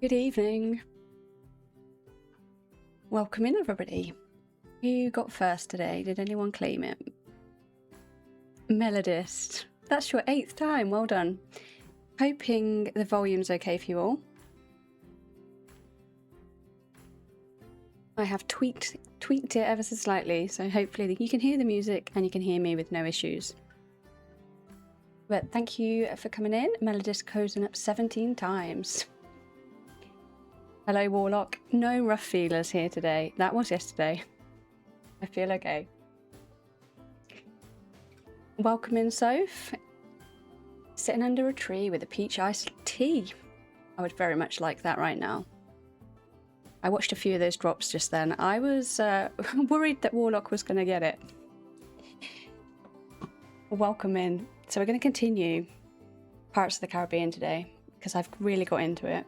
Good evening. Welcome in, everybody. Who got first today? Did anyone claim it? Melodist. That's your 8th time. Well done. Hoping the volume's okay for you all. I have tweaked it ever so slightly, so hopefully you can hear the music and you can hear me with no issues. But thank you for coming in. Melodist closing up 17 times. Hello, Warlock. No rough feelers here today. That was yesterday. I feel okay. Welcome in, Soph. Sitting under a tree with a peach iced tea. I would very much like that right now. I watched a few of those drops just then. I was worried that Warlock was going to get it. Welcome in. So we're going to continue Pirates of the Caribbean today because I've really got into it.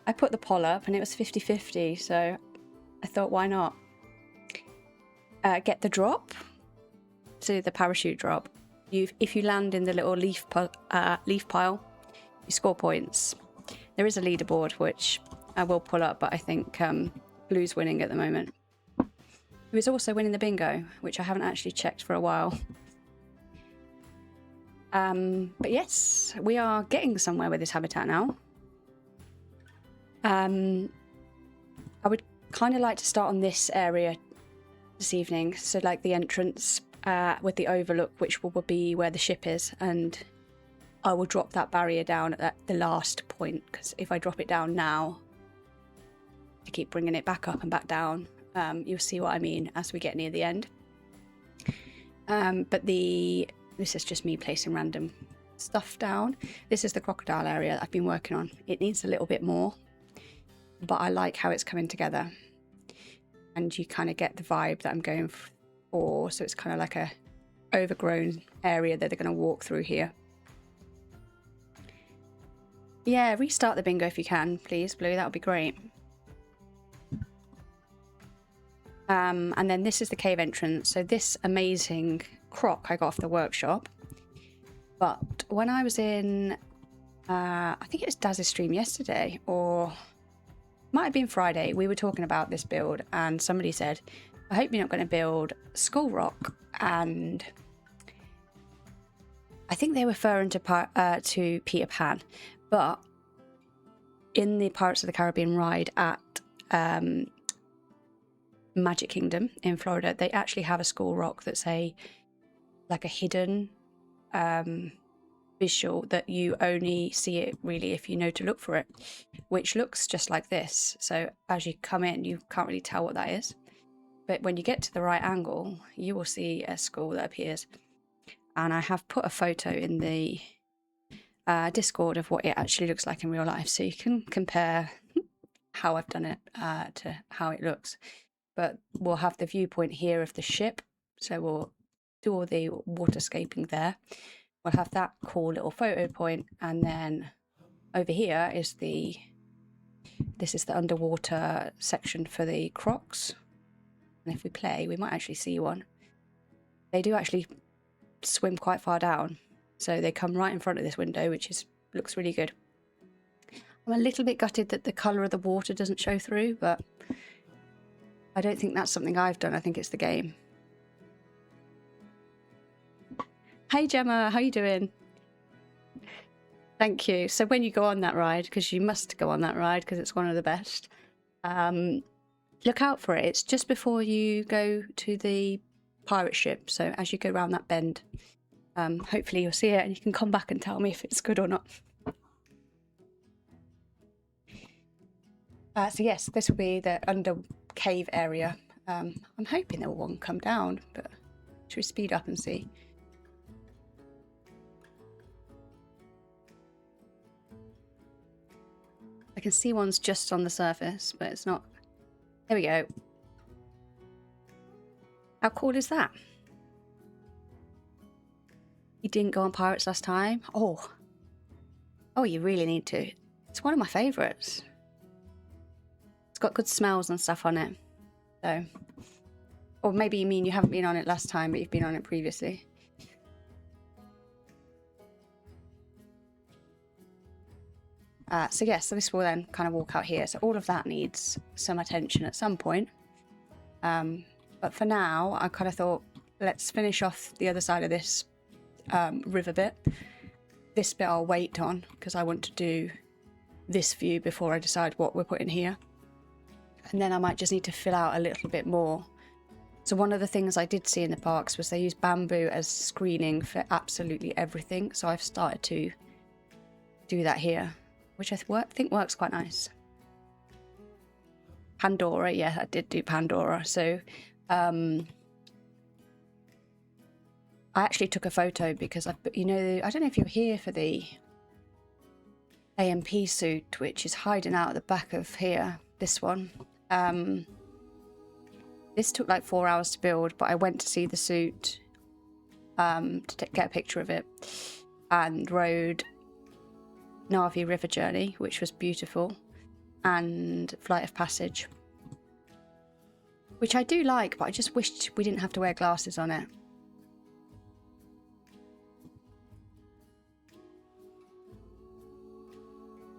I put the poll up and it was 50-50, so I thought, why not? Get the drop, so the parachute drop. If you land in the little leaf pile, you score points. There is a leaderboard, which I will pull up, but I think Blue's winning at the moment. He was also winning the bingo, which I haven't actually checked for a while. But yes, we are getting somewhere with this habitat now. I would kind of like to start on this area this evening, so like the entrance with the overlook, which will be where the ship is, and I will drop that barrier down at the last point, because if I drop it down now, I keep bringing it back up and back down. You'll see what I mean as we get near the end. But this is just me placing random stuff down. This is the crocodile area that I've been working on. It needs a little bit more, but I like how it's coming together, and you kind of get the vibe that I'm going for. So it's kind of like a overgrown area that they're going to walk through here. Yeah, restart the bingo if you can, please, Blue. That would be great. And then this is the cave entrance. So this amazing croc I got off the workshop. But when I was in, I think it was Daz's stream yesterday, or might have been Friday, we were talking about this build, and somebody said, I hope you're not going to build Skull Rock. And I think they were referring to Peter Pan, but in the Pirates of the Caribbean ride at Magic Kingdom in Florida, they actually have a Skull Rock that's like a hidden visual that you only see it really if you know to look for it, which looks just like this. So as you come in, you can't really tell what that is, but when you get to the right angle, you will see a skull that appears. And I have put a photo in the Discord of what it actually looks like in real life, so you can compare how I've done it to how it looks. But we'll have the viewpoint here of the ship, so we'll do all the waterscaping there. We'll have that cool little photo point, and then over here is this is the underwater section for the crocs. And if we play, we might actually see one. They do actually swim quite far down, so they come right in front of this window, which looks really good. I'm a little bit gutted that the colour of the water doesn't show through, but I don't think that's something I've done. I think it's the game. Hey Gemma, how you doing? Thank you. So when you go on that ride, because you must go on that ride because it's one of the best, look out for it. It's just before you go to the pirate ship. So as you go around that bend, hopefully you'll see it and you can come back and tell me if it's good or not. So yes, this will be the under cave area. I'm hoping there will one come down, but should we speed up and see? I can see one's just on the surface, but it's not. There we go. How cool is that? You didn't go on Pirates last time? Oh, you really need to. It's one of my favourites. It's got good smells and stuff on it. So, or maybe you mean you haven't been on it last time, but you've been on it previously. So yes, so this will then kind of walk out here. So all of that needs some attention at some point. But for now, I kind of thought, let's finish off the other side of this river bit. This bit I'll wait on because I want to do this view before I decide what we're putting here. And then I might just need to fill out a little bit more. So one of the things I did see in the parks was they use bamboo as screening for absolutely everything. So I've started to do that here, which I think works quite nice. Pandora, yeah, I did do Pandora. So I actually took a photo because I don't know if you're here for the AMP suit, which is hiding out at the back of here. This one. This took like 4 hours to build, but I went to see the suit to get a picture of it, and rode Navi River Journey, which was beautiful, and Flight of Passage, which I do like, but I just wished we didn't have to wear glasses on it.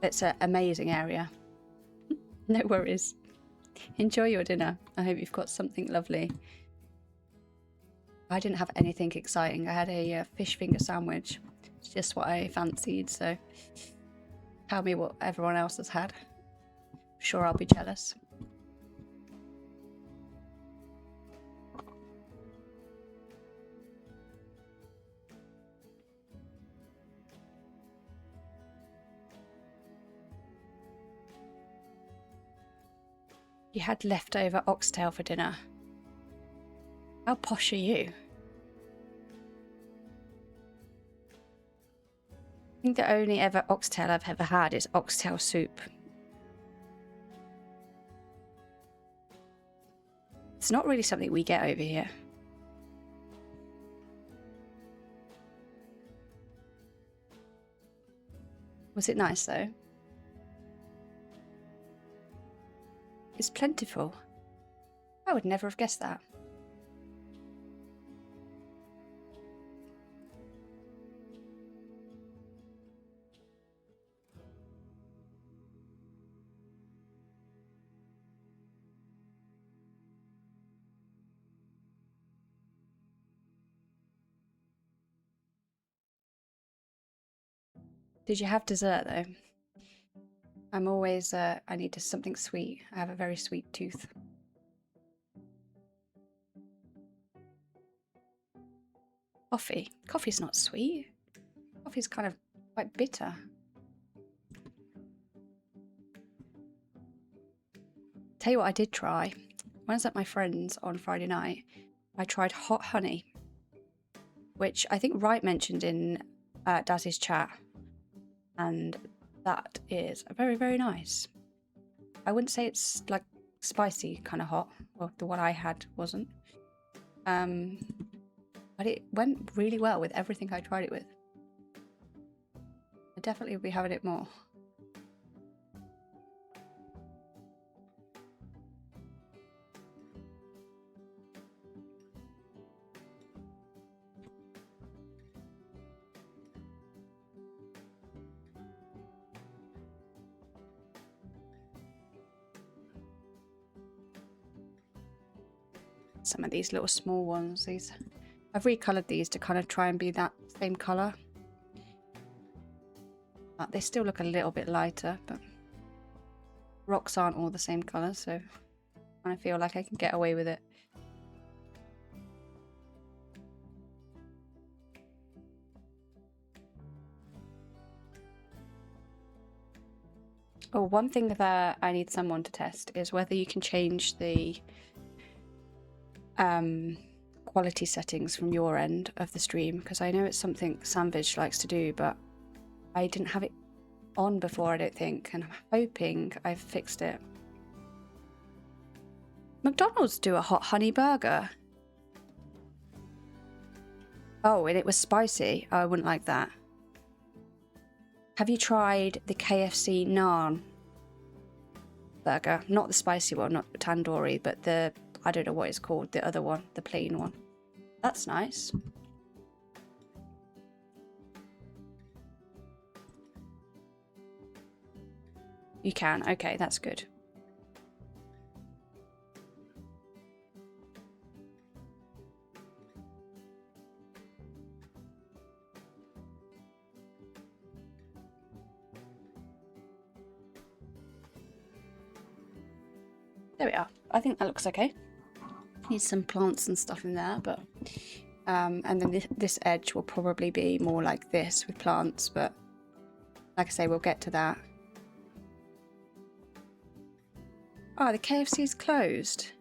It's an amazing area. No worries. Enjoy your dinner. I hope you've got something lovely. I didn't have anything exciting. I had a fish finger sandwich. It's just what I fancied, so tell me what everyone else has had. I'm sure I'll be jealous. You had leftover oxtail for dinner. How posh are you? I think the only ever oxtail I've ever had is oxtail soup. It's not really something we get over here. Was it nice though? It's plentiful. I would never have guessed that. Did you have dessert though? I'm always, I need something sweet. I have a very sweet tooth. Coffee. Coffee's not sweet. Coffee's kind of quite bitter. Tell you what I did try. When I was at my friend's on Friday night, I tried hot honey, which I think Wright mentioned in Dazzy's chat. And that is very, very nice. I wouldn't say it's like spicy kind of hot. Well, the one I had wasn't. But it went really well with everything I tried it with. I definitely will be having it more. Some of these little small ones, I've recolored these to kind of try and be that same color. They still look a little bit lighter, but rocks aren't all the same color, so I feel like I can get away with it. Oh, one thing that I need someone to test is whether you can change the quality settings from your end of the stream, because I know it's something Samvage likes to do, but I didn't have it on before, I don't think, and I'm hoping I've fixed it. McDonald's do a hot honey burger. Oh, and it was spicy. Oh, I wouldn't like that. Have you tried the KFC naan burger? Not the spicy one, not tandoori, but the, I don't know what it's called, the other one, the plain one. That's nice. You can. Okay, that's good. There we are. I think that looks okay. Need some plants and stuff in there, but and then this edge will probably be more like this with plants, but like I say, we'll get to that. Oh, the KFC's closed.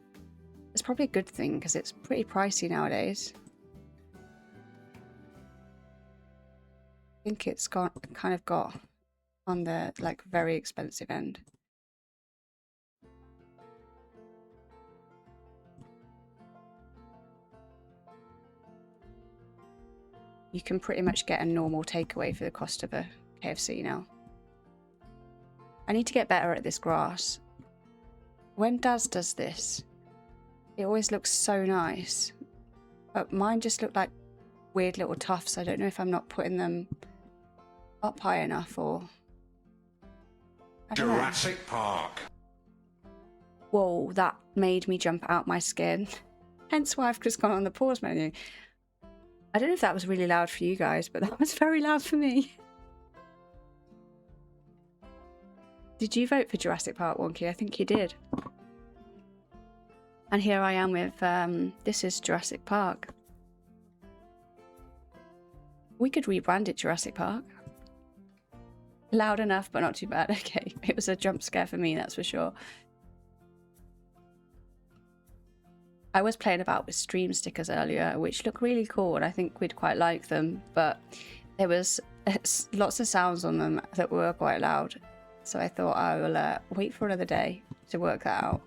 It's probably a good thing because it's pretty pricey nowadays. I think it's got on the like very expensive end. You can pretty much get a normal takeaway for the cost of a KFC now. I need to get better at this grass. When Daz does this, it always looks so nice. But mine just look like weird little tufts. I don't know if I'm not putting them up high enough or... Jurassic Park. Whoa, that made me jump out my skin. Hence why I've just gone on the pause menu. I don't know if that was really loud for you guys, but that was very loud for me. Did you vote for Jurassic Park, Wonky? I think you did. And here I am with, this is Jurassic Park. We could rebrand it Jurassic Park. Loud enough, but not too bad. Okay, it was a jump scare for me, that's for sure. I was playing about with stream stickers earlier, which look really cool, and I think we'd quite like them, but there was lots of sounds on them that were quite loud. So I thought I will wait for another day to work that out.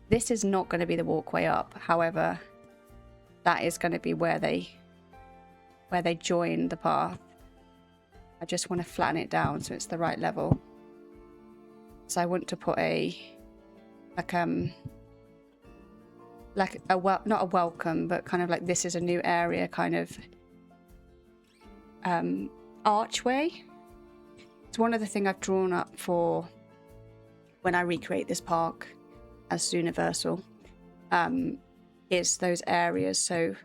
This is not going to be the walkway up, however, that is going to be where they join the path. I just want to flatten it down so it's the right level. So I want to put not a welcome, but kind of like this is a new area kind of archway. It's one of the things I've drawn up for when I recreate this park as Universal, is those areas. So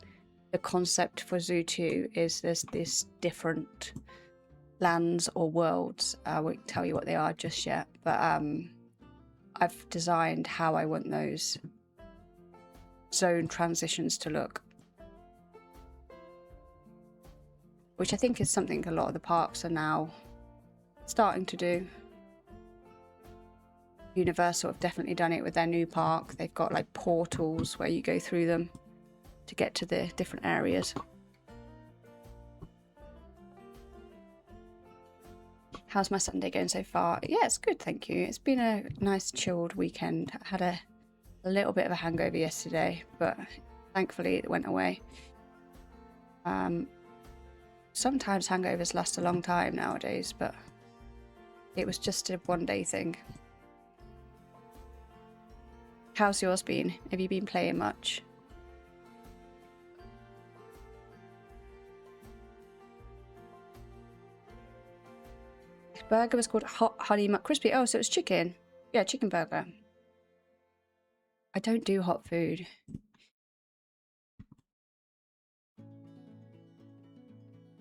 the concept for Zoo 2 is there's this different lands or worlds. I won't tell you what they are just yet, but I've designed how I want those zone transitions to look, which I think is something a lot of the parks are now starting to do. Universal have definitely done it with their new park. They've got like portals where you go through them to get to the different areas. How's my Sunday going so far? Yeah, it's good, thank you. It's been a nice chilled weekend. I had a little bit of a hangover yesterday, but thankfully it went away. Sometimes hangovers last a long time nowadays, but it was just a one-day thing. How's yours been? Have you been playing much? Burger was called Hot Honey McCrispy. Oh, so it's chicken. Yeah, chicken burger. I don't do hot food.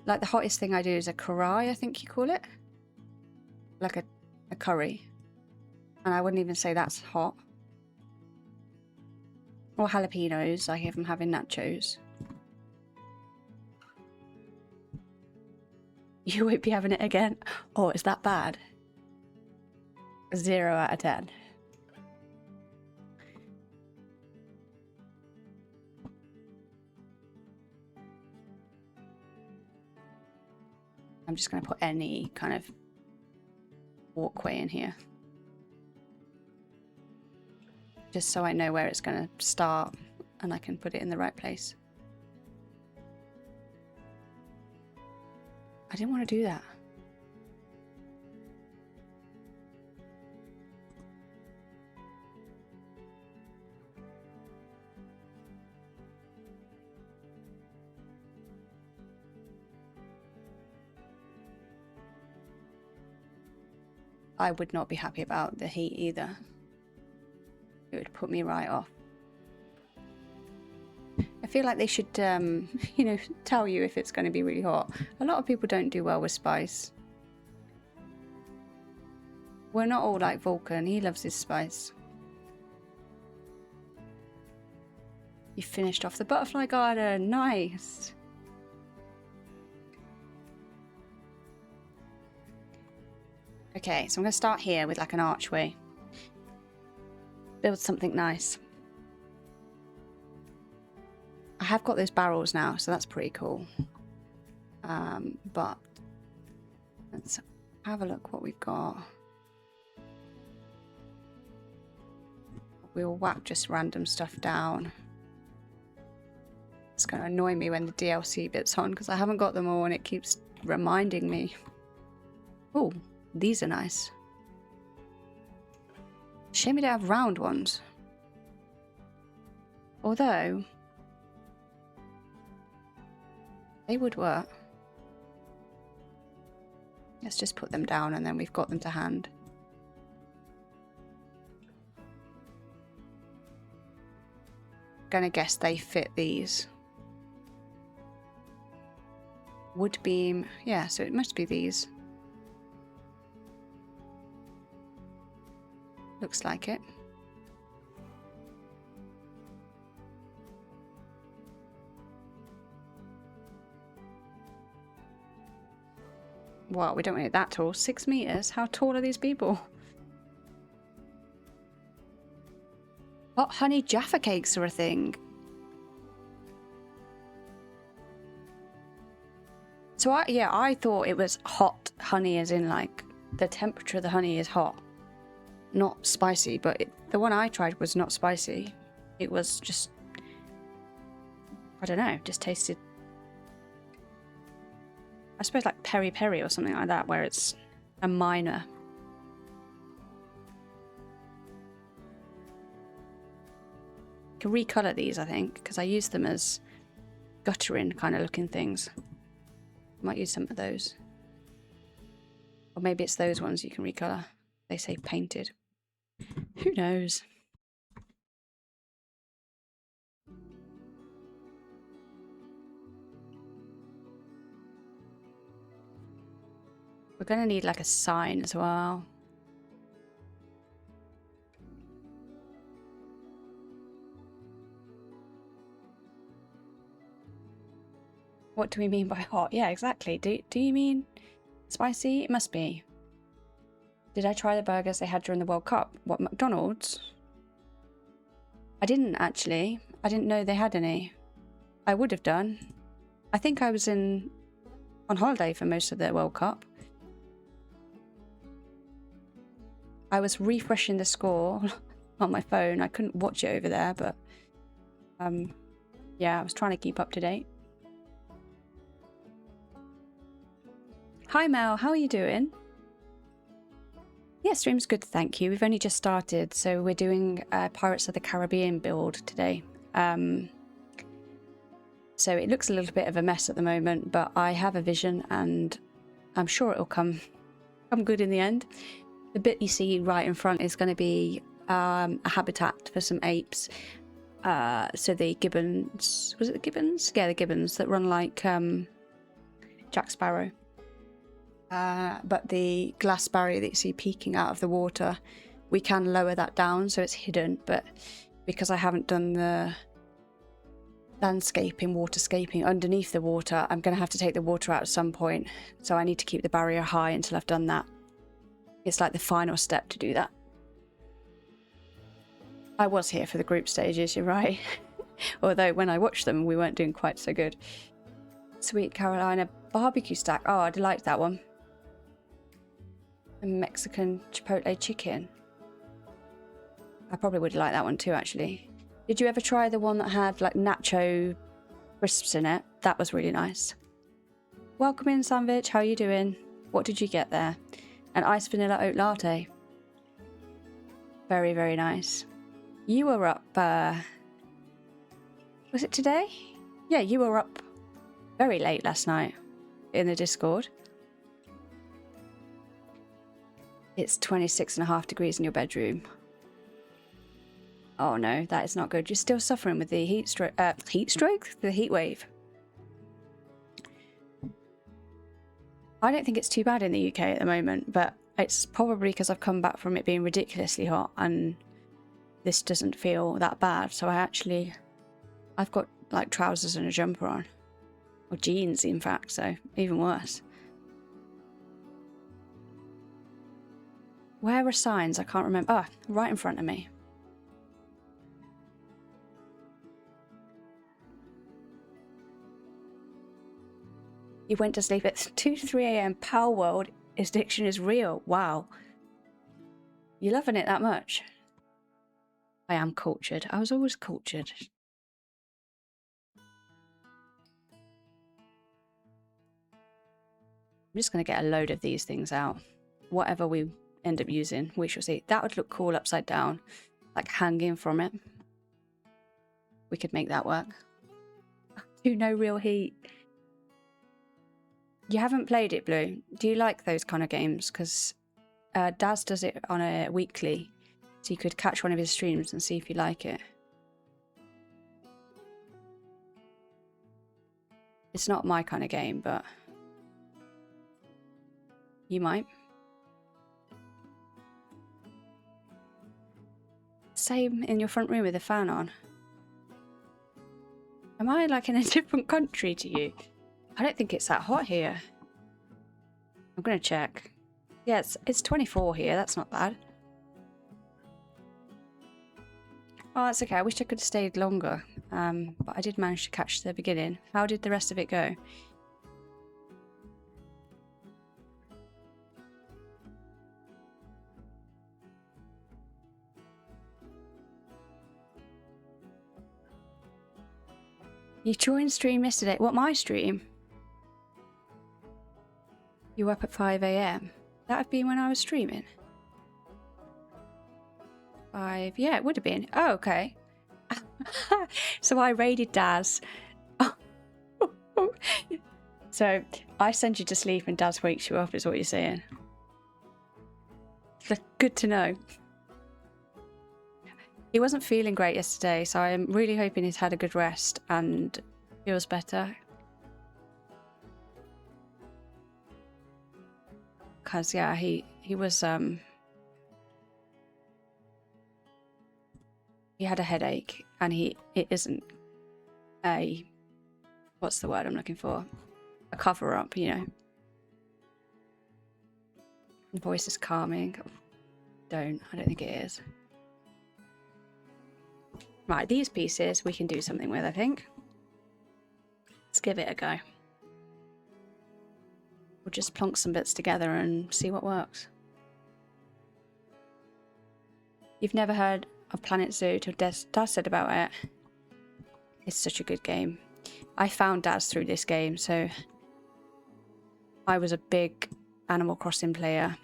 Like the hottest thing I do is a karai, I think you call it. Like a curry. And I wouldn't even say that's hot. Or jalapenos, like if I'm having nachos. You won't be having it again? Oh, is that bad? 0 out of 10. I'm just going to put any kind of walkway in here. Just so I know where it's going to start and I can put it in the right place. I didn't want to do that. I would not be happy about the heat either. It would put me right off. I feel like they should, you know, tell you if it's going to be really hot. A lot of people don't do well with spice. We're not all like Vulcan. He loves his spice. You finished off the butterfly garden. Nice. Okay, so I'm going to start here with like an archway. Build something nice. I have got those barrels now, so that's pretty cool. But let's have a look what we've got. We'll whack just random stuff down. It's going to annoy me when the DLC bit's on because I haven't got them all and it keeps reminding me. Oh, these are nice. Shame we don't have round ones. Although they would work. Let's just put them down and then we've got them to hand. Gonna guess they fit these. Wood beam, yeah, so it must be these. Looks like it. Well, we don't want it that tall. 6 meters? How tall are these people? Hot honey Jaffa cakes are a thing. So I thought it was hot honey as in like the temperature of the honey is hot. Not spicy, but the one I tried was not spicy. It was just, I don't know, just tasted, I suppose like peri peri or something like that, where it's a minor. I can recolor these, I think, because I use them as guttering kind of looking things. Might use some of those. Or maybe it's those ones you can recolor. They say painted. Who knows? We're going to need like a sign as well. What do we mean by hot? Yeah, exactly. Do you mean spicy? It must be. Did I try the burgers they had during the World Cup? What, McDonald's? I didn't actually. I didn't know they had any. I would have done. I think I was on holiday for most of the World Cup. I was refreshing the score on my phone. I couldn't watch it over there, but yeah, I was trying to keep up to date. Hi Mel, how are you doing? Yeah, stream's good, thank you. We've only just started, so we're doing Pirates of the Caribbean build today. So it looks a little bit of a mess at the moment, but I have a vision and I'm sure it'll come good in the end. The bit you see right in front is going to be a habitat for some apes. So the gibbons, was it the gibbons? Yeah, the gibbons that run like Jack Sparrow. But the glass barrier that you see peeking out of the water, we can lower that down so it's hidden, but because I haven't done the landscaping, waterscaping underneath the water, I'm going to have to take the water out at some point, so I need to keep the barrier high until I've done that. It's like the final step to do that. I was here for the group stages, you're right. Although when I watched them, we weren't doing quite so good. Sweet Carolina barbecue stack. Oh, I'd like that one. A Mexican chipotle chicken. I probably would like that one too, actually. Did you ever try the one that had like nacho crisps in it? That was really nice. Welcome in, Sandwich. How are you doing? What did you get there? An iced vanilla oat latte. Very, very nice. You were up, was it today? Yeah, you were up very late last night in the Discord. It's 26.5 degrees in your bedroom. Oh no, that is not good. You're still suffering with the heat stroke? The heat wave. I don't think it's too bad in the UK at the moment, but it's probably because I've come back from it being ridiculously hot and this doesn't feel that bad. So I've got like trousers and a jumper on. Or jeans, in fact, so even worse. Where are signs? I can't remember. Ah, right in front of me. You went to sleep at 2 to 3 a.m. Power World. Addiction is real. Wow. You're loving it that much? I am cultured. I was always cultured. I'm just going to get a load of these things out. Whatever we end up using, we shall see. That would look cool upside down, like hanging from it. We could make that work. Do no real heat. You haven't played it, Blue. Do you like those kind of games? Because Daz does it on a weekly, so you could catch one of his streams and see if you like it. It's not my kind of game, but you might. Same in your front room with the fan on. Am I like in a different country to you? I don't think it's that hot here. I'm gonna check. Yeah, it's 24 here. That's not bad. Oh, that's okay. I wish I could have stayed longer. But I did manage to catch the beginning. How did the rest of it go? You joined stream yesterday. What, my stream? You were up at 5 a.m. That would be when I was streaming. 5, yeah, it would have been. Oh, okay. So I raided Daz. So I send you to sleep and Daz wakes you up, is what you're saying. Good to know. He wasn't feeling great yesterday, so I'm really hoping he's had a good rest and feels better. Because, yeah, he was, he had a headache, and it isn't a, what's the word I'm looking for? A cover-up, you know. The voice is calming. I don't think it is. Right, these pieces we can do something with, I think. Let's give it a go. We'll just plonk some bits together and see what works. You've never heard of Planet Zoo till Daz said about it. It's such a good game. I found Daz through this game, so I was a big Animal Crossing player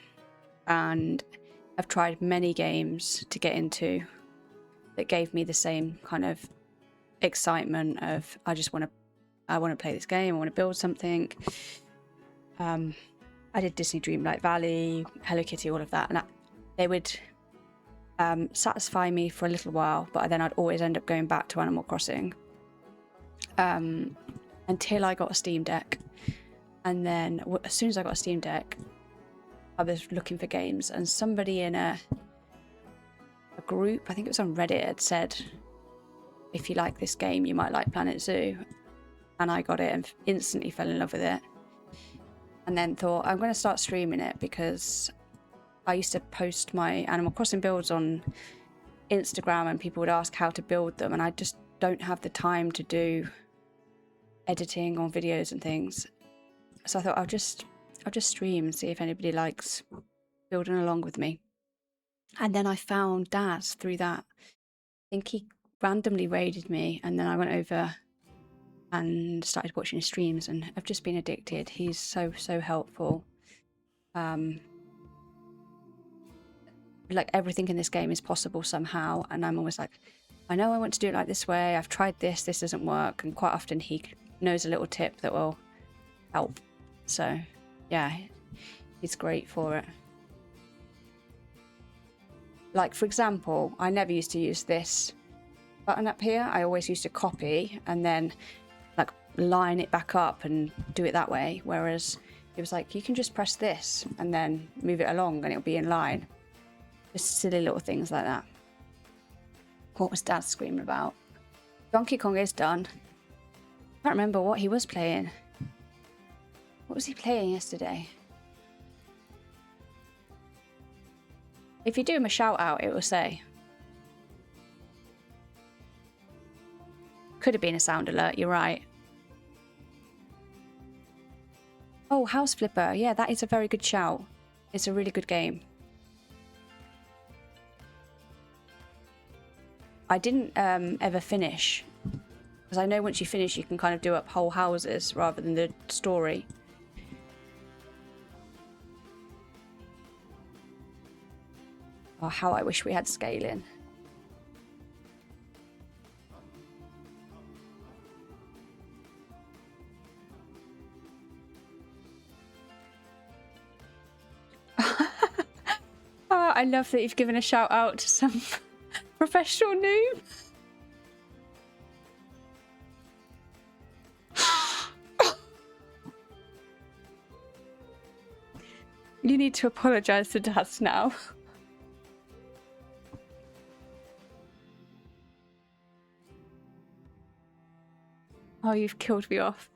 and I've tried many games to get into that gave me the same kind of excitement of I want to play this game, I want to build something. I did Disney Dreamlight Valley, Hello Kitty, all of that, and they would satisfy me for a little while, but then I'd always end up going back to Animal Crossing until I got a Steam Deck. And then as soon as I got a Steam Deck, I was looking for games, and somebody in a group, I think it was on Reddit, had said, if you like this game, you might like Planet Zoo. And I got it and instantly fell in love with it. And then thought, I'm going to start streaming it, because I used to post my Animal Crossing builds on Instagram and people would ask how to build them, and I just don't have the time to do editing on videos and things. So I thought I'll just stream and see if anybody likes building along with me. And then I found Daz through that. I think he randomly raided me, and then I went over and started watching his streams, and I've just been addicted. He's so helpful. Like, everything in this game is possible somehow, and I'm always like, I know I want to do it like this way, I've tried this doesn't work, and quite often he knows a little tip that will help. So yeah, he's great for it. Like, for example, I never used to use this button up here. I always used to copy and then like line it back up and do it that way. Whereas it was like, you can just press this and then move it along and it'll be in line. Just silly little things like that. What was Dad screaming about? Donkey Kong is done. I can't remember what he was playing. What was he playing yesterday? If you do him a shout out, it will say. Could have been a sound alert, you're right. Oh, House Flipper. Yeah, that is a very good shout. It's a really good game. I didn't ever finish. Because I know once you finish, you can kind of do up whole houses rather than the story. Oh, how I wish we had scaling. Oh, I love that you've given a shout out to some professional noob. You need to apologise to Daz now. Oh, you've killed me off.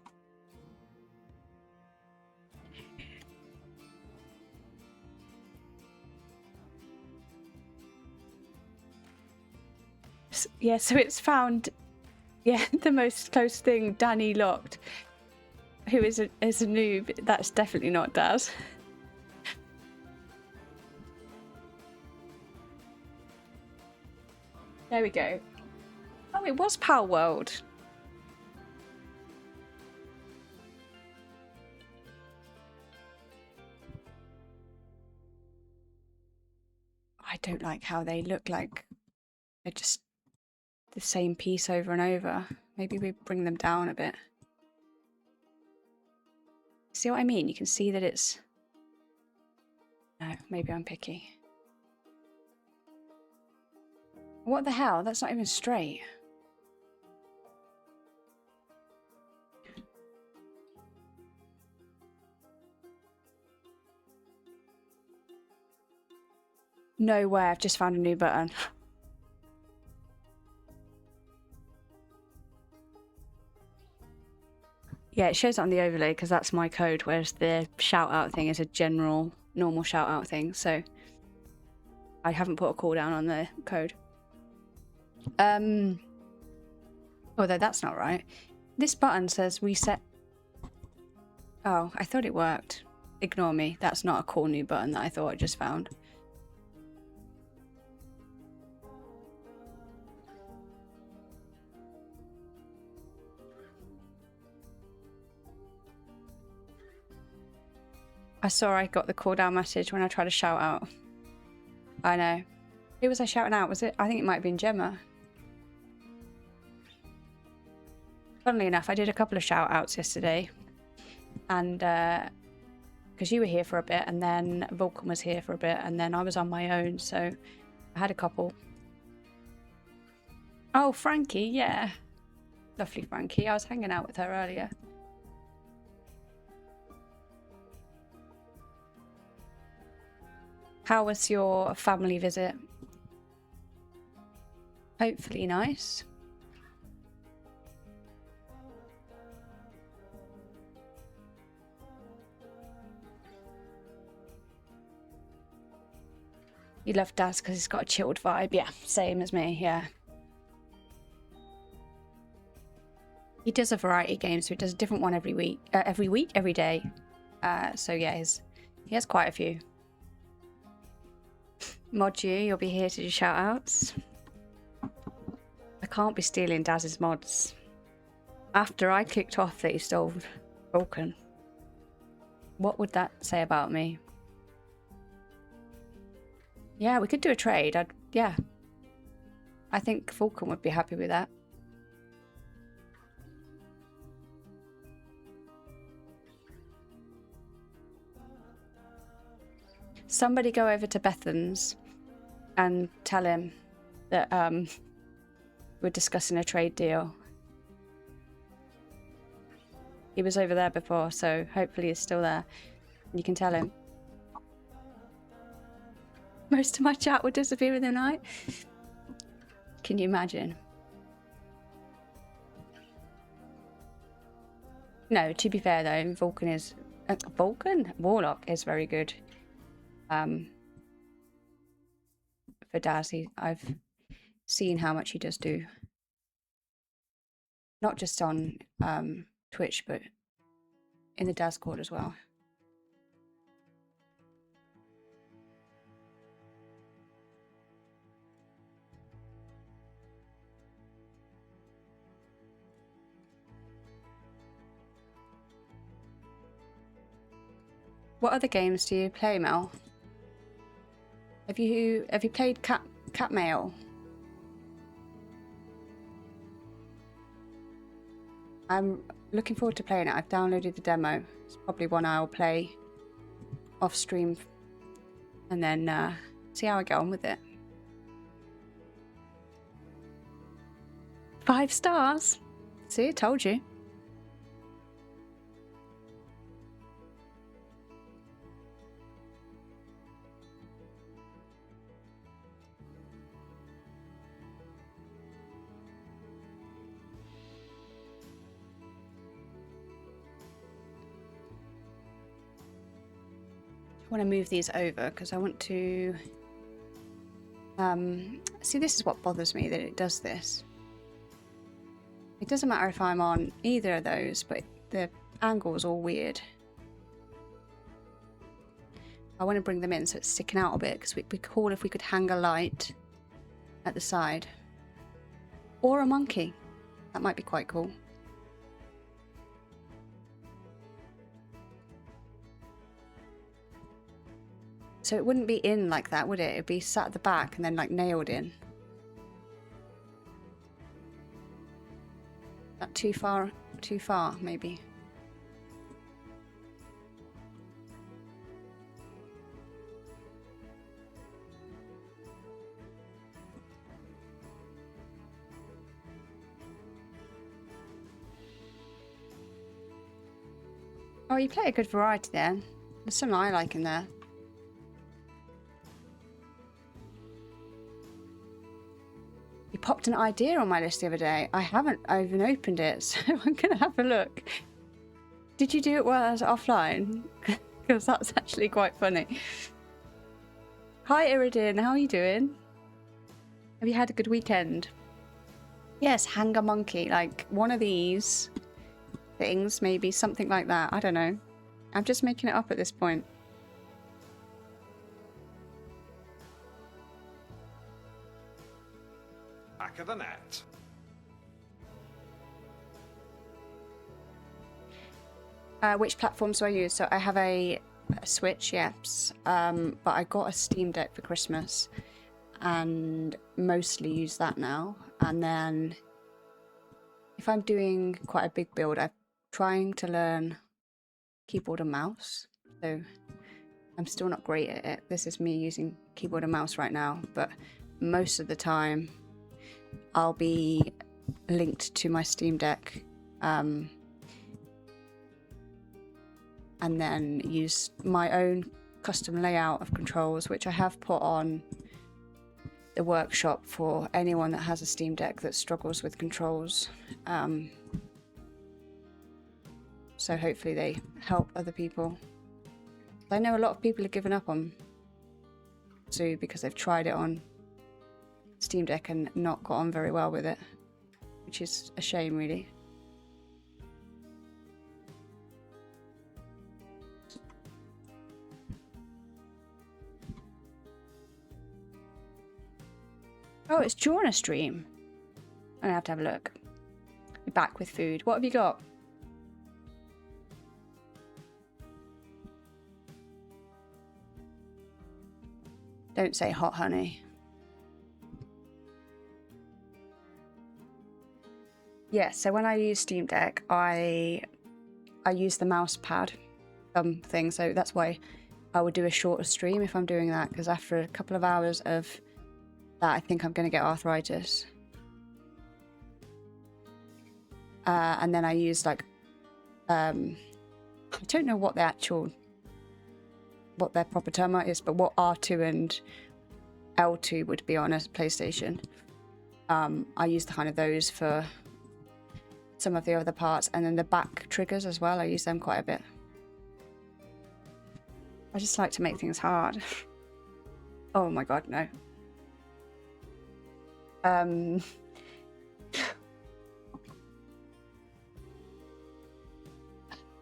Yeah, so it's found, yeah, the most close thing, Danny locked, who is a noob. That's definitely not Daz. There we go. Oh, it was Power World. I don't like how they look like they're just the same piece over and over. Maybe we bring them down a bit. See what I mean? You can see that it's... No, maybe I'm picky. What the hell? That's not even straight. No way, I've just found a new button. Yeah, it shows it on the overlay because that's my code, whereas the shout out thing is a general, normal shout out thing. So I haven't put a cooldown on the code. Although that's not right. This button says reset. Oh, I thought it worked. Ignore me. That's not a cool new button that I thought I just found. I saw I got the cooldown message when I tried to shout out. I know. Who was I shouting out? Was it? I think it might have been Gemma. Funnily enough, I did a couple of shout outs yesterday. And because you were here for a bit, and then Vulcan was here for a bit, and then I was on my own, so I had a couple. Oh, Frankie, yeah. Lovely Frankie. I was hanging out with her earlier. How was your family visit? Hopefully nice. You love Daz because he's got a chilled vibe. Yeah, same as me, yeah. He does a variety of games, so he does a different one every day. So yeah, he has quite a few. Mod you'll be here to do shout outs. I can't be stealing Daz's mods. After I clicked off that he stole Vulcan. What would that say about me? Yeah, we could do a trade. Yeah. I think Vulcan would be happy with that. Somebody go over to Bethan's and tell him that we're discussing a trade deal. He was over there before, so hopefully he's still there. You can tell him. Most of my chat would disappear in the night. Can you imagine? No, to be fair though, Vulcan is... Warlock is very good. For Daz, I've seen how much he does do. Not just on Twitch, but in the Discord as well. What other games do you play, Mel? Have you played Cat Mail? I'm looking forward to playing it. I've downloaded the demo. It's probably one I'll play off stream and then see how I get on with it. 5 stars. See, I told you. I want to move these over because I want to see, this is what bothers me, that it does this. It doesn't matter if I'm on either of those, but the angle is all weird. I want to bring them in so it's sticking out a bit, because it'd be cool if we could hang a light at the side or a monkey. That might be quite cool. So it wouldn't be in like that, would it? It'd be sat at the back and then like nailed in. That too far? Too far, maybe. Oh, you play a good variety there. There's some I like in there. You popped an idea on my list the other day. I haven't even opened it, so I'm going to have a look. Did you do it while I was offline? Because that's actually quite funny. Hi, Iridin. How are you doing? Have you had a good weekend? Yes, hang a monkey. Like one of these things, maybe something like that. I don't know. I'm just making it up at this point. Back of the net. Which platforms do I use? So I have a Switch, yes, but I got a Steam Deck for Christmas and mostly use that now. And then if I'm doing quite a big build, I'm trying to learn keyboard and mouse. So I'm still not great at it. This is me using keyboard and mouse right now, but most of the time I'll be linked to my Steam Deck and then use my own custom layout of controls, which I have put on the workshop for anyone that has a Steam Deck that struggles with controls. So hopefully they help other people. I know a lot of people have given up on Zoo because they've tried it on Steam Deck and not got on very well with it, which is a shame, really. Oh, it's during a stream. I'm gonna have to have a look. Be back with food. What have you got? Don't say hot honey. Yeah, so when I use Steam Deck, I use the mouse pad thing, so that's why I would do a shorter stream if I'm doing that, because after a couple of hours of that I think I'm going to get arthritis. And then I use like, I don't know what their proper term is, but what R2 and L2 would be on a PlayStation. I use the kind of those for some of the other parts, and then the back triggers as well. I use them quite a bit. I just like to make things hard. Oh my god, no.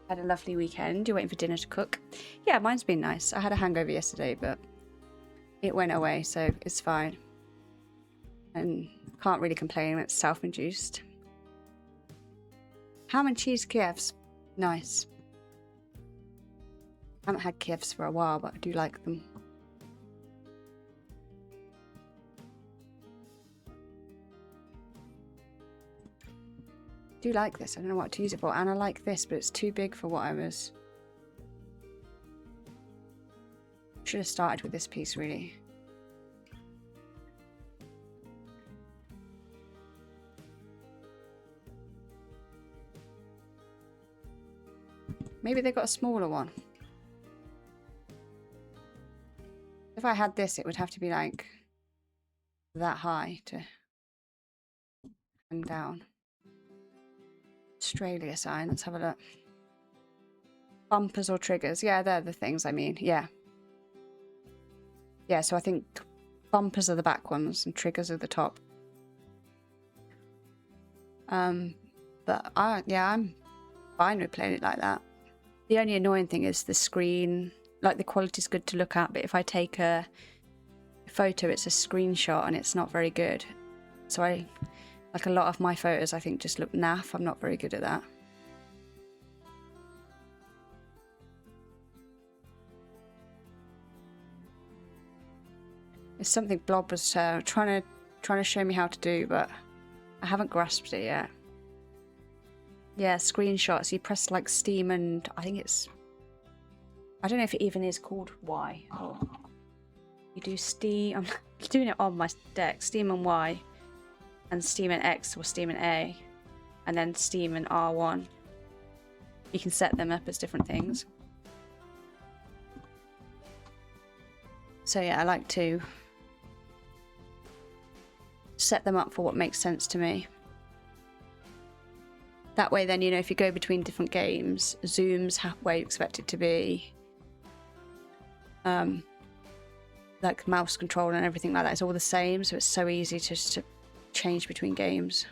Had a lovely weekend. You're waiting for dinner to cook? Yeah, mine's been nice. I had a hangover yesterday, but it went away, so it's fine. And can't really complain when it's self-induced. Ham and cheese Kievs. Nice. I haven't had Kievs for a while, but I do like them. I do like this. I don't know what to use it for, and I like this, but it's too big for what I was. Should have started with this piece, really. Maybe they got a smaller one. If I had this, it would have to be like that high to hang down. Australia sign, let's have a look. Bumpers or triggers? Yeah, they're the things I mean, yeah. Yeah, so I think bumpers are the back ones and triggers are the top. But I'm fine with playing it like that. The only annoying thing is the screen, like the quality's good to look at, but if I take a photo, it's a screenshot and it's not very good. So like a lot of my photos, I think just look naff. I'm not very good at that. It's something Blob was trying to show me how to do, but I haven't grasped it yet. Yeah, screenshots. You press like Steam and I think it's... I don't know if it even is called Y. Or you do Steam... I'm doing it on my deck. Steam and Y. And Steam and X or Steam and A. And then Steam and R1. You can set them up as different things. So yeah, I like to set them up for what makes sense to me. That way then, you know, if you go between different games, zoom's where you expect it to be. Like mouse control and everything like that, it's all the same, so it's so easy to change between games.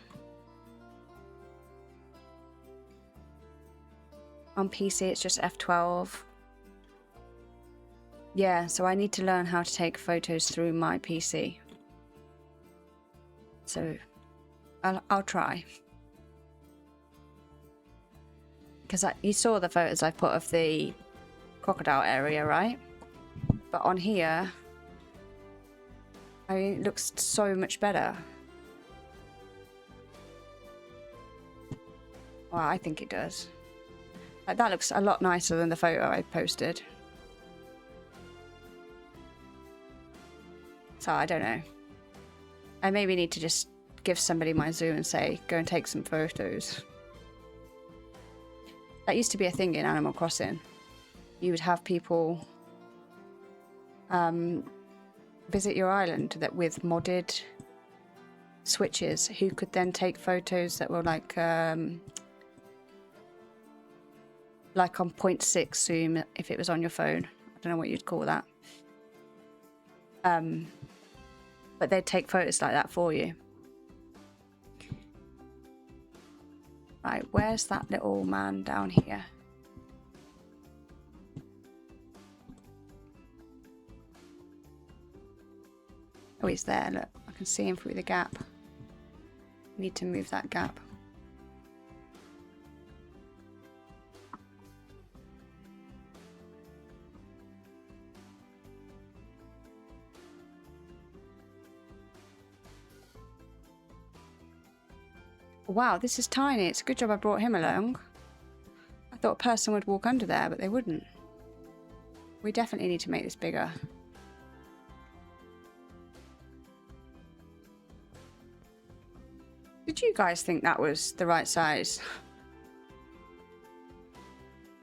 On PC it's just F12. Yeah, so I need to learn how to take photos through my PC. So I'll try. Because you saw the photos I put of the crocodile area, right? But on here, I mean, it looks so much better. Well, I think it does. Like, that looks a lot nicer than the photo I posted. So I don't know. I maybe need to just give somebody my Zoom and say, go and take some photos. That used to be a thing in Animal Crossing. You would have people visit your island with modded switches who could then take photos that were like on 0.6 zoom if it was on your phone. I don't know what you'd call that. But they'd take photos like that for you. Right, where's that little man down here? Oh, he's there, look. I can see him through the gap. Need to move that gap. Wow, this is tiny. It's a good job I brought him along. I thought a person would walk under there, but they wouldn't. We definitely need to make this bigger. Did you guys think that was the right size?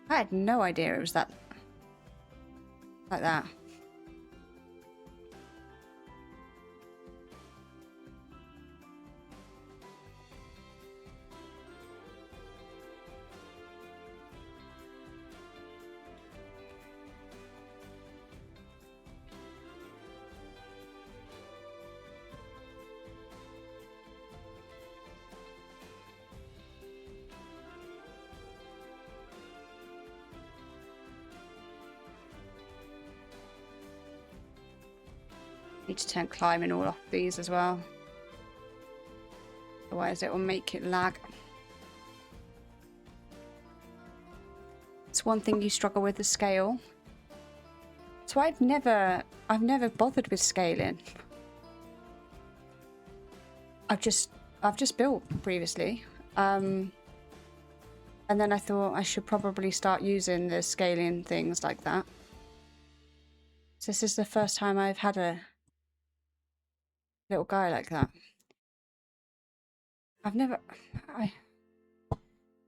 I had no idea it was that... like that. Need to turn climbing all off these as well. Otherwise it will make it lag. It's one thing you struggle with the scale. So I've never bothered with scaling. I've just built previously. And then I thought I should probably start using the scaling things like that. So this is the first time I've had a little guy like that. I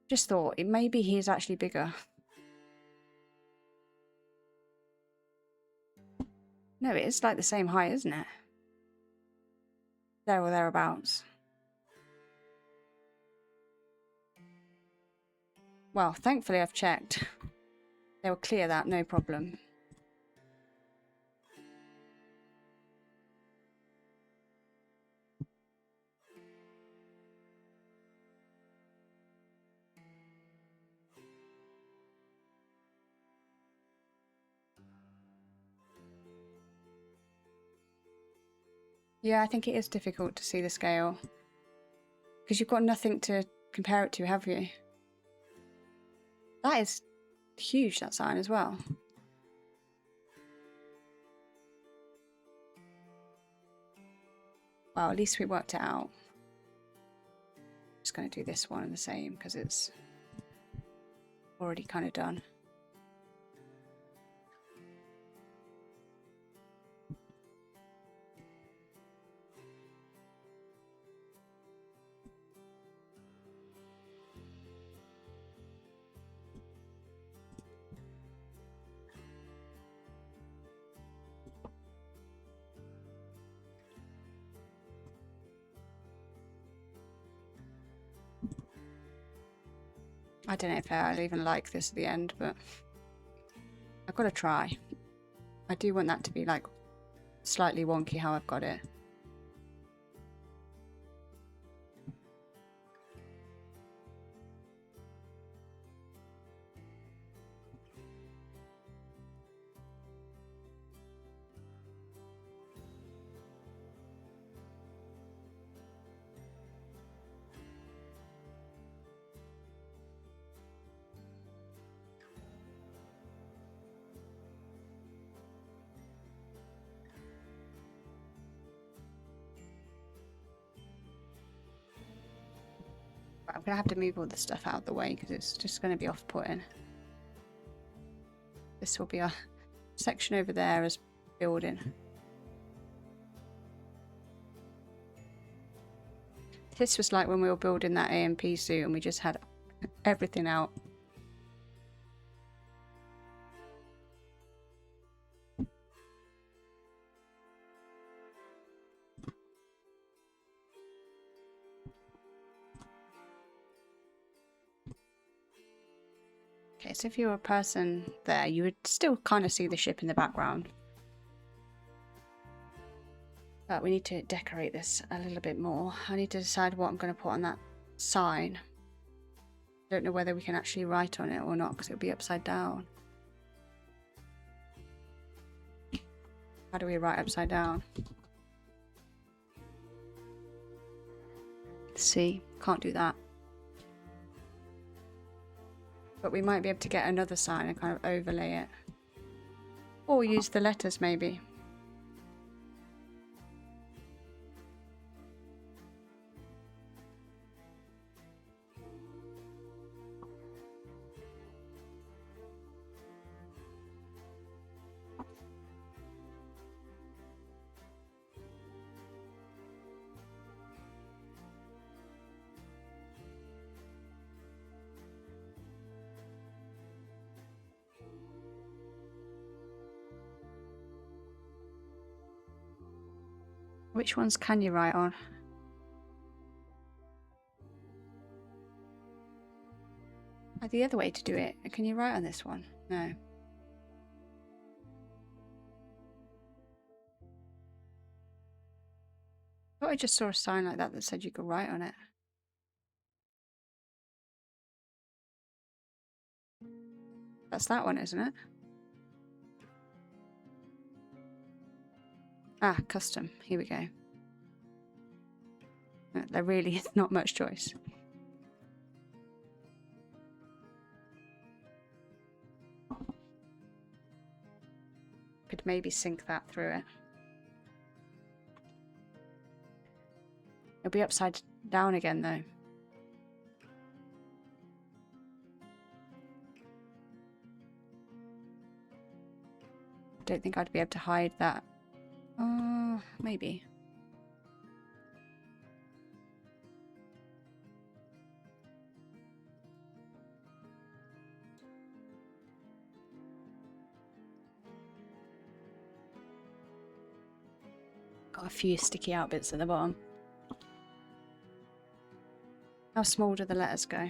just thought maybe he's actually bigger. No, it is like the same height, isn't it? There or thereabouts. Well, thankfully I've checked. They will clear that, no problem. Yeah, I think it is difficult to see the scale. Because you've got nothing to compare it to, have you? That is huge, that sign as well. Well, at least we worked it out. Just going to do this one the same because it's already kind of done. I don't know if I'll even like this at the end, but I've got to try. I do want that to be like slightly wonky how I've got it. I'm going to have to move all the stuff out of the way because it's just going to be off-putting. This will be a section over there as building. This was like when we were building that AMP suit and we just had everything out. Okay, so if you were a person there, you would still kind of see the ship in the background. But we need to decorate this a little bit more. I need to decide what I'm going to put on that sign. Don't know whether we can actually write on it or not because it'll be upside down. How do we write upside down? See, can't do that. But we might be able to get another sign and kind of overlay it. Or use the letters maybe. Which ones can you write on? The other way to do it. Can you write on this one? No. I thought I just saw a sign like that said you could write on it. That's that one, isn't it? Ah, custom. Here we go. There really is not much choice. Could maybe sync that through it. It'll be upside down again though. I don't think I'd be able to hide that. Maybe. Got a few sticky out bits at the bottom. How small do the letters go?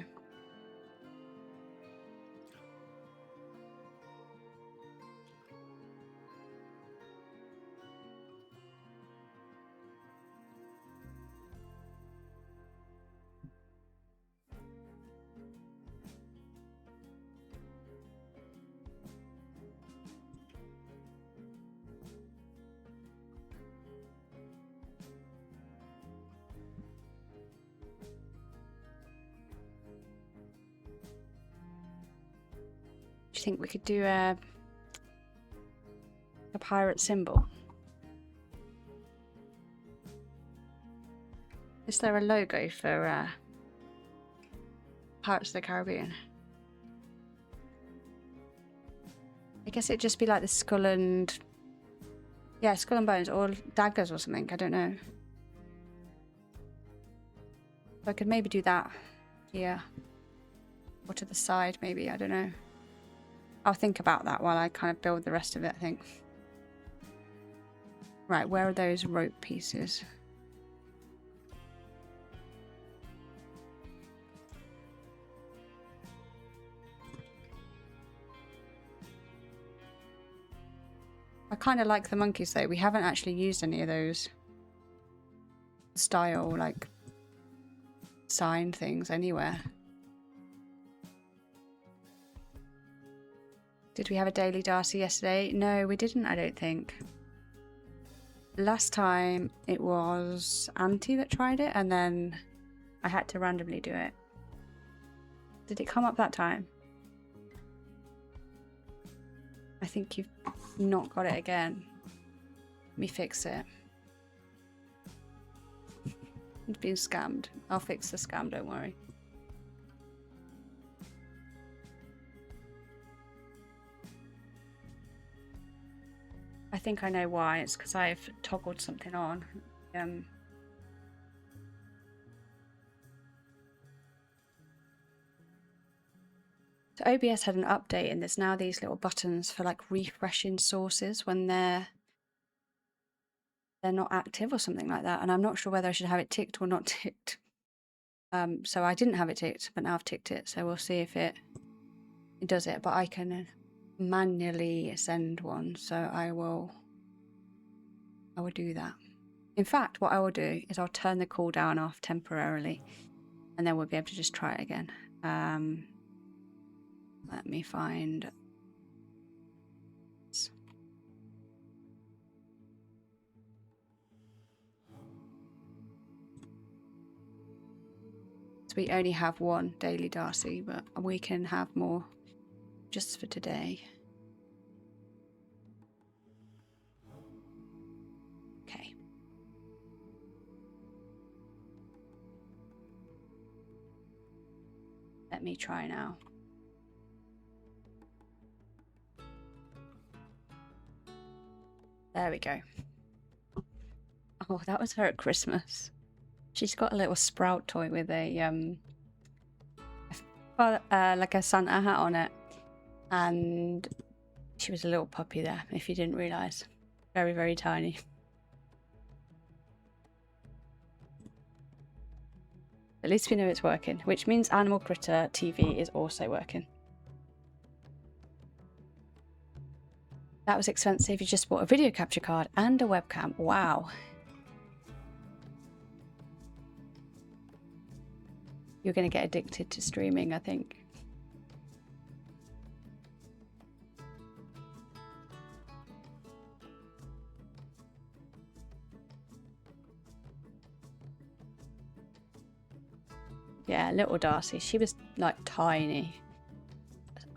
Do you think we could do a pirate symbol? Is there a logo for Pirates of the Caribbean? I guess it'd just be like the skull and... yeah, skull and bones, or daggers or something, I don't know. So I could maybe do that here. Or to the side, maybe, I don't know. I'll think about that while I kind of build the rest of it, I think. Right, where are those rope pieces? I kind of like the monkeys though. We haven't actually used any of those style, like, sign things anywhere. Did we have a daily Darcy yesterday? No, we didn't, I don't think. Last time it was Auntie that tried it, and then I had to randomly do it. Did it come up that time? I think you've not got it again. Let me fix it. It's been scammed. I'll fix the scam, don't worry. I think I know why. It's because I've toggled something on. So OBS had an update, and there's now these little buttons for like refreshing sources when they're not active or something like that. And I'm not sure whether I should have it ticked or not ticked. So I didn't have it ticked, but now I've ticked it. So we'll see if it does it. But I can manually send one, so I will do that. In fact, what I will do is I'll turn the cooldown off temporarily, and then we'll be able to just try it again. Let me find... so we only have one daily Darcy, but we can have more just for today. Okay. Let me try now. There we go. Oh, that was her at Christmas. She's got a little sprout toy with a like a Santa hat on it, and she was a little puppy there, if you didn't realise. Very, very tiny. At least we know it's working, which means Animal Critter TV is also working. That was expensive. You just bought a video capture card and a webcam. Wow. You're going to get addicted to streaming, I think. Yeah, little Darcy. She was like tiny.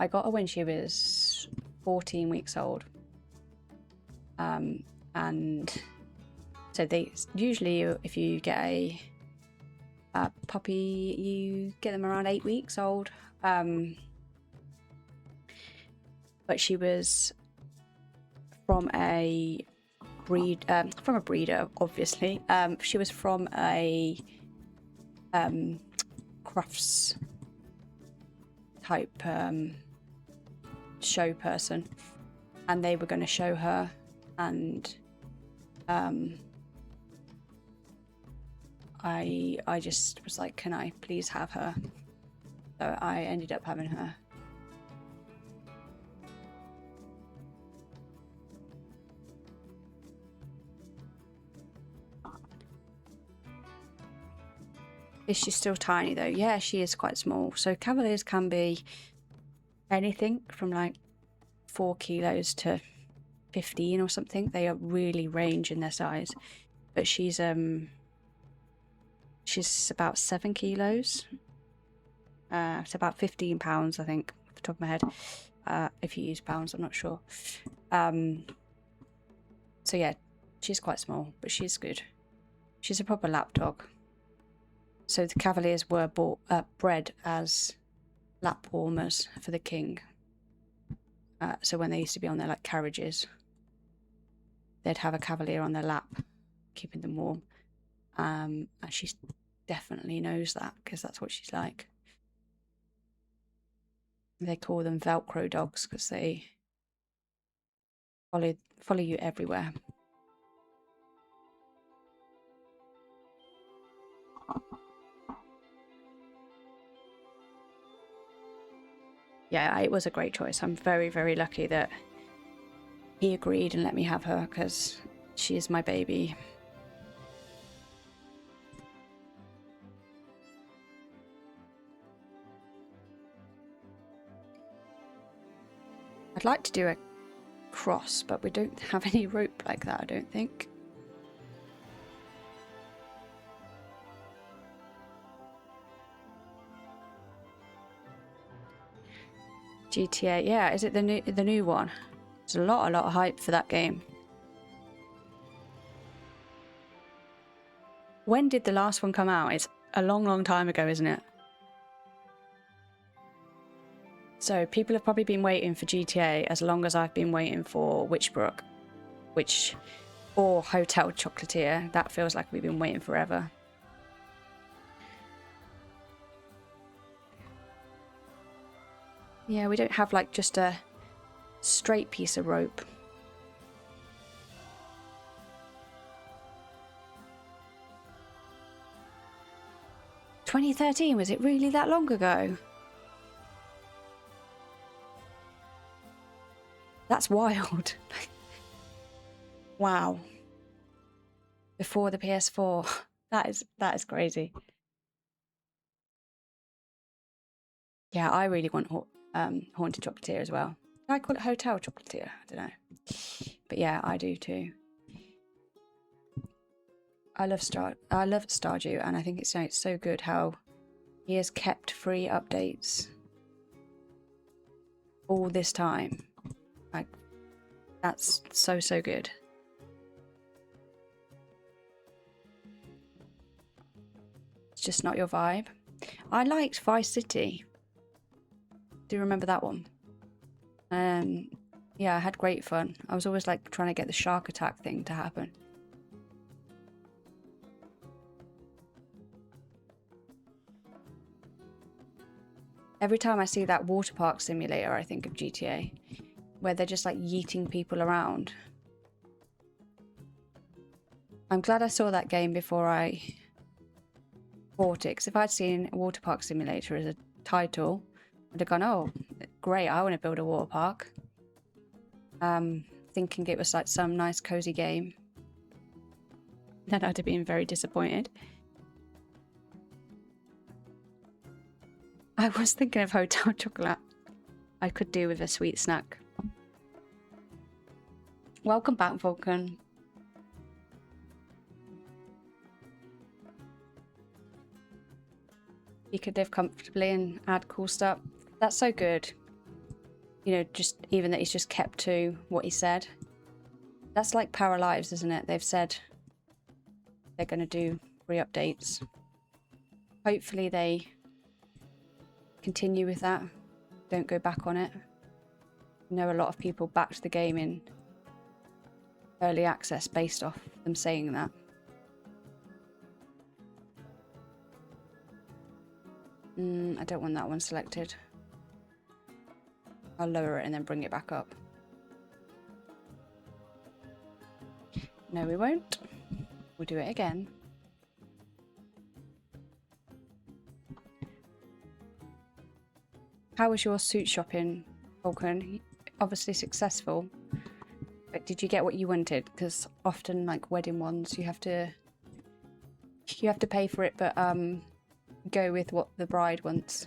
I got her when she was 14 weeks old. And so they usually, if you get a puppy, you get them around 8 weeks old. But she was from a breeder, obviously. She was from a crafts type show person, and they were going to show her, and I just was like, can I please have her? So I ended up having her. Is she still tiny though? Yeah, she is quite small. So Cavaliers can be anything from like 4 kilos to 15 or something. They are really range in their size. But she's about 7 kilos. It's about 15 pounds, I think, off the top of my head. If you use pounds, I'm not sure. So yeah, she's quite small, but she's good. She's a proper lap dog. So the Cavaliers were bred as lap warmers for the king. So when they used to be on their like carriages, they'd have a Cavalier on their lap, keeping them warm. And she definitely knows that because that's what she's like. They call them Velcro dogs because they follow you everywhere. Yeah, it was a great choice. I'm very, very lucky that he agreed and let me have her because she is my baby. I'd like to do a cross, but we don't have any rope like that, I don't think. GTA, yeah, is it the new one? There's a lot of hype for that game. When did the last one come out? It's a long time ago, isn't it? So people have probably been waiting for GTA as long as I've been waiting for Witchbrook, or Hotel Chocolatier. That feels like we've been waiting forever. Yeah, we don't have like just a straight piece of rope. "2013, was it really that long ago?" That's wild. Wow. Before the PS4. That is crazy. Yeah, I really want Haunted Chocolatier as well. Did I call it Hotel Chocolatier? I don't know. But yeah, I do too. I love Stardew, and I think it's so good how he has kept free updates all this time. Like, that's so good. It's just not your vibe. I liked Vice City. Do you remember that one? Yeah, I had great fun. I was always like trying to get the shark attack thing to happen. Every time I see that water park simulator, I think of GTA, where they're just like yeeting people around. I'm glad I saw that game before I bought it, because if I'd seen a water park simulator as a title, I'd have gone, oh, great, I want to build a water park. Thinking it was like some nice cozy game. Then I'd have been very disappointed. I was thinking of hotel chocolate. I could do with a sweet snack. Welcome back, Vulcan. You could live comfortably and add cool stuff. That's so good. You know, just even that he's just kept to what he said. That's like Power Lives, isn't it? They've said they're going to do re-updates. Hopefully they continue with that. Don't go back on it. I know a lot of people backed the game in early access based off them saying that. I don't want that one selected. I'll lower it and then bring it back up. No, we won't. We'll do it again. How was your suit shopping, Vulcan? Obviously successful. But did you get what you wanted? Because often, like wedding ones, you have to pay for it, but go with what the bride wants.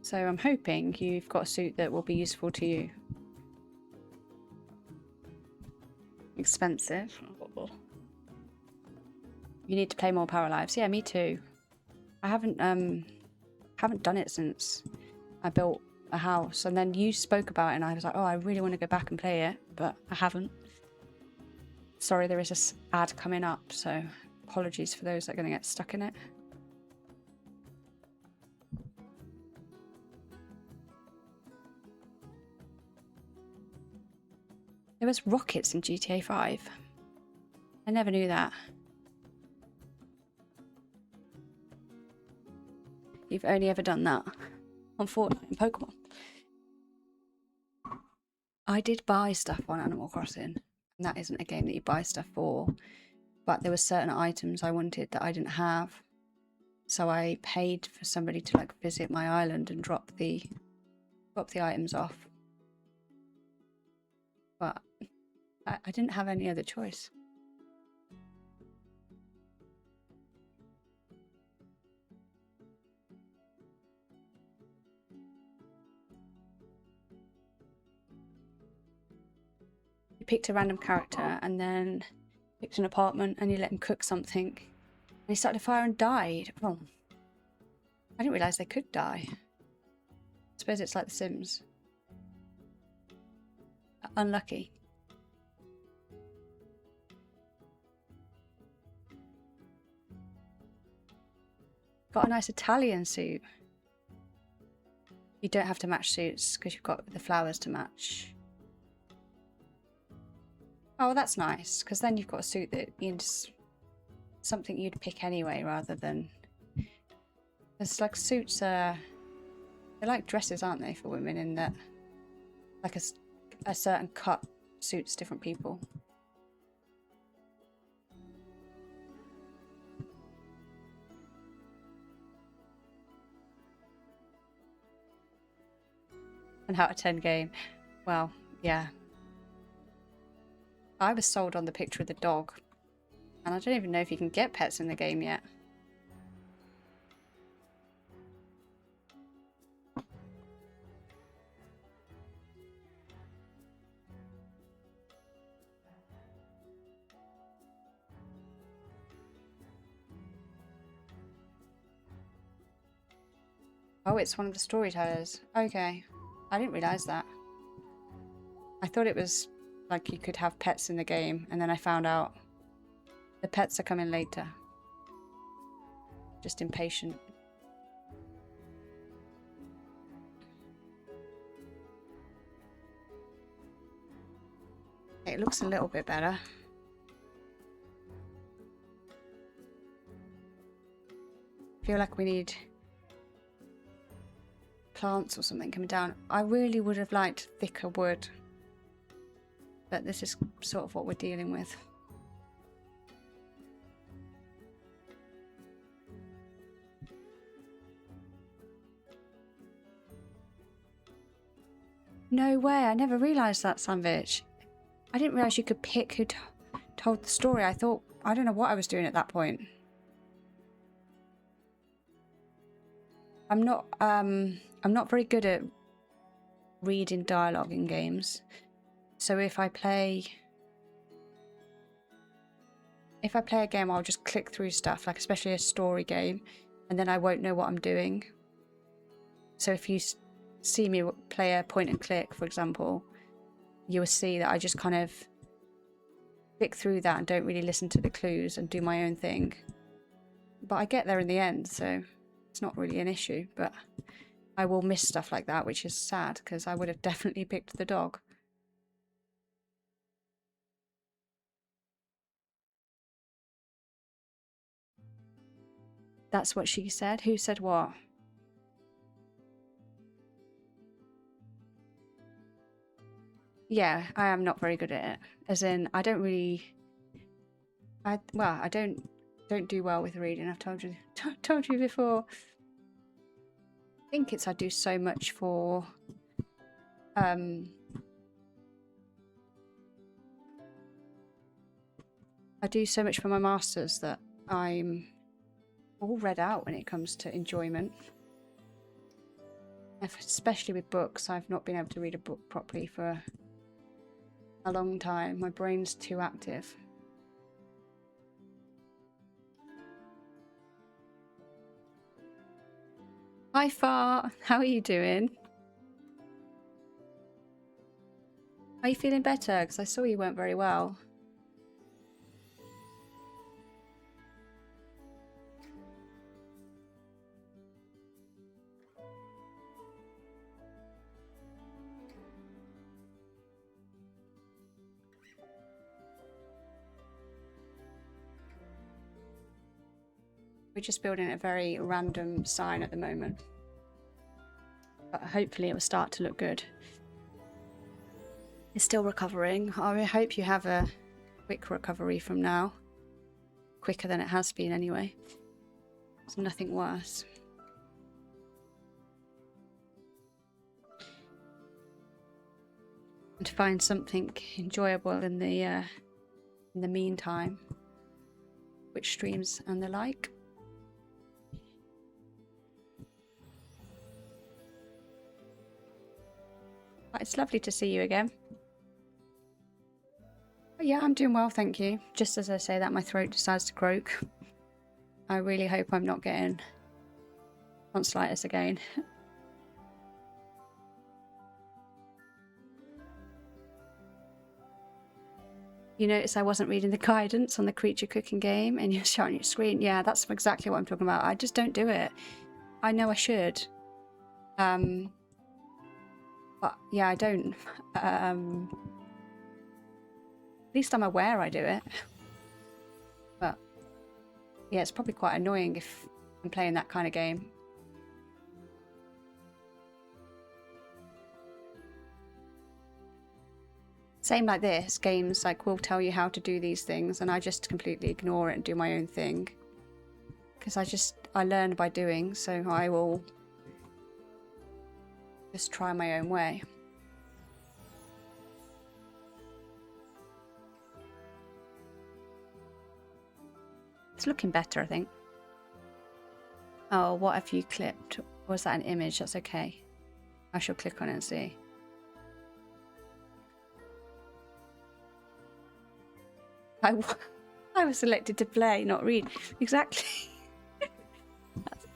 So I'm hoping you've got a suit that will be useful to you. Expensive. You need to play more Power Lives. Yeah, me too. I haven't done it since I built a house, and then you spoke about it and I was like, oh, I really want to go back and play it, but I haven't. Sorry, there is this ad coming up, so apologies for those that are going to get stuck in it. There was rockets in GTA 5. I never knew that. You've only ever done that on Fortnite and Pokemon. I did buy stuff on Animal Crossing, and that isn't a game that you buy stuff for, but there were certain items I wanted that I didn't have, so I paid for somebody to like visit my island and drop the items off. But I didn't have any other choice. You picked a random character and then picked an apartment and you let him cook something. And he started a fire and died. Oh, I didn't realise they could die. I suppose it's like The Sims. Unlucky. Got a nice Italian suit. You don't have to match suits because you've got the flowers to match. Oh, well, that's nice, because then you've got a suit that is something you'd pick anyway, rather than... It's like suits are... They're like dresses, aren't they, for women, in that like a certain cut suits different people. An out of 10 game. Well, yeah. I was sold on the picture of the dog, and I don't even know if you can get pets in the game yet. Oh, it's one of the storytellers. Okay. I didn't realise that. I thought it was like you could have pets in the game, and then I found out the pets are coming later. Just impatient. It looks a little bit better. I feel like we need plants or something coming down. I really would have liked thicker wood, but this is sort of what we're dealing with. No way, I never realised that, Sandwich. I didn't realise you could pick who told the story. I thought, I don't know what I was doing at that point. I'm not very good at reading dialogue in games. So if I play a game, I'll just click through stuff, like especially a story game, and then I won't know what I'm doing. So if you see me play a point and click, for example, you will see that I just kind of click through that and don't really listen to the clues and do my own thing. But I get there in the end, so it's not really an issue. But I will miss stuff like that, which is sad, because I would have definitely picked the dog. That's what she said. Who said what? Yeah, I am not very good at it. As in, I don't really... I don't do well with reading. I've told you before. I think it's I do so much for... I do so much for my masters that I'm all read out when it comes to enjoyment. Especially with books, I've not been able to read a book properly for a long time. My brain's too active. Hi Far, how are you doing? Are you feeling better? Because I saw you weren't very well. We're just building a very random sign at the moment. But hopefully it will start to look good. It's still recovering. I hope you have a quick recovery from now. Quicker than it has been anyway. So nothing worse. And to find something enjoyable in the meantime. Which streams and the like. It's lovely to see you again. Oh, yeah, I'm doing well, thank you. Just as I say that, my throat decides to croak. I really hope I'm not getting tonsillitis again. You notice I wasn't reading the guidance on the creature cooking game and you're showing your screen. Yeah, that's exactly what I'm talking about. I just don't do it. I know I should. But yeah, I don't. At least I'm aware I do it. But yeah, it's probably quite annoying if I'm playing that kind of game. Same like this, games like will tell you how to do these things and I just completely ignore it and do my own thing. Because I learn by doing, so I will just try my own way. It's looking better, I think. Oh, what have you clipped? Was that an image? That's okay. I shall click on it and see. I was selected to play, not read. Exactly.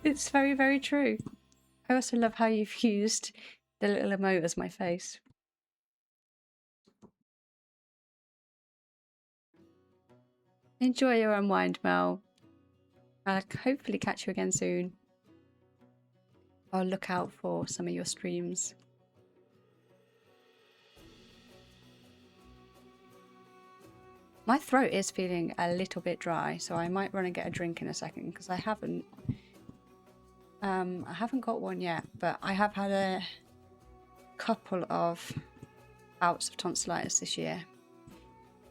It's very, very true. I also love how you've used the little emote as my face. Enjoy your unwind, Mel. I'll hopefully catch you again soon. I'll look out for some of your streams. My throat is feeling a little bit dry, so I might run and get a drink in a second because I haven't got one yet, but I have had a couple of bouts of tonsillitis this year.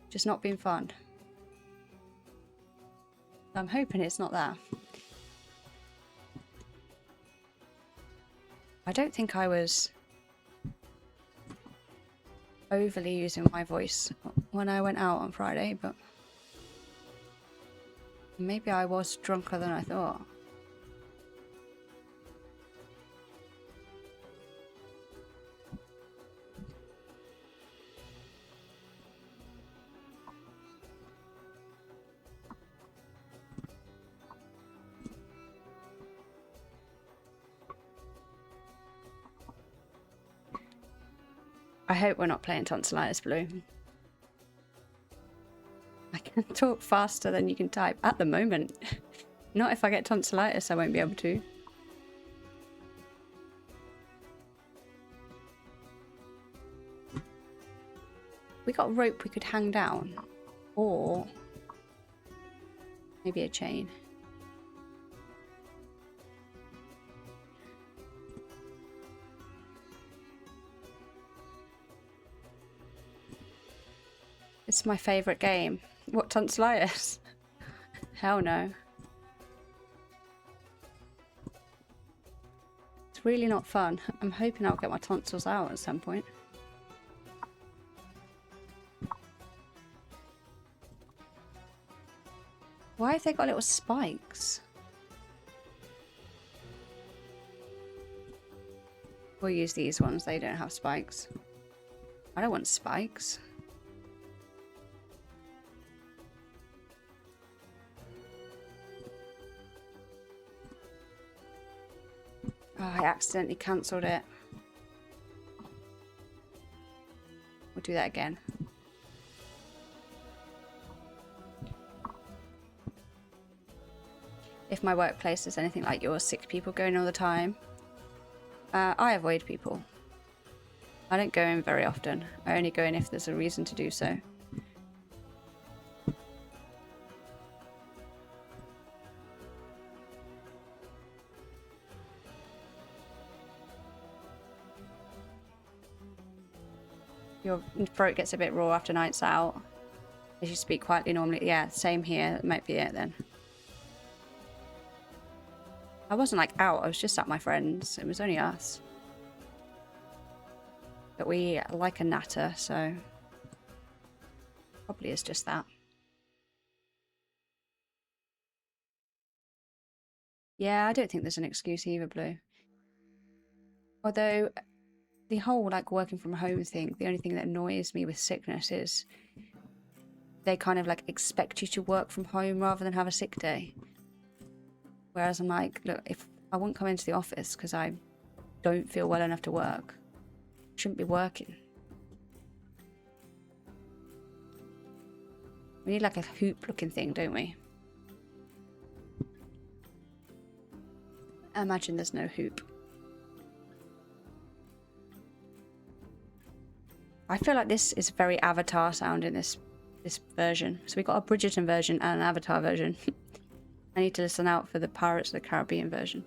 Just not been fun. I'm hoping it's not that. I don't think I was overly using my voice when I went out on Friday, but maybe I was drunker than I thought. I hope we're not playing tonsillitis, Blue. I can talk faster than you can type at the moment. Not if I get tonsillitis, I won't be able to. We got a rope we could hang down. Or maybe a chain. It's my favourite game. What, tonsillitis? Hell no. It's really not fun. I'm hoping I'll get my tonsils out at some point. Why have they got little spikes? We'll use these ones, they don't have spikes. I don't want spikes. Oh, I accidentally cancelled it. We'll do that again. If my workplace is anything like yours, 6 people going all the time, I avoid people. I don't go in very often. I only go in if there's a reason to do so. Your throat gets a bit raw after nights out. As you speak quietly normally. Yeah, same here. That might be it then. I wasn't like out, I was just at my friends. It was only us. But we like a natter, so probably is just that. Yeah, I don't think there's an excuse either, Blue. Although the whole like working from home thing, the only thing that annoys me with sickness is they kind of like expect you to work from home rather than have a sick day. Whereas I'm like, look, if I won't come into the office because I don't feel well enough to work, I shouldn't be working. We need like a hoop looking thing, don't we? I imagine there's no hoop. I feel like this is very Avatar sound in this version. So we got a Bridgerton version and an Avatar version. I need to listen out for the Pirates of the Caribbean version.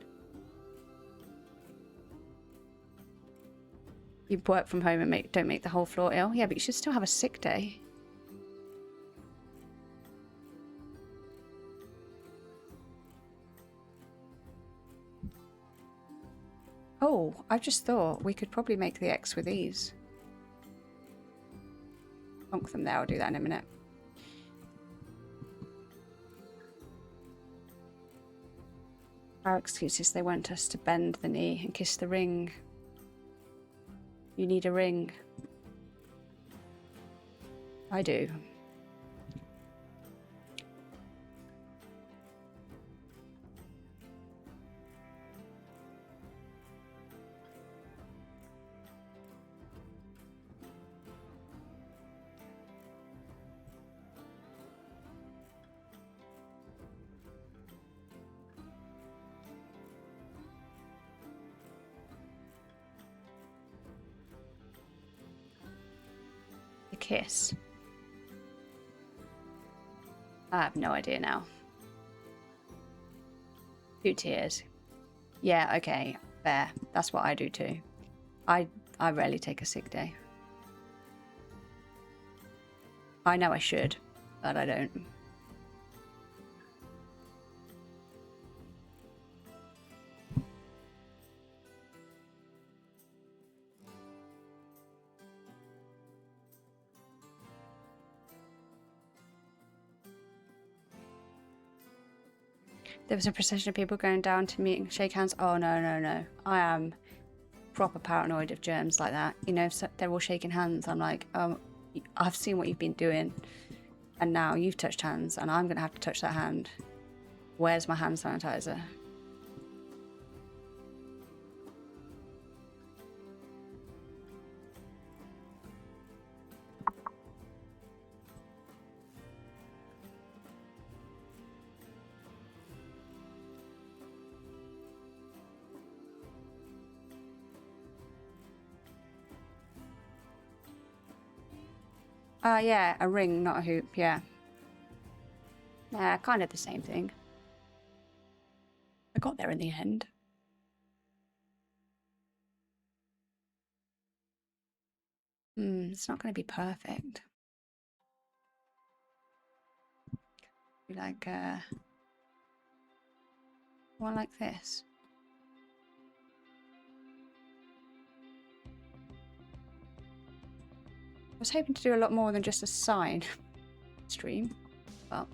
You work from home and don't make the whole floor ill. Yeah, but you should still have a sick day. Oh, I just thought we could probably make the X with these. Bonk them there, I'll do that in a minute. Our excuse is they want us to bend the knee and kiss the ring. You need a ring. I do. Kiss. I have no idea now. 2 tears. Yeah, okay, fair. That's what I do too. I rarely take a sick day. I know I should, but I don't. There was a procession of people going down to meet and shake hands. Oh, no, no, no. I am proper paranoid of germs like that. You know, if they're all shaking hands, I'm like, I've seen what you've been doing, and now you've touched hands, and I'm going to have to touch that hand. Where's my hand sanitizer? Yeah, a ring, not a hoop, yeah. Yeah, kind of the same thing. I got there in the end. It's not going to be perfect. Like, one like this. I was hoping to do a lot more than just a sign stream, but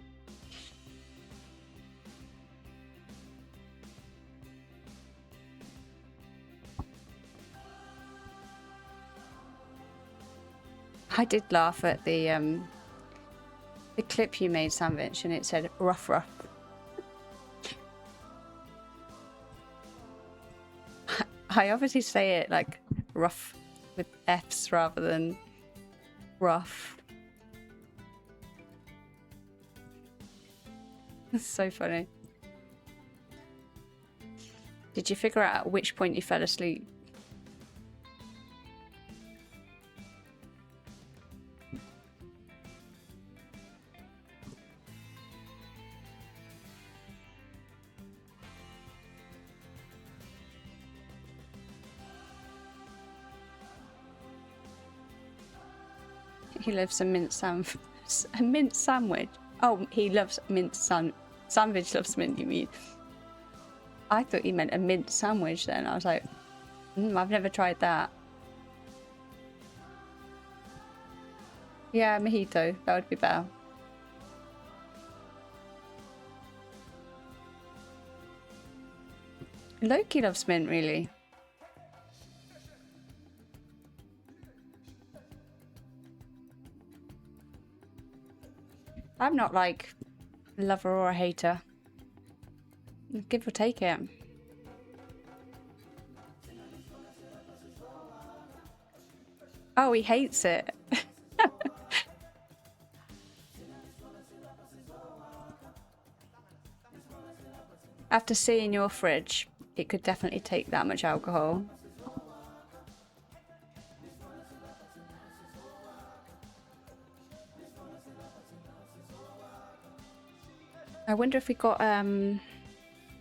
I did laugh at the clip you made, Sandwich, and it said rough rough. I obviously say it like rough with F's rather than rough. It's so funny. Did you figure out at which point you fell asleep? He loves a mint sandwich. Oh, he loves mint sandwich loves mint, you mean? I thought you meant a mint sandwich then. I was like, I've never tried that. Yeah, mojito. That would be better. Loki loves mint, really. I'm not like a lover or a hater. Give or take it. Oh, he hates it. After seeing your fridge, it could definitely take that much alcohol. I wonder if we got do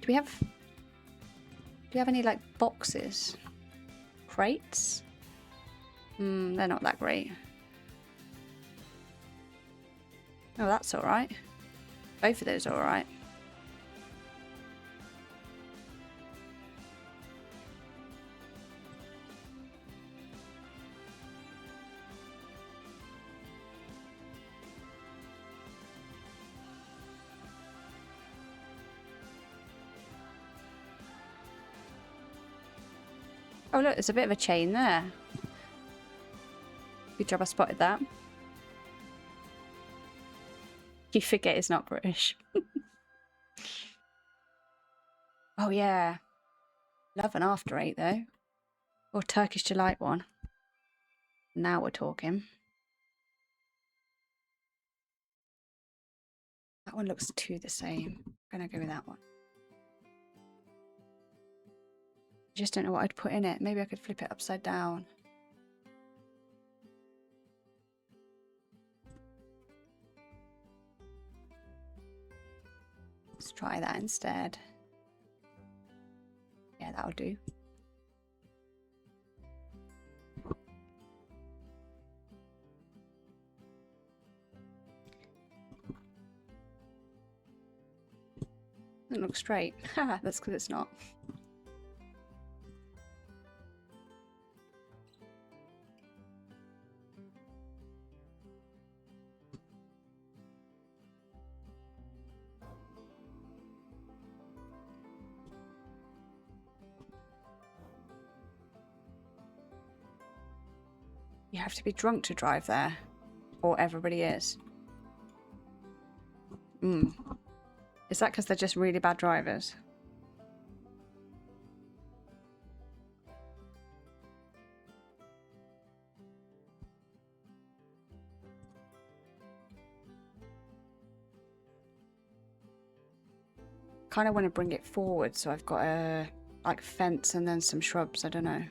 we have any like boxes? Crates? They're not that great. Oh, that's alright. Both of those are alright. Oh look, there's a bit of a chain there. Good job I spotted that. You forget it's not British. Oh yeah. Love an after 8 though. Or Turkish Delight one. Now we're talking. That one looks too the same. I'm gonna go with that one. I just don't know what I'd put in it. Maybe I could flip it upside down. Let's try that instead. Yeah, that'll do. Doesn't look straight. Haha, that's because it's not. You have to be drunk to drive there, or everybody is. Is that because they're just really bad drivers? Kind of want to bring it forward, so I've got a like fence and then some shrubs. I don't know.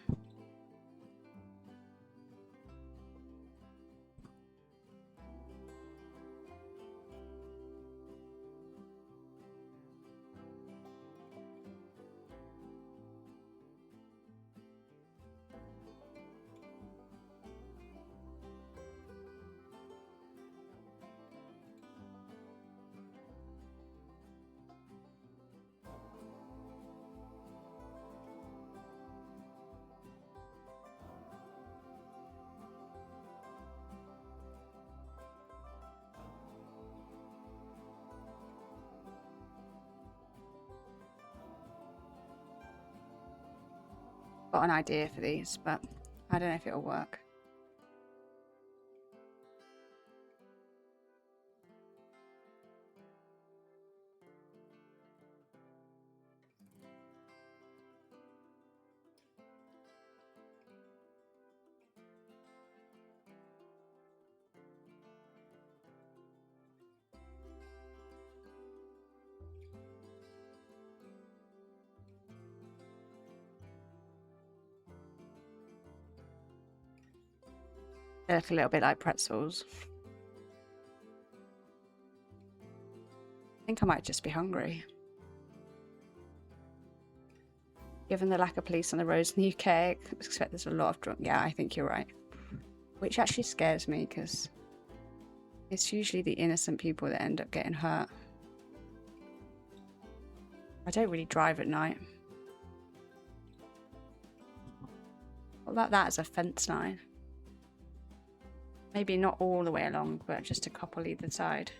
Got an idea for these, but I don't know if it'll work. They look a little bit like pretzels. I think I might just be hungry. Given the lack of police on the roads in the UK, I expect there's a lot of drunk. Yeah, I think you're right. Which actually scares me because it's usually the innocent people that end up getting hurt. I don't really drive at night. What about that as a fence line? Maybe not all the way along, but just a couple either side.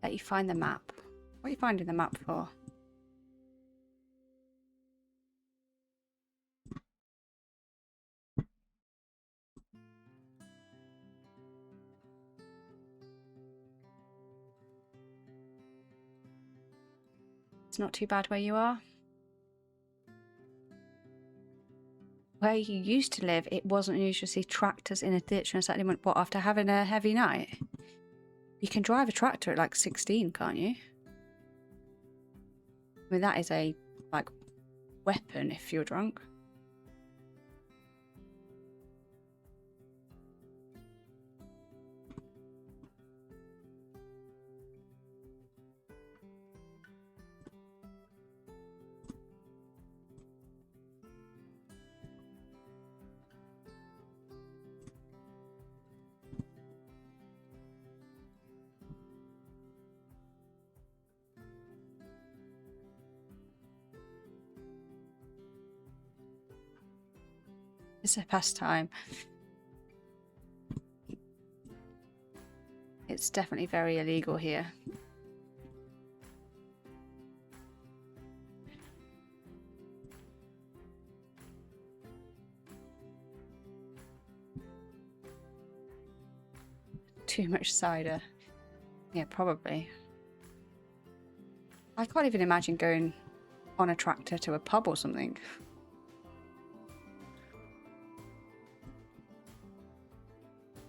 Let you find the map. What are you finding the map for? It's not too bad where you are. Where you used to live, it wasn't unusual to see tractors in a ditch on a Saturday morning. What, after having a heavy night? You can drive a tractor at like 16, can't you? I mean, that is a, like, weapon if you're drunk. It's a pastime. It's definitely very illegal here. Too much cider. Yeah, probably. I can't even imagine going on a tractor to a pub or something.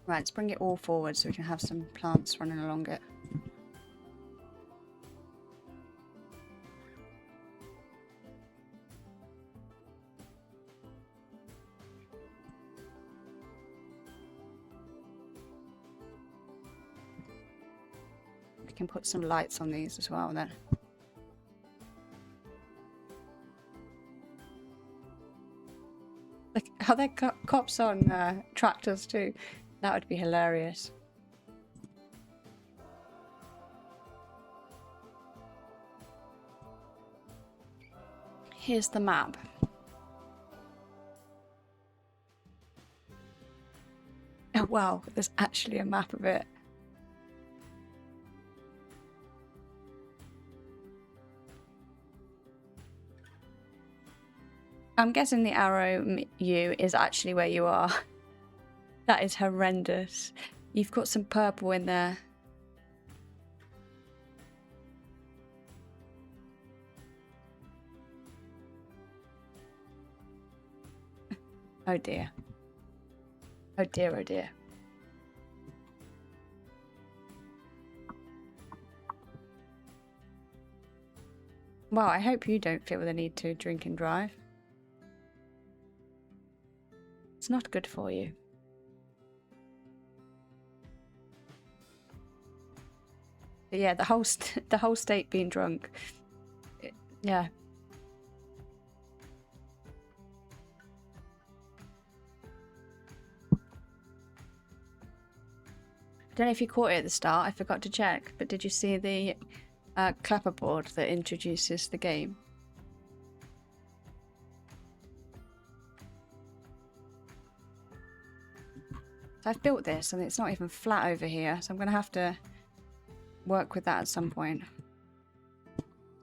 Right, let's bring it all forward so we can have some plants running along it. We can put some lights on these as well then. Look, are there cops on tractors too? That would be hilarious. Here's the map. Oh, Wow, there's actually a map of it. I'm guessing the arrow U is actually where you are. That is horrendous. You've got some purple in there. Oh dear. Oh dear, oh dear. Well, I hope you don't feel the need to drink and drive. It's not good for you. But yeah, the whole state being drunk. Yeah. I don't know if you caught it at the start. I forgot to check. But did you see the clapperboard that introduces the game? So I've built this and it's not even flat over here, so I'm going to have to work with that at some point.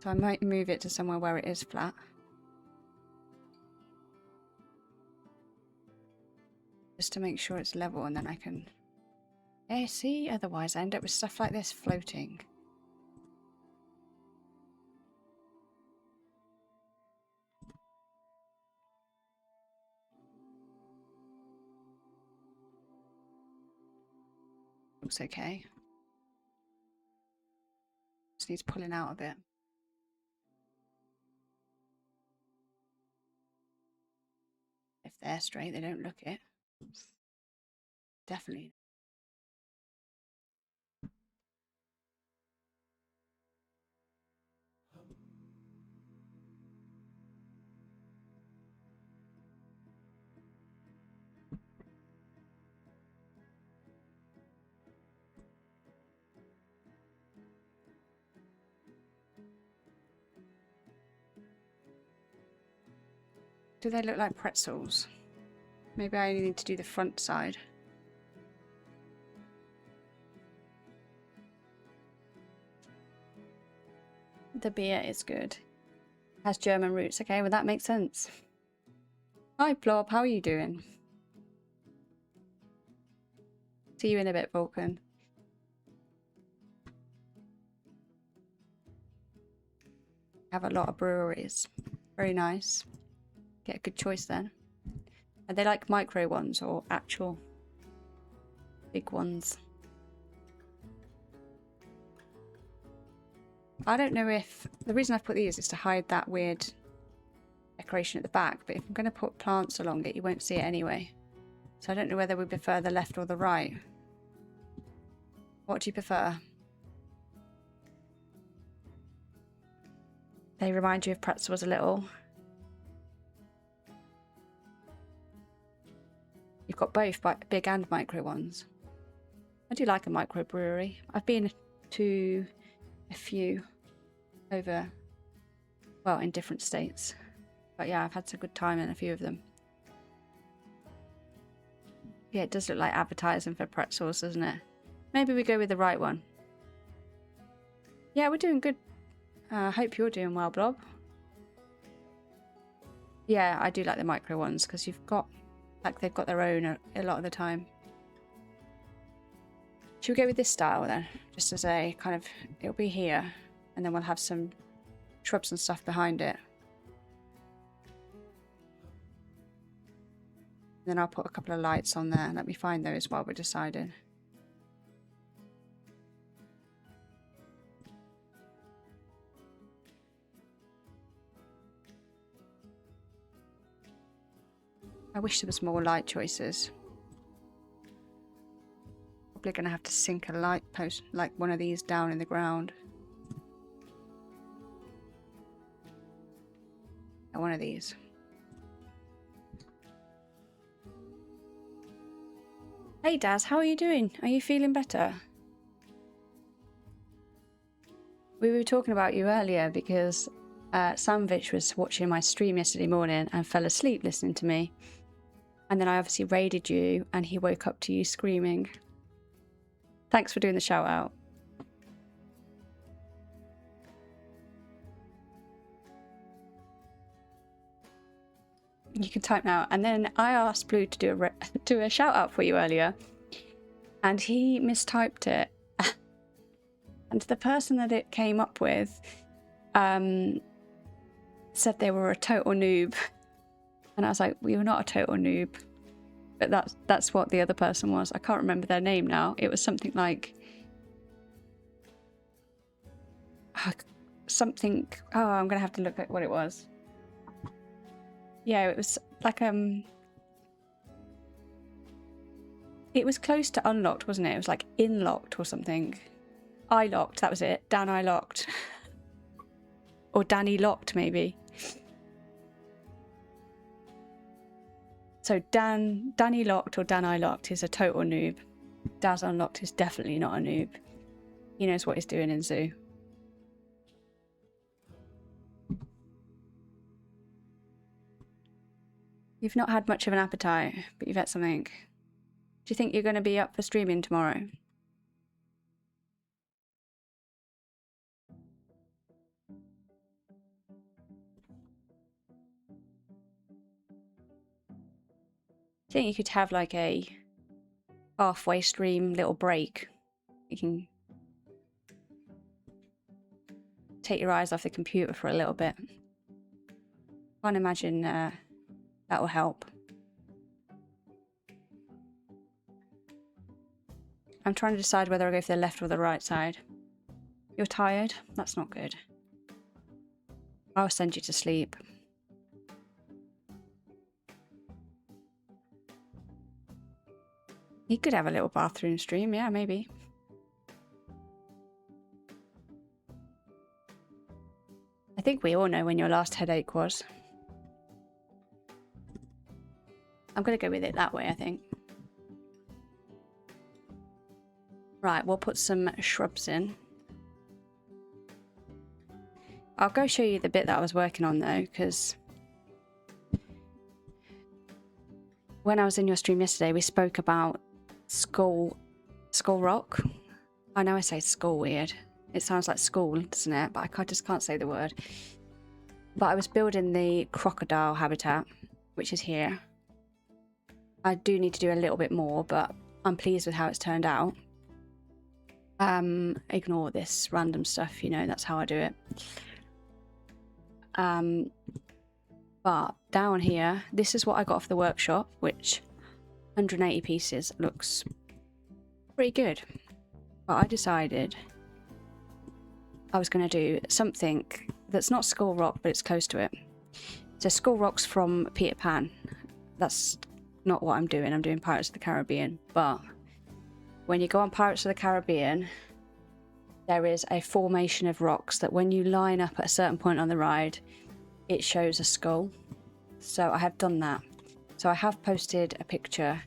So I might move it to somewhere where it is flat. Just to make sure it's level, and then I can... Yeah, see? Otherwise I end up with stuff like this floating. Looks okay. Just needs pulling out a bit. If they're straight, they don't look it. Definitely. Do they look like pretzels? Maybe I only need to do the front side. The beer is good. Has German roots. Okay, well that makes sense. Hi Blob, how are you doing? See you in a bit, Vulcan. Have a lot of breweries. Very nice. Get a good choice then. Are they like micro ones or actual big ones? I don't know if... The reason I've put these is to hide that weird decoration at the back, but if I'm going to put plants along it, you won't see it anyway. So I don't know whether we prefer the left or the right. What do you prefer? They remind you of pretzels a little. You've got both big and micro ones. I do like a microbrewery. I've been to a few over, well, in different states. But yeah, I've had a good time in a few of them. Yeah, it does look like advertising for pretzels, doesn't it? Maybe we go with the right one. Yeah, we're doing good. I hope you're doing well, Blob. Yeah, I do like the micro ones because you've got, like, they've got their own a lot of the time. Should we go with this style then? Just as a kind of, it'll be here, and then we'll have some shrubs and stuff behind it. Then I'll put a couple of lights on there. Let me find those while we're deciding. I wish there was more light choices. Probably going to have to sink a light post, like one of these, down in the ground. And one of these. Hey Daz, how are you doing? Are you feeling better? We were talking about you earlier because Samvich was watching my stream yesterday morning and fell asleep listening to me. And then I obviously raided you and he woke up to you screaming. Thanks for doing the shout out. You can type now. And then I asked Blue to do a shout out for you earlier, and he mistyped it. And the person that it came up with said they were a total noob. And I was like, well, you're not a total noob. But that's what the other person was. I can't remember their name now. It was something like something. Oh, I'm gonna have to look at what it was. Yeah, it was like it was close to unlocked, wasn't it? It was like inlocked or something. I locked, that was it. Dan I locked. Or Danny locked, maybe. So Danny locked or Dan I locked is a total noob. Daz unlocked is definitely not a noob. He knows what he's doing in zoo. You've not had much of an appetite, but you've had something. Do you think you're going to be up for streaming tomorrow? I think you could have like a halfway stream little break. You can take your eyes off the computer for a little bit. Can't imagine that will help. I'm trying to decide whether I go for the left or the right side. You're tired? That's not good. I'll send you to sleep. You could have a little bathroom stream, yeah, maybe. I think we all know when your last headache was. I'm going to go with it that way, I think. Right, we'll put some shrubs in. I'll go show you the bit that I was working on though, because when I was in your stream yesterday, we spoke about skull rock. I know I say skull weird. It sounds like school, doesn't it? But I just can't say the word. But I was building the crocodile habitat, which is here. I do need to do a little bit more, but I'm pleased with how it's turned out. Ignore this random stuff, you know, that's how I do it. But down here, this is what I got off the workshop, which 180 pieces looks pretty good. But I decided I was going to do something that's not Skull Rock, but it's close to it. So Skull Rock's from Peter Pan. That's not what I'm doing. I'm doing Pirates of the Caribbean. But when you go on Pirates of the Caribbean, there is a formation of rocks that when you line up at a certain point on the ride, it shows a skull. So I have done that. So I have posted a picture.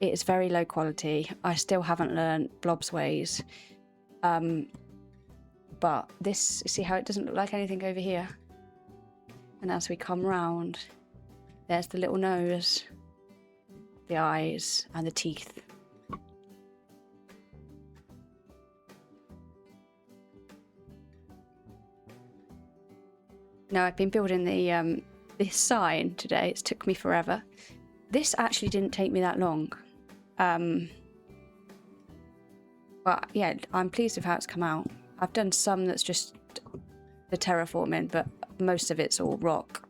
It is very low quality. I still haven't learned Blob's ways. But this, see how it doesn't look like anything over here? And as we come round, there's the little nose, the eyes, and the teeth. Now I've been building the this sign today. It's took me forever. This actually didn't take me that long. But yeah, I'm pleased with how it's come out. I've done some that's just the terraforming, but most of it's all rock.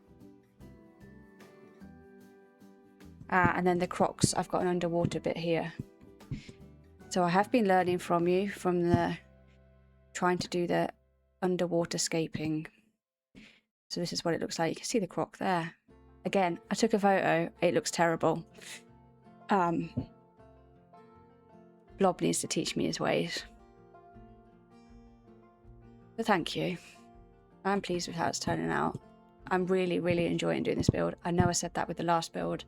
And then the crocs, I've got an underwater bit here. So I have been learning from you, from the trying to do the underwater scaping. So this is what it looks like. You can see the croc there. Again, I took a photo. It looks terrible. Blob needs to teach me his ways. But thank you. I'm pleased with how it's turning out. I'm really, really enjoying doing this build. I know I said that with the last build.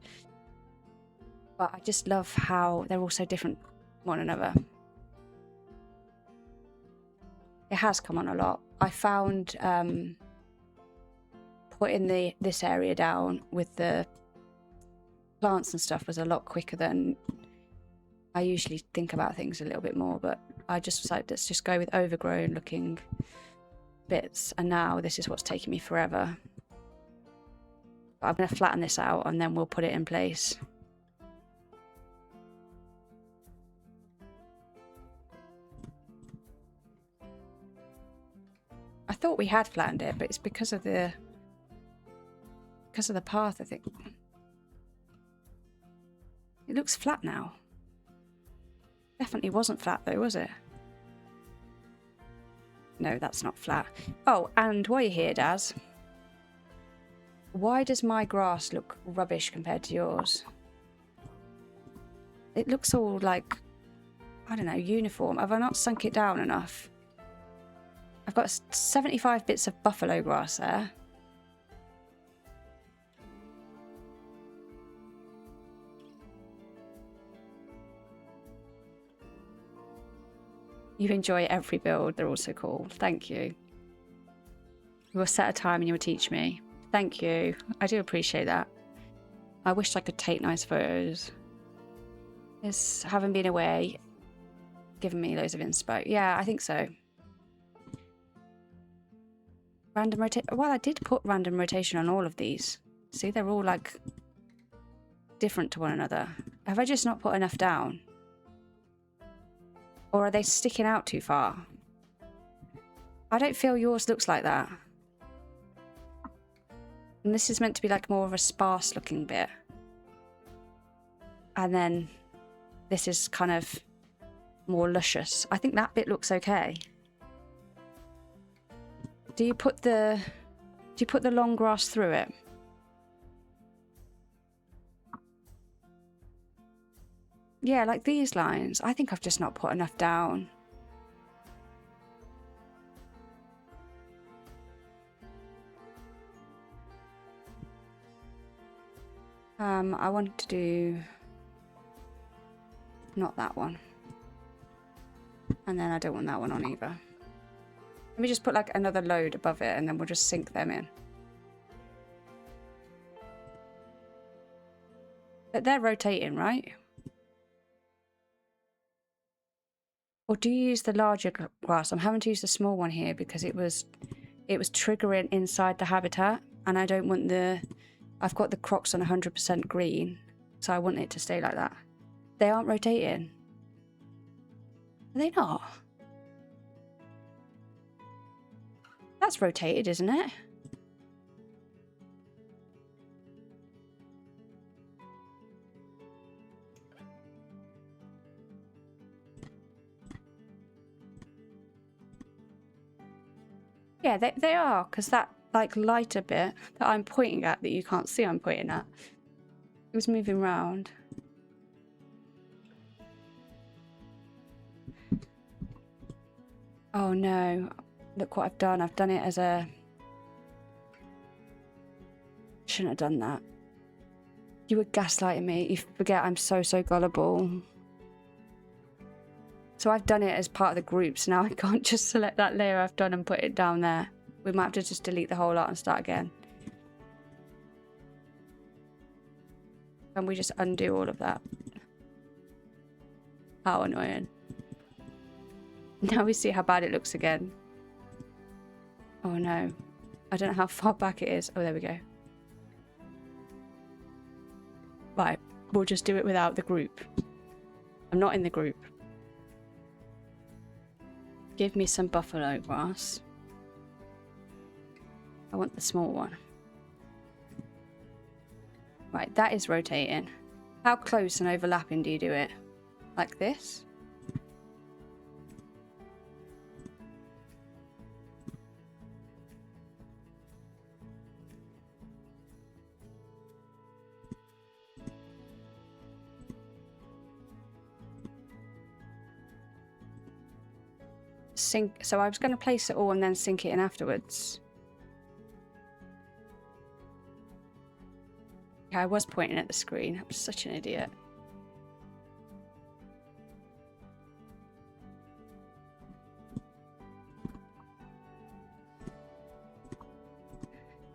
But I just love how they're all so different one another. It has come on a lot. I found putting this area down with the plants and stuff was a lot quicker than I usually think about things a little bit more, but I just decided let's just go with overgrown looking bits, and now this is what's taking me forever. But I'm going to flatten this out and then we'll put it in place. I thought we had flattened it, but it's because of the path, I think. It looks flat now. Definitely wasn't flat though, was it? No, that's not flat. Oh, and while you're here, Daz, why does my grass look rubbish compared to yours? It looks all like, I don't know, uniform. Have I not sunk it down enough? I've got 75 bits of buffalo grass there. You enjoy every build. They're all so cool. Thank you. You will set a time and you will teach me. Thank you. I do appreciate that. I wish I could take nice photos. It's having been away, given me loads of inspo. Yeah, I think so. Random rotation. Well, I did put random rotation on all of these. See, they're all like different to one another. Have I just not put enough down? Or are they sticking out too far? I don't feel yours looks like that. And this is meant to be like more of a sparse looking bit. And then this is kind of more luscious. I think that bit looks okay. Do you put the long grass through it? Yeah, like these lines. I think I've just not put enough down. I want to do not that one. And then I don't want that one on either. Let me just put like another load above it and then we'll just sink them in. But they're rotating, right? Or do you use the larger grass? I'm having to use the small one here because it was triggering inside the habitat, and I don't want the... I've got the crocs on 100% green, so I want it to stay like that. They aren't rotating. Are they not? That's rotated, isn't it? Yeah, they are, because that like lighter bit that I'm pointing at that you can't see I'm pointing at, it was moving round. Oh no, look what I've done. I've done it as a... Shouldn't have done that. You were gaslighting me. You forget I'm so gullible. So I've done it as part of the group, so now I can't just select that layer I've done and put it down there. We might have to just delete the whole lot and start again. Can we just undo all of that? How annoying. Now we see how bad it looks again. Oh no. I don't know how far back it is. Oh, there we go. Right, we'll just do it without the group. I'm not in the group. Give me some buffalo grass. I want the small one. Right, that is rotating. How close and overlapping do you do it? Like this? Sink. So I was going to place it all and then sink it in afterwards. Yeah, I was pointing at the screen. I'm such an idiot.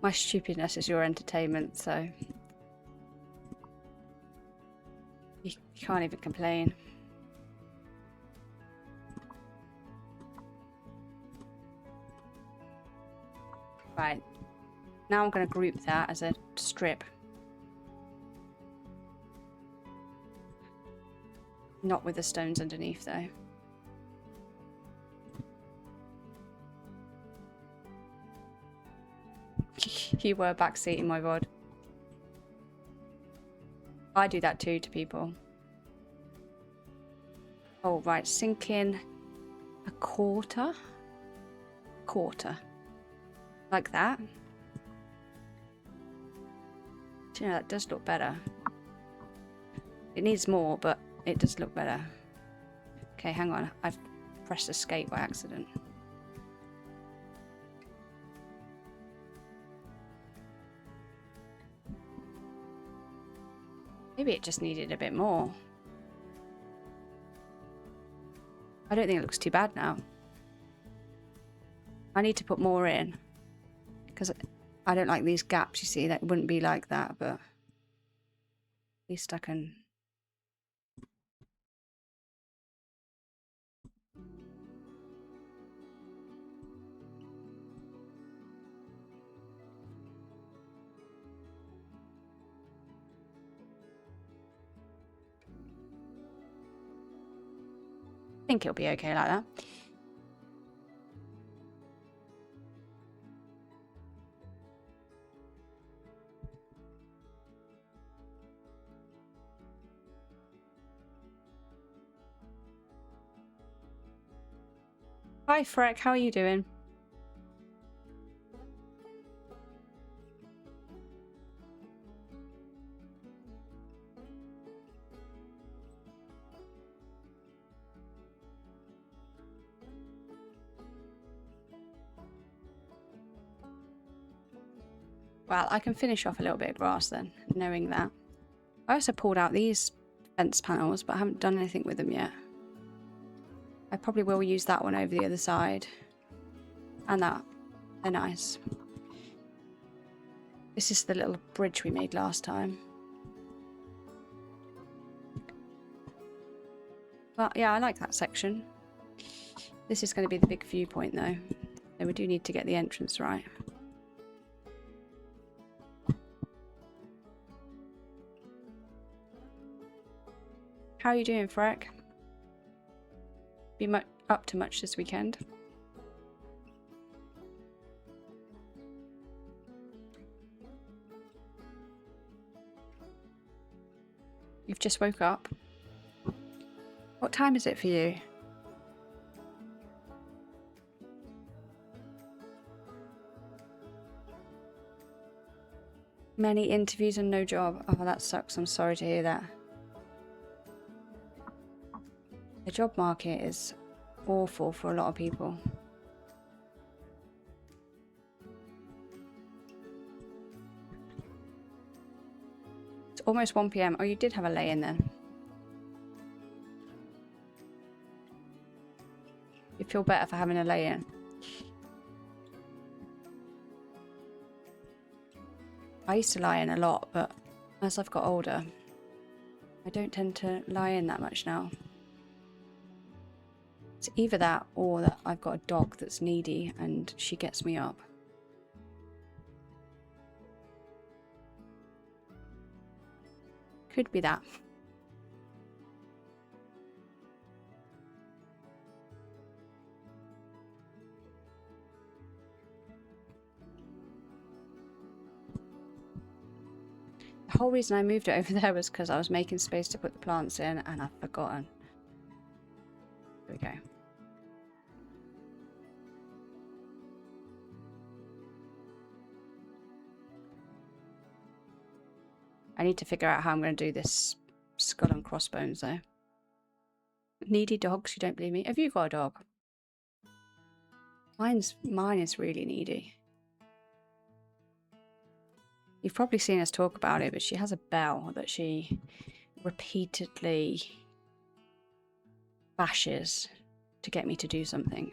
My stupidness is your entertainment, so... Can't even complain. Right. Now I'm going to group that as a strip. Not with the stones underneath, though. You were backseating my VOD. I do that too to people. Oh, right. Sink in a quarter. Like that. Do you know, that does look better. It needs more, but it does look better. Okay, hang on. I've pressed escape by accident. Maybe it just needed a bit more. I don't think it looks too bad now. I need to put more in. Because I don't like these gaps, you see. That wouldn't be like that, but... At least I can... I think it'll be okay like that. Hi Freck, how are you doing? Well, I can finish off a little bit of grass then, knowing that. I also pulled out these fence panels, but I haven't done anything with them yet. I probably will use that one over the other side. And that. They're nice. This is the little bridge we made last time. But yeah, I like that section. This is going to be the big viewpoint though. So we do need to get the entrance right. How are you doing, Freck? Been up to much this weekend? You've just woke up? What time is it for you? Many interviews and no job. Oh, that sucks. I'm sorry to hear that. The job market is awful for a lot of people. It's almost 1 PM. Oh, you did have a lay-in then. You feel better for having a lay-in. I used to lie in a lot, but as I've got older, I don't tend to lie in that much now. It's either that or that I've got a dog that's needy and she gets me up. Could be that. The whole reason I moved it over there was because I was making space to put the plants in and I've forgotten. There we go. I need to figure out how I'm going to do this skull and crossbones though. Needy dogs, you don't believe me? Have you got a dog? Mine is really needy. You've probably seen us talk about it, but she has a bell that she repeatedly bashes to get me to do something.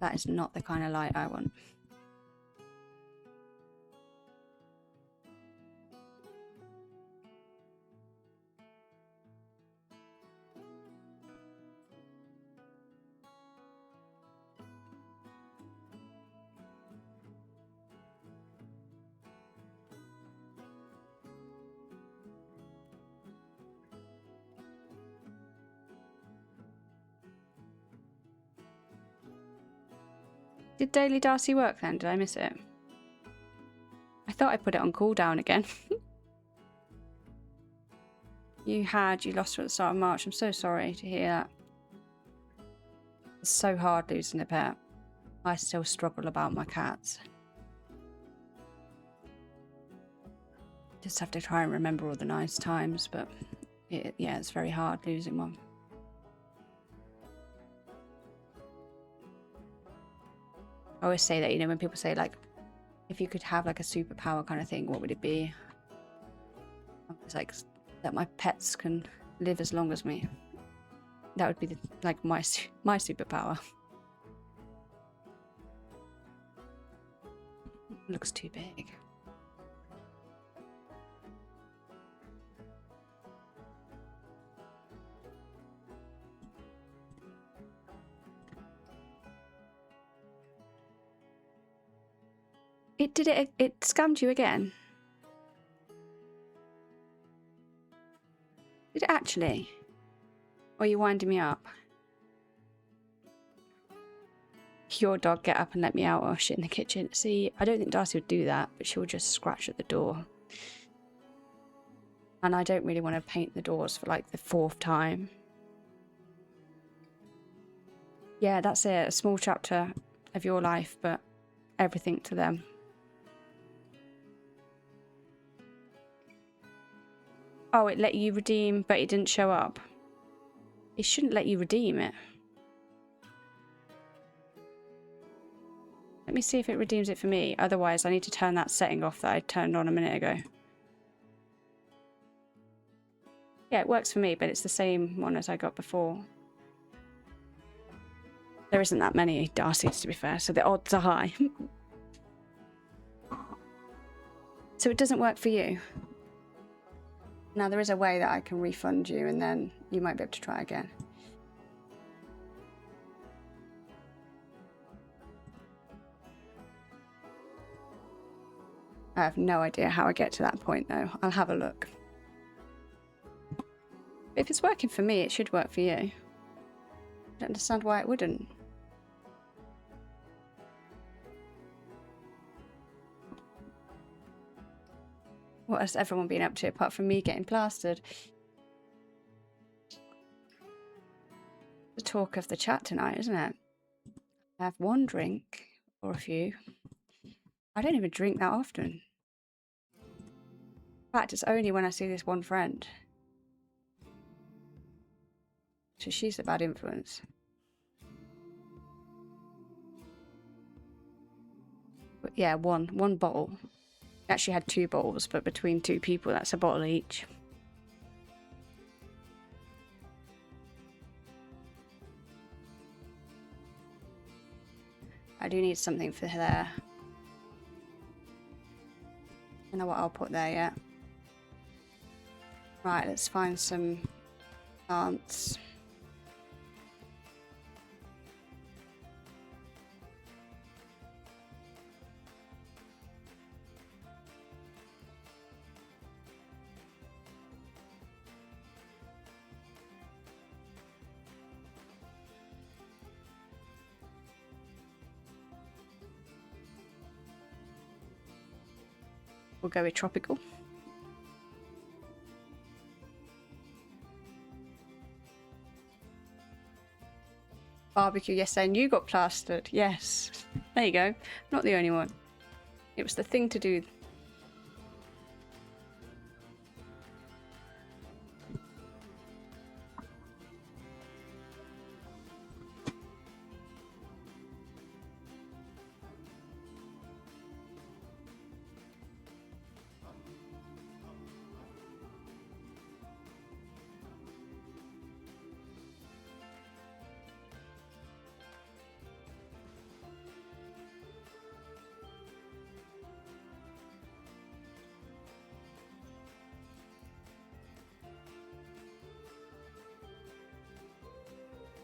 That is not the kind of light I want. Did Daily Darcy work then? Did I miss it? I thought I put it on cooldown again. You lost her at the start of March. I'm so sorry to hear that. It's so hard losing a pet. I still struggle about my cats. Just have to try and remember all the nice times, but yeah, it's very hard losing one. I always say that, you know, when people say, like, if you could have, like, a superpower kind of thing, what would it be? It's like, that my pets can live as long as me. That would be, like, my superpower. It looks too big. It scammed you again? Did it actually? Or are you winding me up? Your dog, get up and let me out or shit in the kitchen. See, I don't think Darcy would do that, but she'll just scratch at the door. And I don't really want to paint the doors for like the 4th time. Yeah, that's it. A small chapter of your life, but everything to them. Oh, it let you redeem, but it didn't show up. It shouldn't let you redeem it. Let me see if it redeems it for me. Otherwise, I need to turn that setting off that I turned on a minute ago. Yeah, it works for me, but it's the same one as I got before. There isn't that many Darcys, to be fair, so the odds are high. So it doesn't work for you. Now, there is a way that I can refund you, and then you might be able to try again. I have no idea how I get to that point, though. I'll have a look. If it's working for me, it should work for you. I don't understand why it wouldn't. What has everyone been up to apart from me getting plastered? The talk of the chat tonight, isn't it? I have one drink, or a few. I don't even drink that often. In fact, it's only when I see this one friend. So she's a bad influence. But yeah, one bottle. Actually had 2 bottles, but between 2 people, that's a bottle each. I do need something for there. I don't know what I'll put there yet. Right, let's find some plants. We'll go with tropical. Barbecue yesterday and you got plastered. Yes. There you go. Not the only one. It was the thing to do.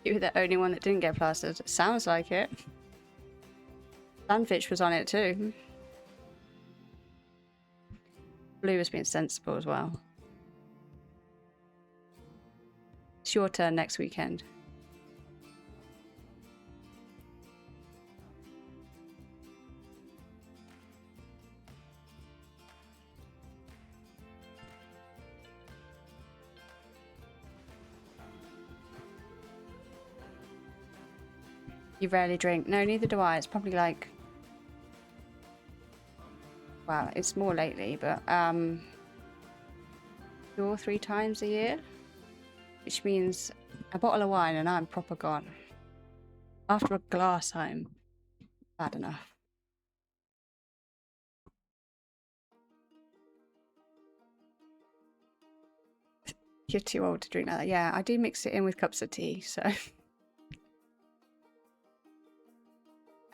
You were the only one that didn't get plastered. Sounds like it. Sandwich was on it too. Blue was being sensible as well. It's your turn next weekend. You rarely drink. No, neither do I. It's probably like, well, it's more lately, but 2 or 3 times a year, which means a bottle of wine and I'm proper gone. After a glass, I'm bad enough. You're too old to drink like that. Yeah, I do mix it in with cups of tea, so.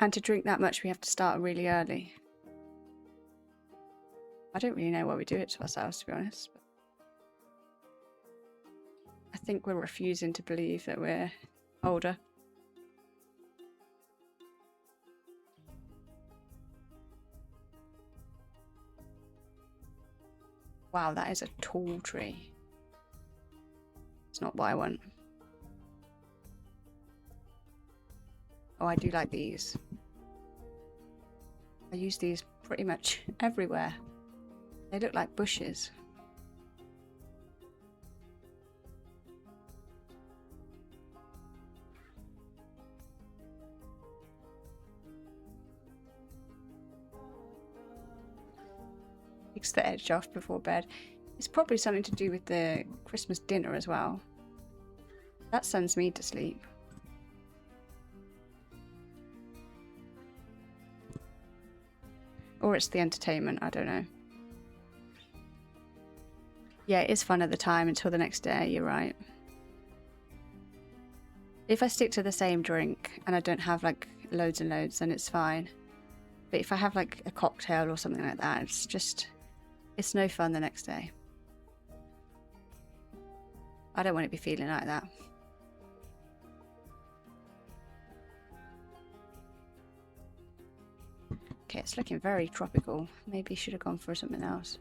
And to drink that much, we have to start really early. I don't really know why we do it to ourselves, to be honest. But I think we're refusing to believe that we're older. Wow, that is a tall tree. It's not what I want. Oh, I do like these. I use these pretty much everywhere. They look like bushes. Takes the edge off before bed. It's probably something to do with the Christmas dinner as well. That sends me to sleep. Or it's the entertainment, I don't know. Yeah, it is fun at the time until the next day, you're right. If I stick to the same drink and I don't have like loads and loads, then it's fine. But if I have like a cocktail or something like that, it's no fun the next day. I don't want to be feeling like that. Okay, it's looking very tropical. Maybe should have gone for something else.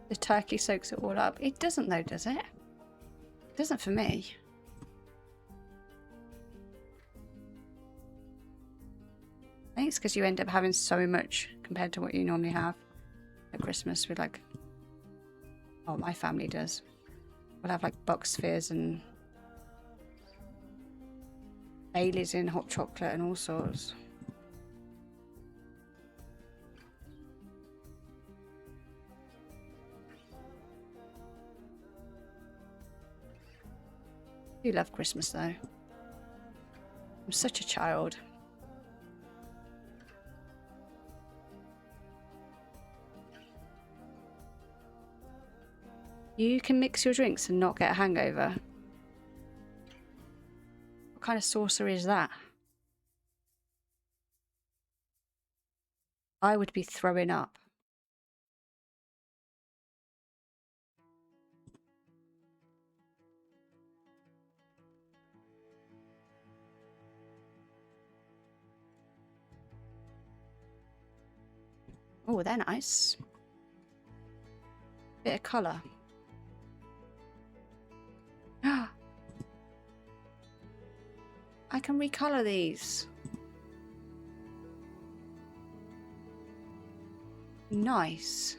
The turkey soaks it all up. It doesn't though, does it? It doesn't for me. I think it's because you end up having so much compared to what you normally have at Christmas with like, oh, my family does. We'll have like Buck spheres and Baileys in hot chocolate and all sorts. I do love Christmas though. I'm such a child. You can mix your drinks and not get a hangover. What kind of sorcery is that? I would be throwing up. Oh, they're nice. Bit of colour. I can recolour these. Nice.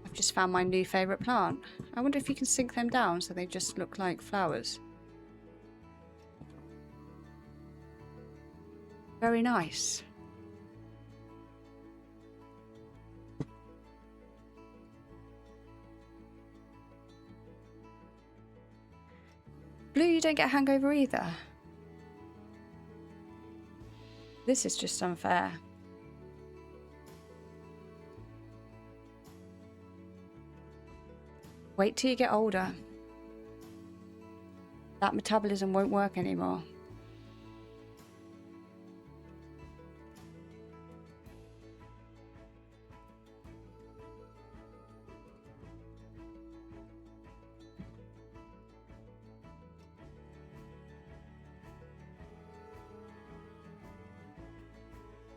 I've just found my new favourite plant. I wonder if you can sink them down so they just look like flowers. Very nice. Blue, you don't get a hangover either. This is just unfair. Wait till you get older. That metabolism won't work anymore.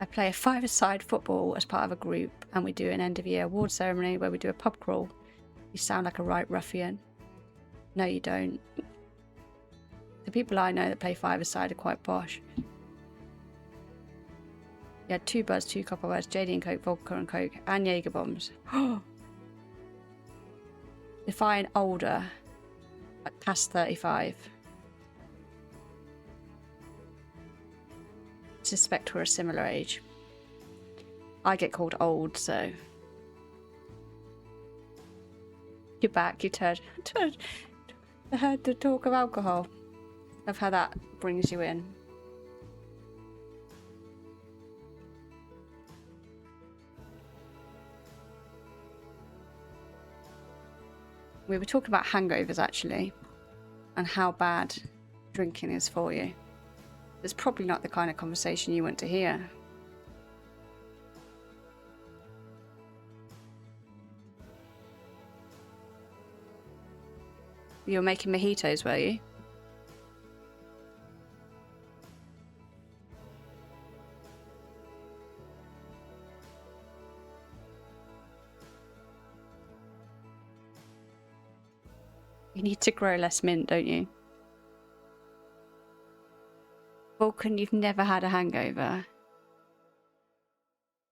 I play a five-a-side football as part of a group, and we do an end-of-year award ceremony where we do a pub crawl. You sound like a right ruffian. No, you don't. The people I know that play five-a-side are quite posh. You had 2 Buzz, 2 Copperwares, JD and Coke, Vodka and Coke, and Jaeger bombs. Define older, like past 35. Suspect we're a similar age. I get called old, so you're back. You turd. I heard the talk of alcohol. Of how that brings you in. We were talking about hangovers actually, and how bad drinking is for you. It's probably not the kind of conversation you want to hear. You were making mojitos, were you? You need to grow less mint, don't you? Vulcan, you've never had a hangover.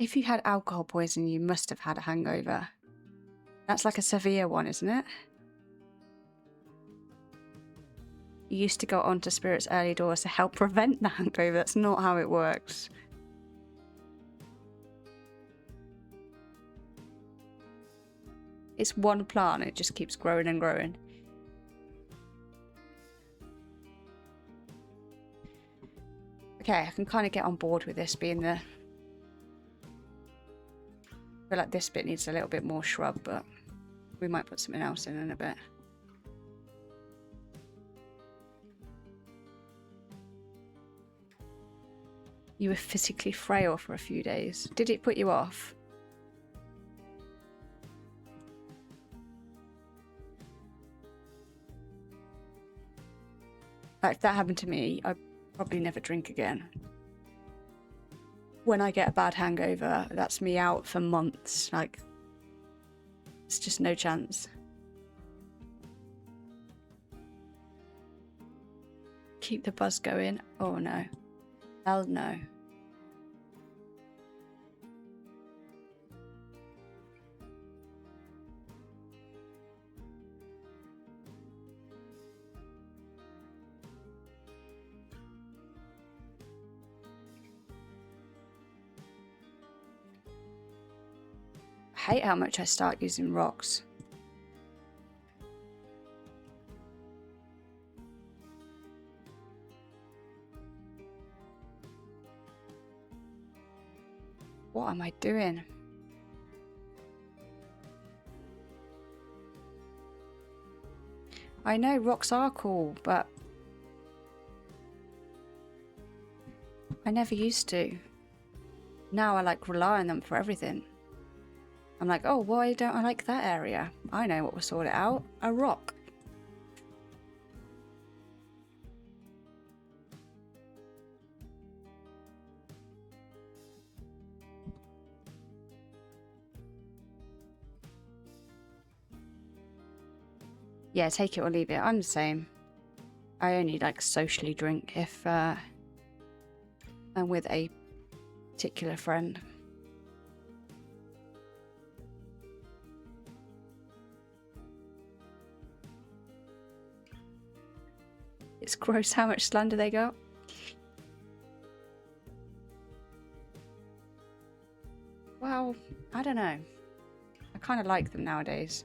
If you had alcohol poisoning, you must have had a hangover. That's like a severe one, isn't it? You used to go onto Spirit's early doors to help prevent the hangover. That's not how it works. It's one plant, it just keeps growing and growing. Okay, I can kind of get on board with this being the... I feel like this bit needs a little bit more shrub, but we might put something else in a bit. You were physically frail for a few days. Did it put you off? Like, if that happened to me, I'd probably never drink again. When I get a bad hangover, that's me out for months. Like, it's just no chance. Keep the buzz going. Oh no. Hell no. I hate how much I start using rocks. What am I doing? I know rocks are cool, but I never used to. Now I like rely on them for everything. I'm like, oh, why don't I like that area? I know what will sort it out. A rock. Yeah, take it or leave it. I'm the same. I only like socially drink if I'm with a particular friend. It's gross how much slander they got. Well, I don't know. I kind of like them nowadays.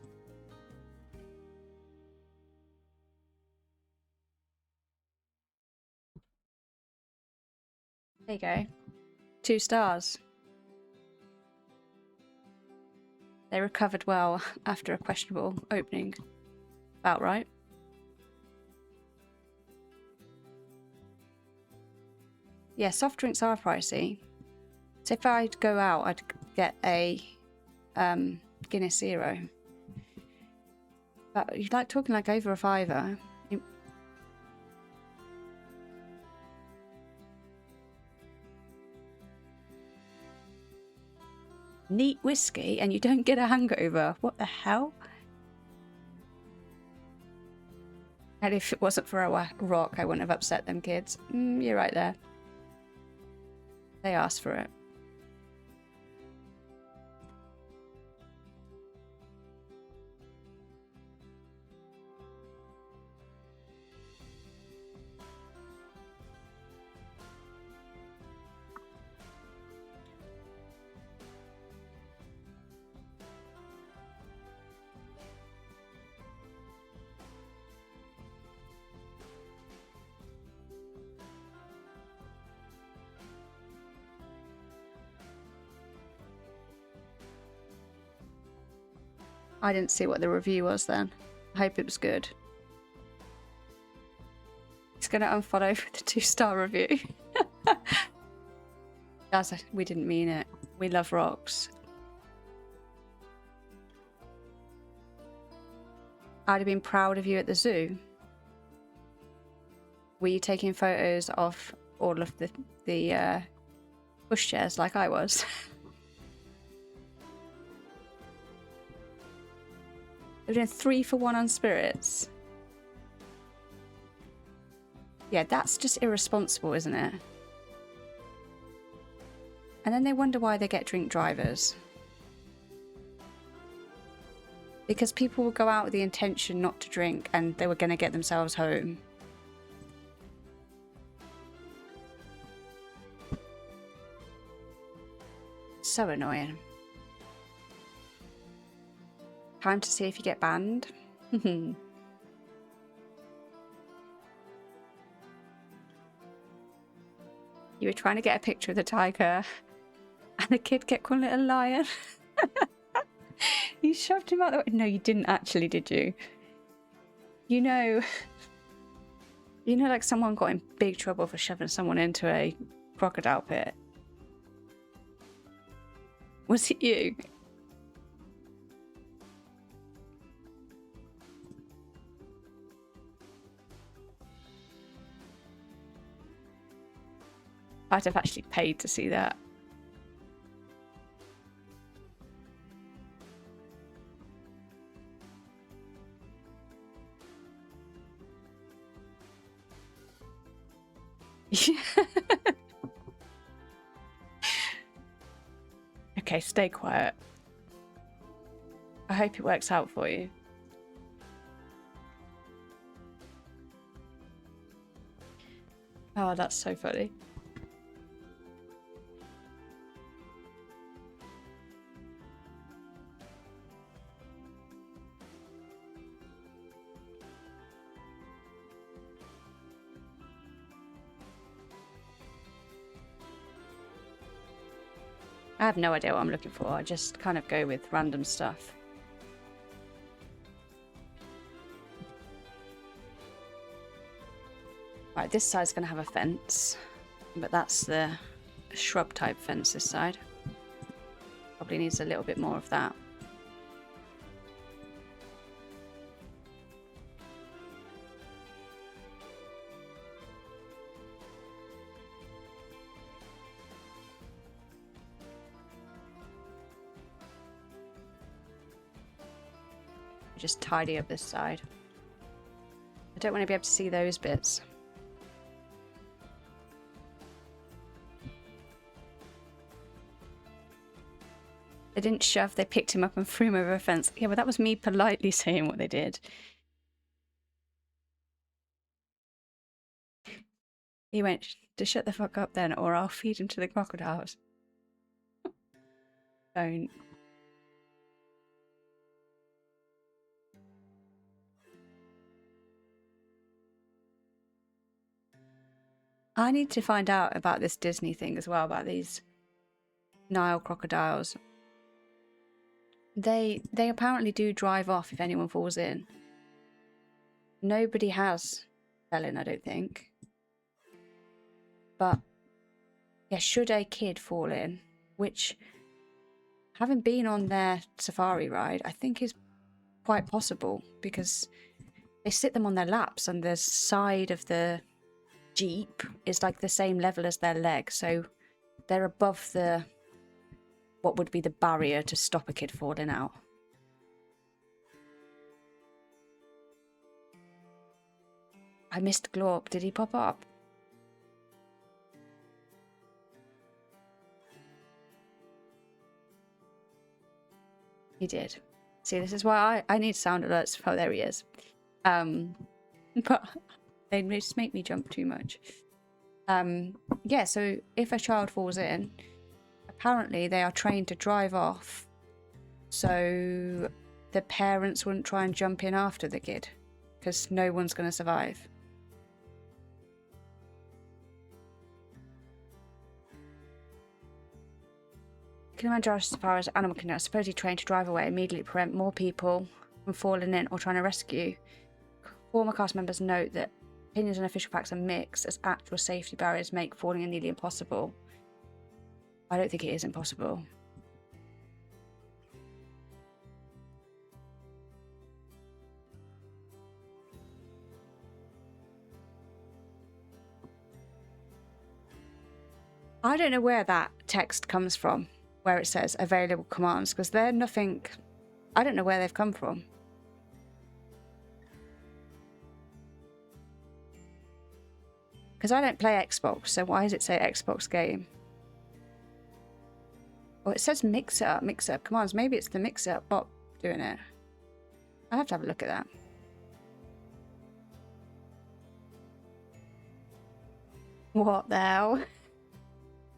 There you go. 2 stars. They recovered well after a questionable opening. About right. Yeah, soft drinks are pricey. So if I'd go out, I'd get a Guinness Zero. But you'd like talking like over a £5. Neat whiskey and you don't get a hangover. What the hell? And if it wasn't for a rock, I wouldn't have upset them kids. You're right there. They asked for it. I didn't see what the review was then. I hope it was good. He's going to unfollow for the 2-star review. We didn't mean it. We love rocks. I'd have been proud of you at the zoo. Were you taking photos of all of the pushchairs like I was? They're doing 3 for 1 on spirits. Yeah, that's just irresponsible, isn't it? And then they wonder why they get drink drivers. Because people will go out with the intention not to drink and they were going to get themselves home. So annoying. Time to see if you get banned. You were trying to get a picture of the tiger and the kid kept calling it a lion. You shoved him out the way. No, you didn't actually, did you? You know, like someone got in big trouble for shoving someone into a crocodile pit. Was it you? I'd have actually paid to see that. Okay, stay quiet. I hope it works out for you. Oh, that's so funny. I have no idea what I'm looking for. I just kind of go with random stuff. Right, this side's going to have a fence, but that's the shrub type fence this side. Probably needs a little bit more of that. Just tidy up this side. I don't want to be able to see those bits. They didn't shove, they picked him up and threw him over a fence. Yeah, but that was me politely saying what they did. He went to shut the fuck up then, or I'll feed him to the crocodiles. Don't. I need to find out about this Disney thing as well, about these Nile crocodiles. They apparently do drive off if anyone falls in. Nobody has fell in, I don't think. But yeah, should a kid fall in, which, having been on their safari ride, I think is quite possible, because they sit them on their laps and the side of the Jeep is like the same level as their leg, so they're above the what would be the barrier to stop a kid falling out. I missed Glorp. Did he pop up? He did. See, this is why I need sound alerts. Oh, there he is. But they just make me jump too much. Yeah, so if a child falls in, apparently they are trained to drive off, so the parents wouldn't try and jump in after the kid, because no one's going to survive. Kilimanjaro Safari as animal kingdom, supposedly trained to drive away, immediately prevent more people from falling in or trying to rescue. Former cast members note that opinions and official facts are mixed, as actual safety barriers make falling in nearly impossible. I don't think it is impossible. I don't know where that text comes from, where it says available commands, because they're nothing. I don't know where they've come from. Because I don't play Xbox, so why does it say Xbox game? Oh, it says mix it up commands. Maybe it's the mix it up bot doing it. I'll have to have a look at that. What the hell?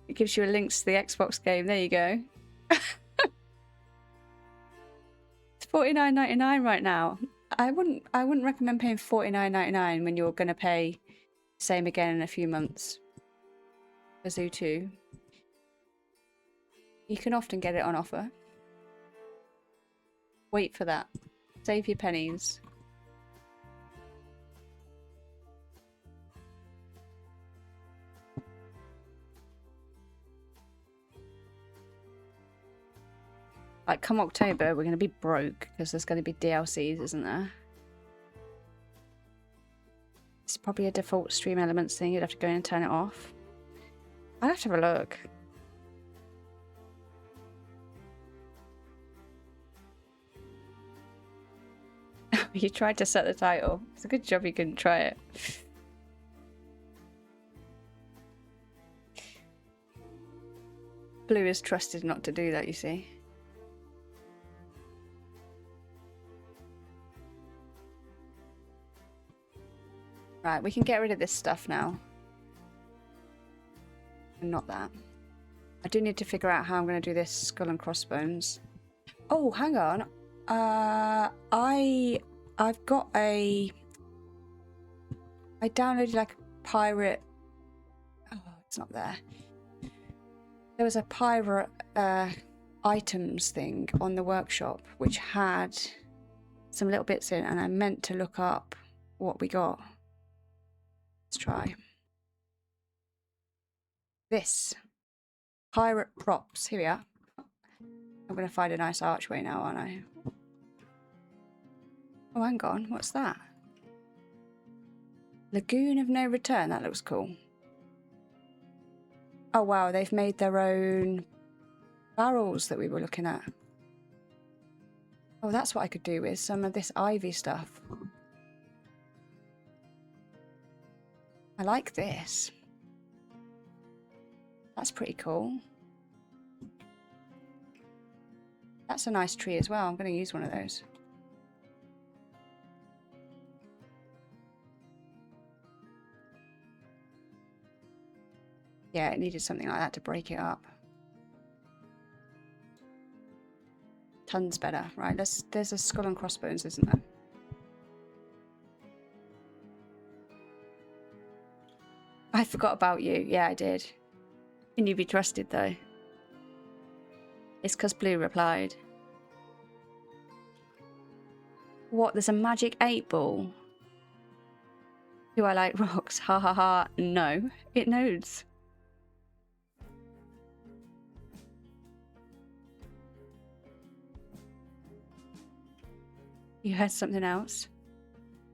It gives you a link to the Xbox game. There you go. It's $49.99 right now. I wouldn't recommend paying $49.99 when you're gonna pay the same again in a few months. For Zoo 2. You can often get it on offer. Wait for that. Save your pennies. Like, come October, we're going to be broke because there's going to be DLCs, isn't there? It's probably a default stream elements thing. You'd have to go in and turn it off. I'd have to have a look. You tried to set the title. It's a good job you couldn't try it. Blue is trusted not to do that, you see. Right, we can get rid of this stuff now. And not that. I do need to figure out how I'm going to do this skull and crossbones. Oh, hang on. I've got a... I downloaded like a pirate... Oh, it's not there. There was a pirate items thing on the workshop which had some little bits in, and I meant to look up what we got. Let's try. This. Pirate props. Here we are. I'm going to find a nice archway now, aren't I? Oh, hang on. What's that? Lagoon of No Return. That looks cool. Oh, wow. They've made their own barrels that we were looking at. Oh, that's what I could do with some of this ivy stuff. I like this. That's pretty cool. That's a nice tree as well. I'm going to use one of those. Yeah, it needed something like that to break it up. Tons better. Right, there's a skull and crossbones, isn't there? I forgot about you. Yeah, I did. Can you be trusted, though? It's because Blue replied. What? There's a magic 8-ball? Do I like rocks? Ha ha ha. No, it knows. You heard something else?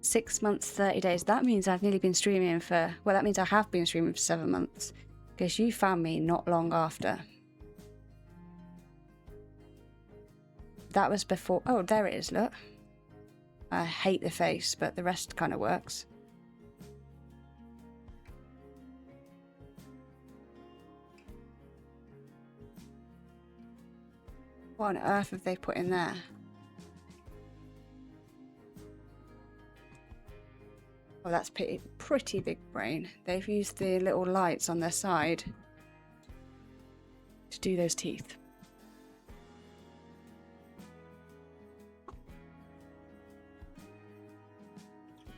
6 months, 30 days. That means I've nearly been streaming for... Well, that means I have been streaming for 7 months. Because you found me not long after. that was before. Oh, there it is, look. I hate the face, but the rest kind of works. What on earth have they put in there? Oh, that's pretty big brain. They've used the little lights on their side to do those teeth.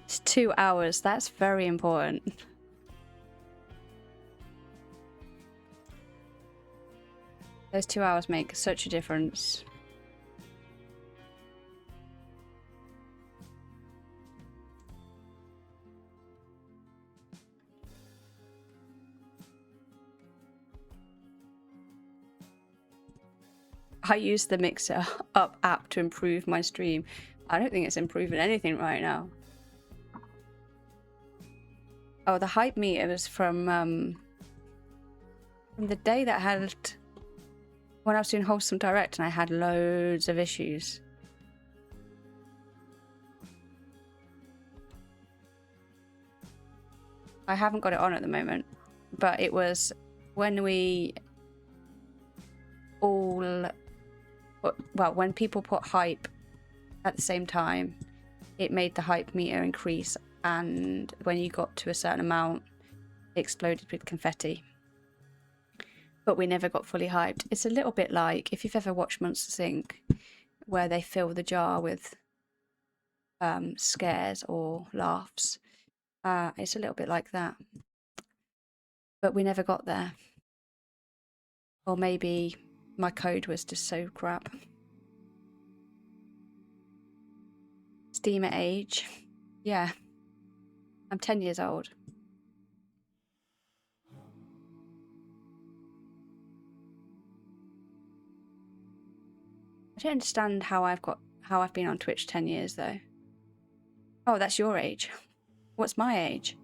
It's 2 hours. That's very important. Those 2 hours make such a difference. I use the Mixer Up app to improve my stream. I don't think it's improving anything right now. Oh, the hype meter was from the day that I had, when I was doing Wholesome Direct and I had loads of issues. I haven't got it on at the moment, but it was when we all, well, when people put hype at the same time, it made the hype meter increase, and when you got to a certain amount, it exploded with confetti. But we never got fully hyped. It's a little bit like if you've ever watched Monsters Inc., where they fill the jar with scares or laughs. It's a little bit like that. But we never got there. Or maybe my code was just so crap. Steamer age. Yeah. I'm 10 years old. I don't understand how I've been on Twitch 10 years though. Oh, that's your age. What's my age?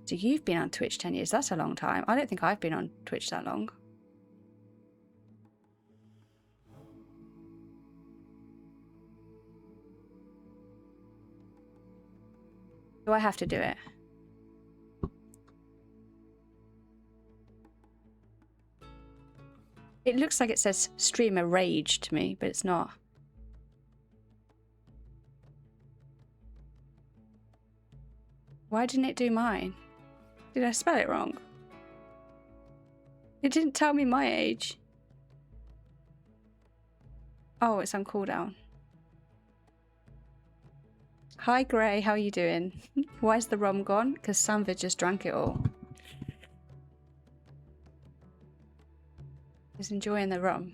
So you've been on Twitch 10 years. That's a long time. I don't think I've been on Twitch that long. Do I have to do it? It looks like it says streamer rage to me, but it's not. Why didn't it do mine? Did I spell it wrong? It didn't tell me my age. Oh, it's on cooldown. Hi Gray, how are you doing? Why's the rum gone? Because Samvid just drank it all. He's enjoying the rum.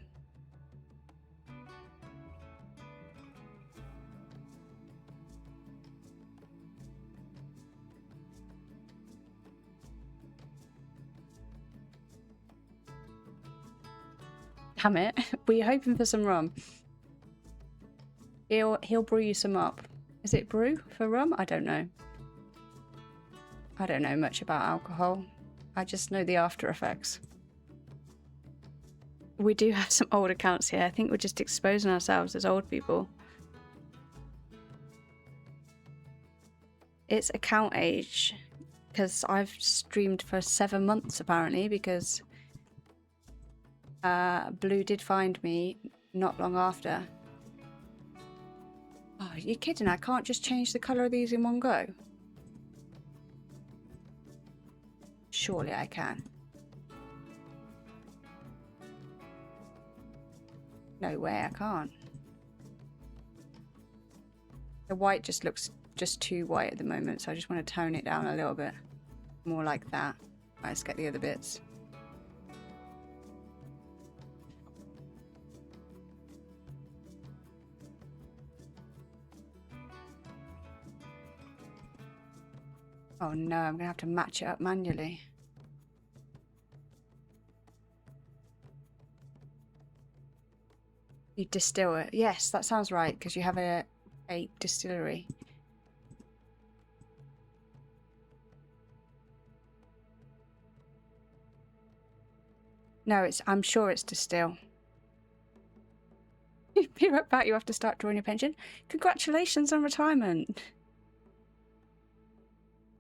Damn it. We're hoping for some rum. He'll brew you some up. Is it brew for rum? I don't know. I don't know much about alcohol. I just know the after effects. We do have some old accounts here. I think we're just exposing ourselves as old people. It's account age. Because I've streamed for 7 months apparently, because Blue did find me not long after. Oh, you're kidding. I can't just change the colour of these in one go. Surely I can. No way I can't. The white just looks just too white at the moment, so I just want to tone it down a little bit. More like that. Right, let's get the other bits. Oh no, I'm going to have to match it up manually. You distill it. Yes, that sounds right, because you have a distillery. No, I'm sure it's to still. Be right back. You have to start drawing your pension. Congratulations on retirement.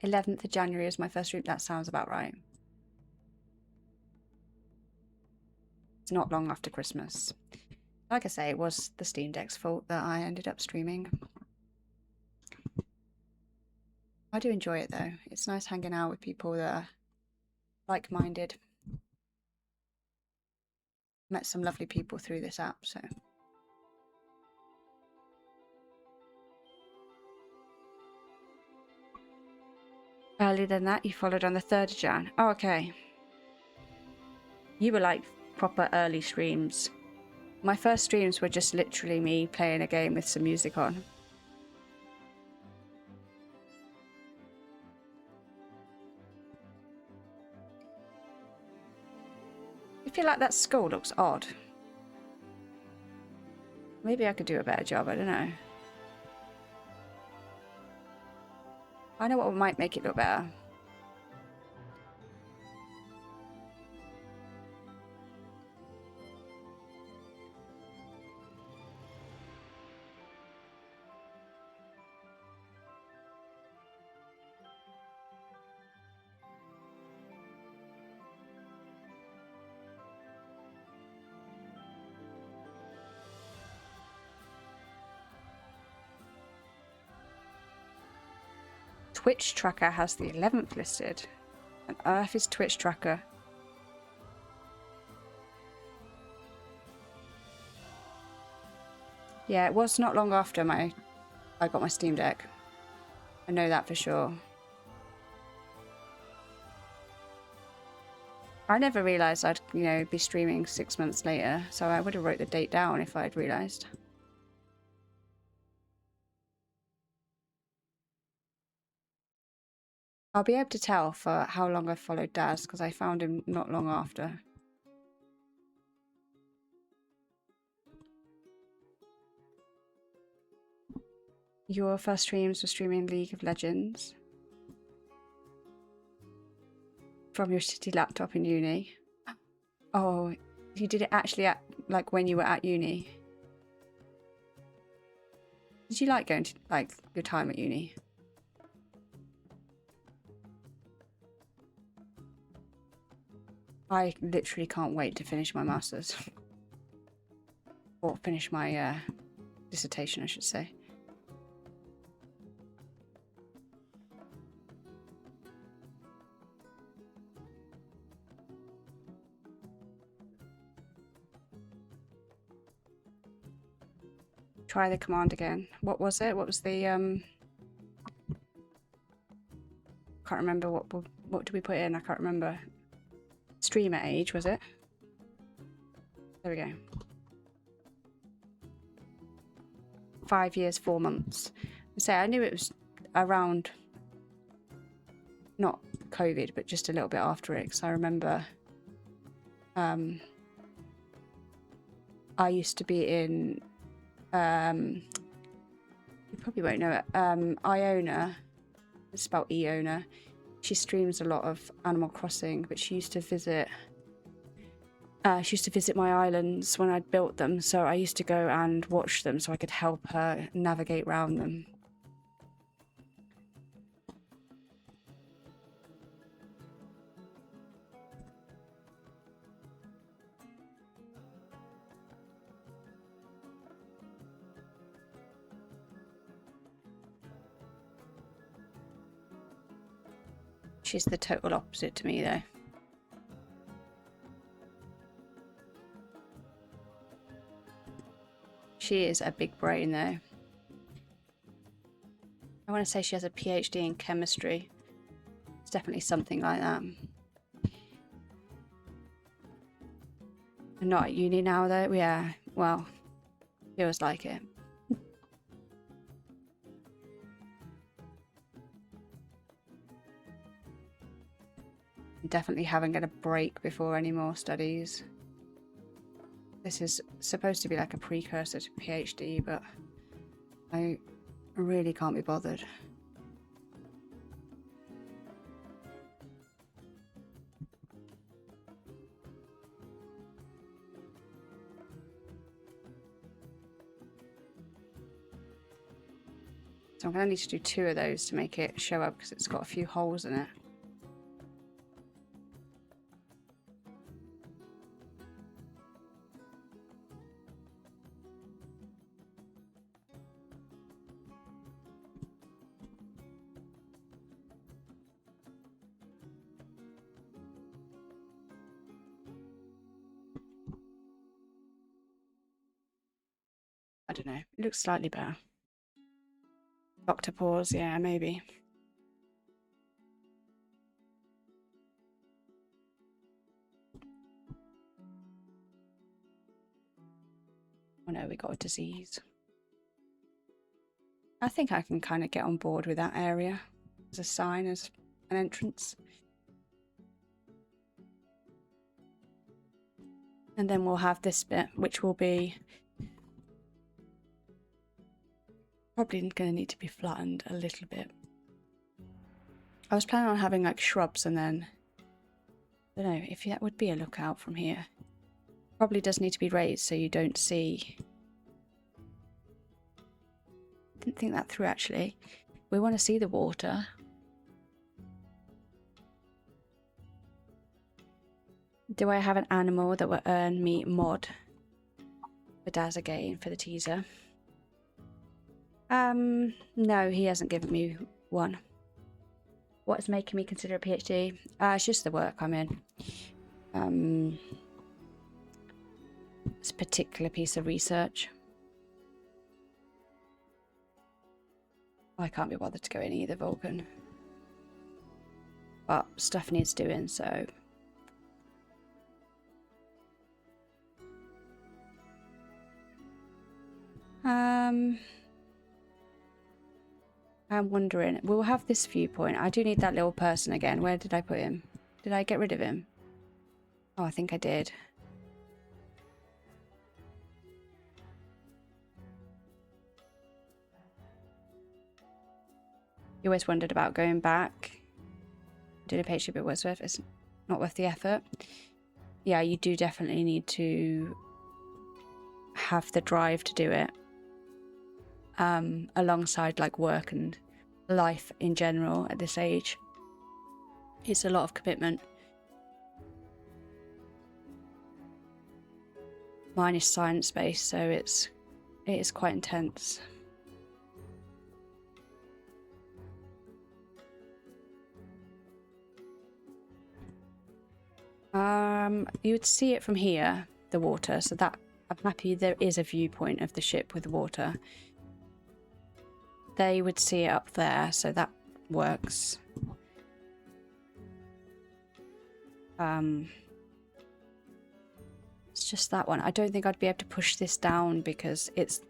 11th of January is my first stream. That sounds about right. It's not long after Christmas. Like I say, it was the Steam Deck's fault that I ended up streaming. I do enjoy it though. It's nice hanging out with people that are like-minded. Met some lovely people through this app, so. Earlier than that, you followed on the 3rd of Jan. Oh, okay. You were like proper early streams. My first streams were just literally me playing a game with some music on. I feel like that skull looks odd. Maybe I could do a better job, I don't know. I know what might make it look better. Twitch tracker has the 11th listed. On earth is Twitch tracker? Yeah, it was not long after I got my Steam Deck. I know that for sure. I never realised I'd, be streaming 6 months later, so I would have wrote the date down if I'd realised. I'll be able to tell for how long I've followed Daz, because I found him not long after. Your first streams were streaming League of Legends from your shitty laptop in uni. Oh, you did it actually at when you were at uni. Did you like going to your time at uni? I literally can't wait to finish my masters. Or finish my dissertation, I should say. Try the command again. What was it? What was the can't remember what did we put in? I can't remember. Streamer age, was it? There we go. 5 years, 4 months. I knew it was around, not COVID, but just a little bit after it, because I remember I used to be in you probably won't know it, Iona, it's spelled Eona. She streams a lot of Animal Crossing, but she used to visit my islands when I'd built them, so I used to go and watch them so I could help her navigate around them. She's the total opposite to me, though. She is a big brain, though. I want to say she has a PhD in chemistry. It's definitely something like that. I'm not at uni now, though. Yeah, well, feels like it. Definitely haven't got a break before any more studies. This is supposed to be like a precursor to PhD, but I really can't be bothered. So I'm going to need to do 2 of those to make it show up because it's got a few holes in it. I don't know. It looks slightly better. Doctor pause, yeah, maybe. Oh no, we got a disease. I think I can kind of get on board with that area as a sign, as an entrance. And then we'll have this bit, which will be probably going to need to be flattened a little bit. I was planning on having like shrubs and then, I don't know if that would be a lookout from here. Probably does need to be raised so you don't see. Didn't think that through actually. We want to see the water. Do I have an animal that will earn me mod for Daz again for the teaser? No, he hasn't given me one. What is making me consider a PhD? It's just the work I'm in. It's a particular piece of research. I can't be bothered to go in either, Vulcan. But stuff needs doing, so... I'm wondering, we'll have this viewpoint. I do need that little person again. Where did I put him? Did I get rid of him? Oh, I think I did. You always wondered about going back. Doing a PhD bit worth it. It's not worth the effort. Yeah, you do definitely need to have the drive to do it. Alongside like work and life in general at this age. It's a lot of commitment. Mine is science-based, so it is quite intense. You would see it from here, the water, so that I'm happy there is a viewpoint of the ship with the water. They would see it up there, so that works. It's just that one. I don't think I'd be able to push this down because it's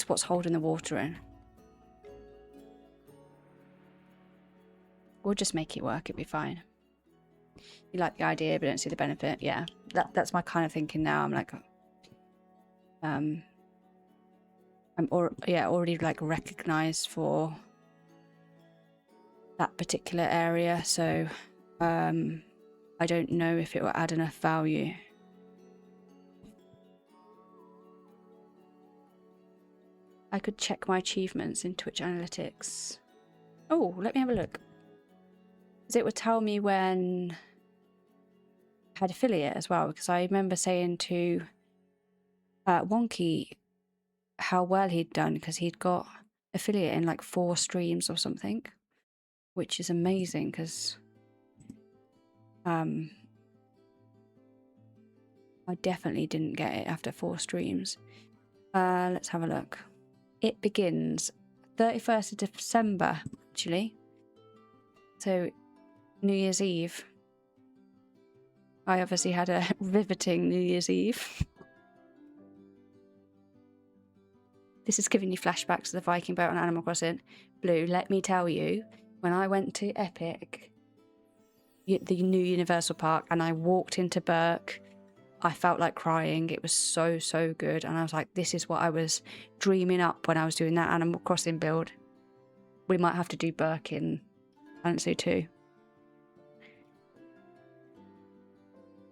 what's holding the water in. We'll just make it work, it'll be fine. You like the idea but don't see the benefit. Yeah, that's my kind of thinking now. I'm like, I'm already like recognized for that particular area, so I don't know if it will add enough value. I could check my achievements in Twitch Analytics. Oh, let me have a look. Because it would tell me when I had affiliate as well, because I remember saying to Wonky how well he'd done, because he'd got affiliate in like 4 streams or something, which is amazing, because I definitely didn't get it after 4 streams. Let's have a look. It begins 31st of December, actually. So, New Year's Eve. I obviously had a riveting New Year's Eve. This is giving you flashbacks to the Viking boat on Animal Crossing. Blue, let me tell you, when I went to Epic, the new Universal Park, and I walked into Berk, I felt like crying. It was so, so good. And I was like, this is what I was dreaming up when I was doing that Animal Crossing build. We might have to do Berk in Fantasy too.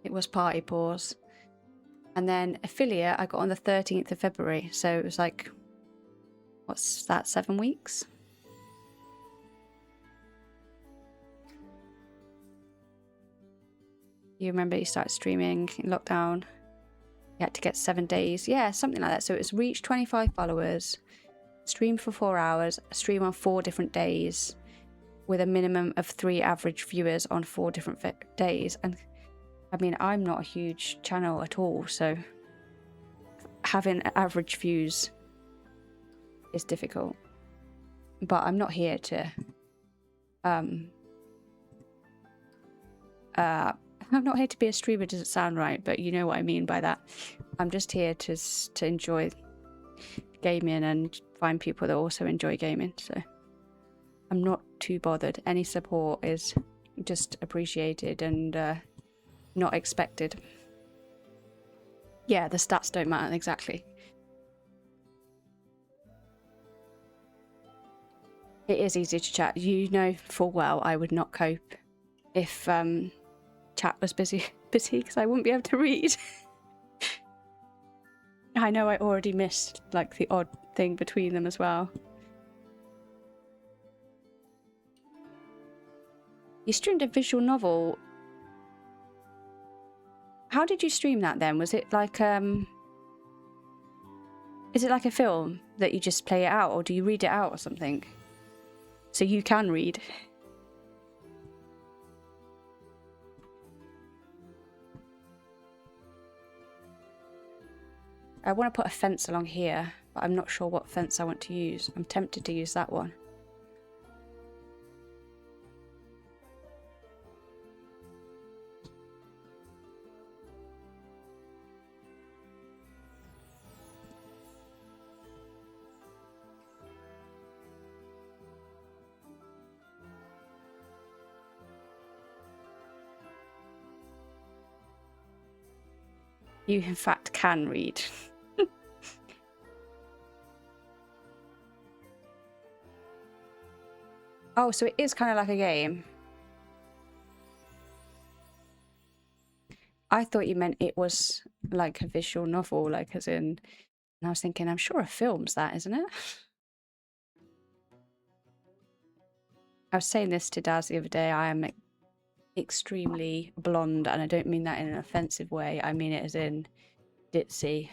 It was party pause. And then affiliate I got on the 13th of February. So it was like what's that, 7 weeks? You remember you started streaming in lockdown. You had to get 7 days. Yeah, something like that. So it's reached 25 followers, stream for 4 hours, stream on 4 different days with a minimum of 3 average viewers on 4 different days. And I mean, I'm not a huge channel at all, so having average views is difficult. But I'm not here to I'm not here to be a streamer, doesn't sound right, but you know what I mean by that. I'm just here to enjoy gaming and find people that also enjoy gaming, so I'm not too bothered. Any support is just appreciated and not expected. Yeah, the stats don't matter, exactly. It is easy to chat. You know full well I would not cope if chat was busy because I wouldn't be able to read. I know I already missed like the odd thing between them as well. You streamed a visual novel. How did you stream that then? Was it like is it like a film that you just play it out, or do you read it out or something? So you can read. I want to put a fence along here, but I'm not sure what fence I want to use. I'm tempted to use that one. You in fact can read. Oh, so it is kind of like a game. I thought you meant it was like a visual novel, like as in... And I was thinking, I'm sure a film's that, isn't it? I was saying this to Daz the other day. I am extremely blonde, and I don't mean that in an offensive way. I mean it as in ditzy,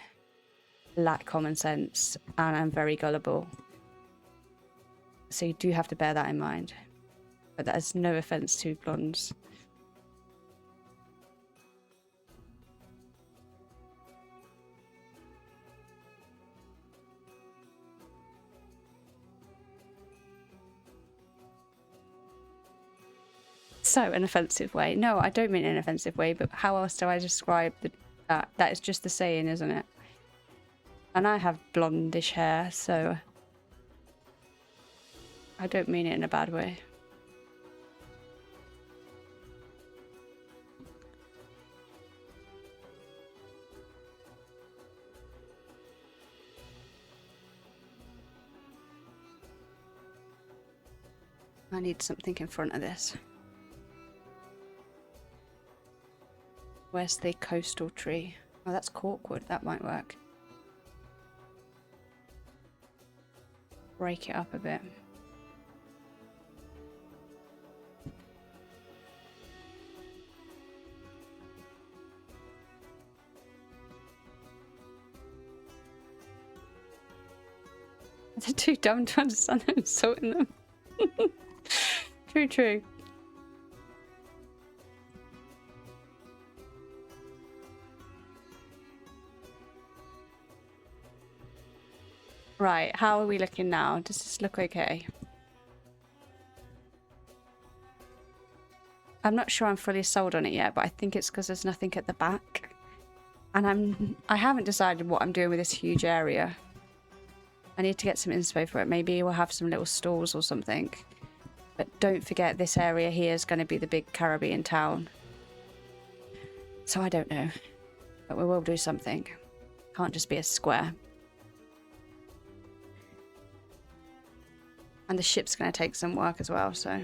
lack common sense, and I'm very gullible. So you do have to bear that in mind. But that is no offense to blondes. So, an offensive way. No, I don't mean an offensive way, but how else do I describe that? That is just the saying, isn't it? And I have blondish hair, so I don't mean it in a bad way. I need something in front of this. Where's the coastal tree? Oh, that's corkwood. That might work. Break it up a bit. They're too dumb to understand I'm sorting them. True, true. Right, how are we looking now? Does this look okay? I'm not sure I'm fully sold on it yet, but I think it's because there's nothing at the back. And I haven't decided what I'm doing with this huge area. I need to get some inspo for it. Maybe we'll have some little stalls or something. But don't forget, this area here is going to be the big Caribbean town. So I don't know. But we will do something. Can't just be a square. And the ship's going to take some work as well, so...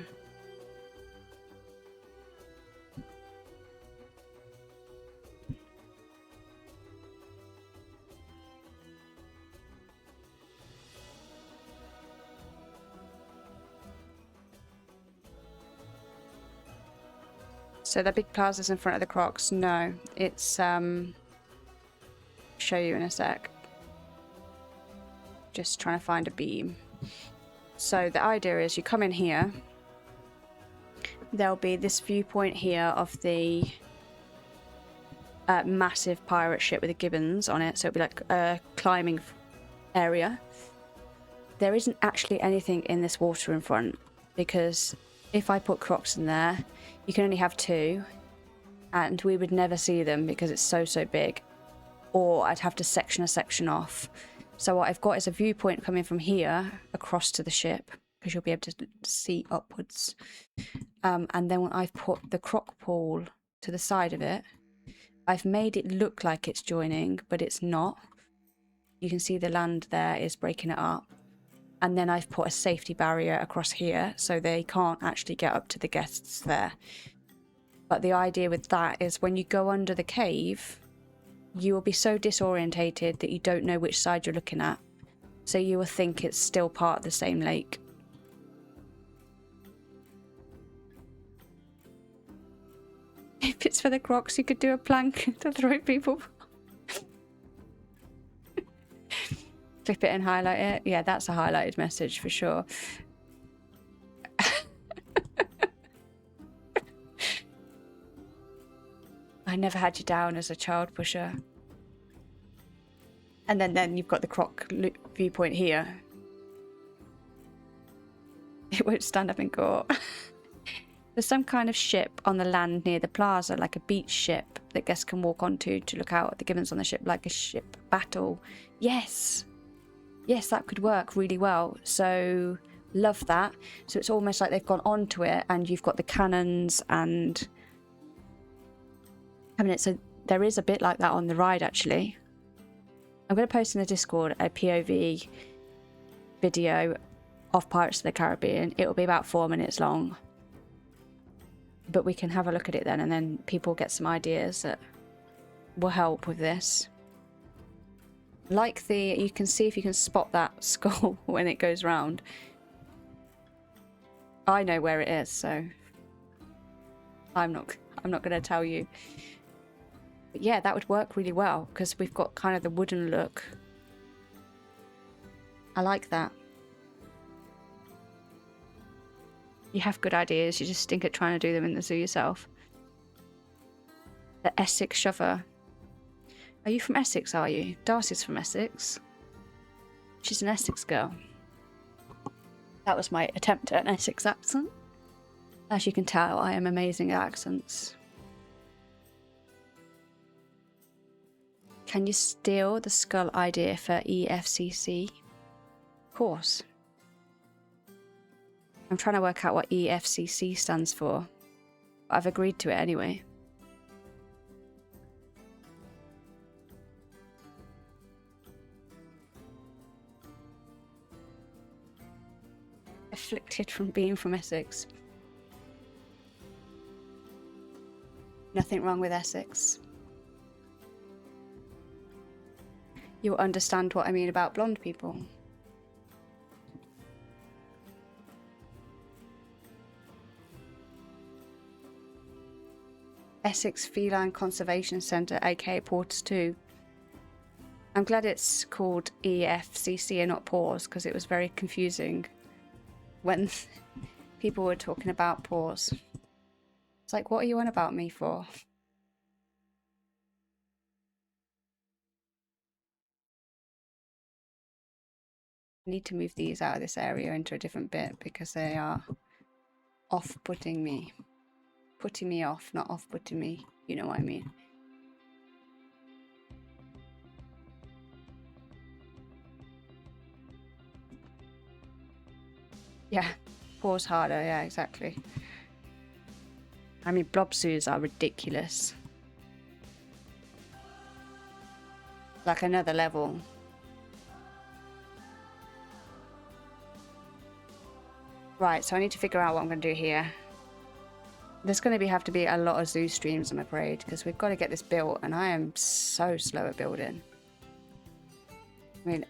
So the big plaza's in front of the Crocs? No, it's show you in a sec. Just trying to find a beam. So the idea is you come in here. There'll be this viewpoint here of the massive pirate ship with the gibbons on it. So it'll be like a climbing area. There isn't actually anything in this water in front, because if I put Crocs in there, you can only have 2, and we would never see them because it's so big. Or I'd have to section a section off. So what I've got is a viewpoint coming from here across to the ship, because you'll be able to see upwards. And then when I've put the croc pool to the side of it, I've made it look like it's joining, but it's not. You can see the land there is breaking it up. And then I've put a safety barrier across here, so they can't actually get up to the guests there. But the idea with that is when you go under the cave, you will be so disorientated that you don't know which side you're looking at. So you will think it's still part of the same lake. If it's for the Crocs, you could do a plank to throw people. Clip it and highlight it. Yeah, that's a highlighted message for sure. I never had you down as a child pusher. And then you've got the Croc viewpoint here. It won't stand up in court. There's some kind of ship on the land near the plaza, like a beach ship that guests can walk onto to look out at the gibbons on the ship, like a ship battle. Yes! Yes, that could work really well. So, love that. So it's almost like they've gone onto it and you've got the cannons and... I mean, so there is a bit like that on the ride, actually. I'm going to post in the Discord a POV video of Pirates of the Caribbean. It will be about 4 minutes long. But we can have a look at it then, and then people get some ideas that will help with this. Like you can see if you can spot that skull when it goes round. I know where it is, so I'm not going to tell you. But yeah, that would work really well because we've got kind of the wooden look. I like that. You have good ideas, you just stink at trying to do them in the zoo yourself. The Essex shover. Are you from Essex, are you? Darcy's from Essex. She's an Essex girl. That was my attempt at an Essex accent. As you can tell, I am amazing at accents. Can you steal the skull idea for EFCC? Of course. I'm trying to work out what EFCC stands for. But I've agreed to it anyway. Afflicted from being from Essex. Nothing wrong with Essex. You'll understand what I mean about blonde people. Essex Feline Conservation Centre, aka Porters 2. I'm glad it's called EFCC and not Paws, because it was very confusing when people were talking about paws. It's like, what are you on about me for? I need to move these out of this area into a different bit because they are off-putting me. Putting me off, not off-putting me. You know what I mean. Yeah, pause harder, yeah, exactly. I mean, blob zoos are ridiculous. Like another level. Right, so I need to figure out what I'm going to do here. There's going to have to be a lot of zoo streams, I'm afraid, because we've got to get this built, and I am so slow at building. I mean,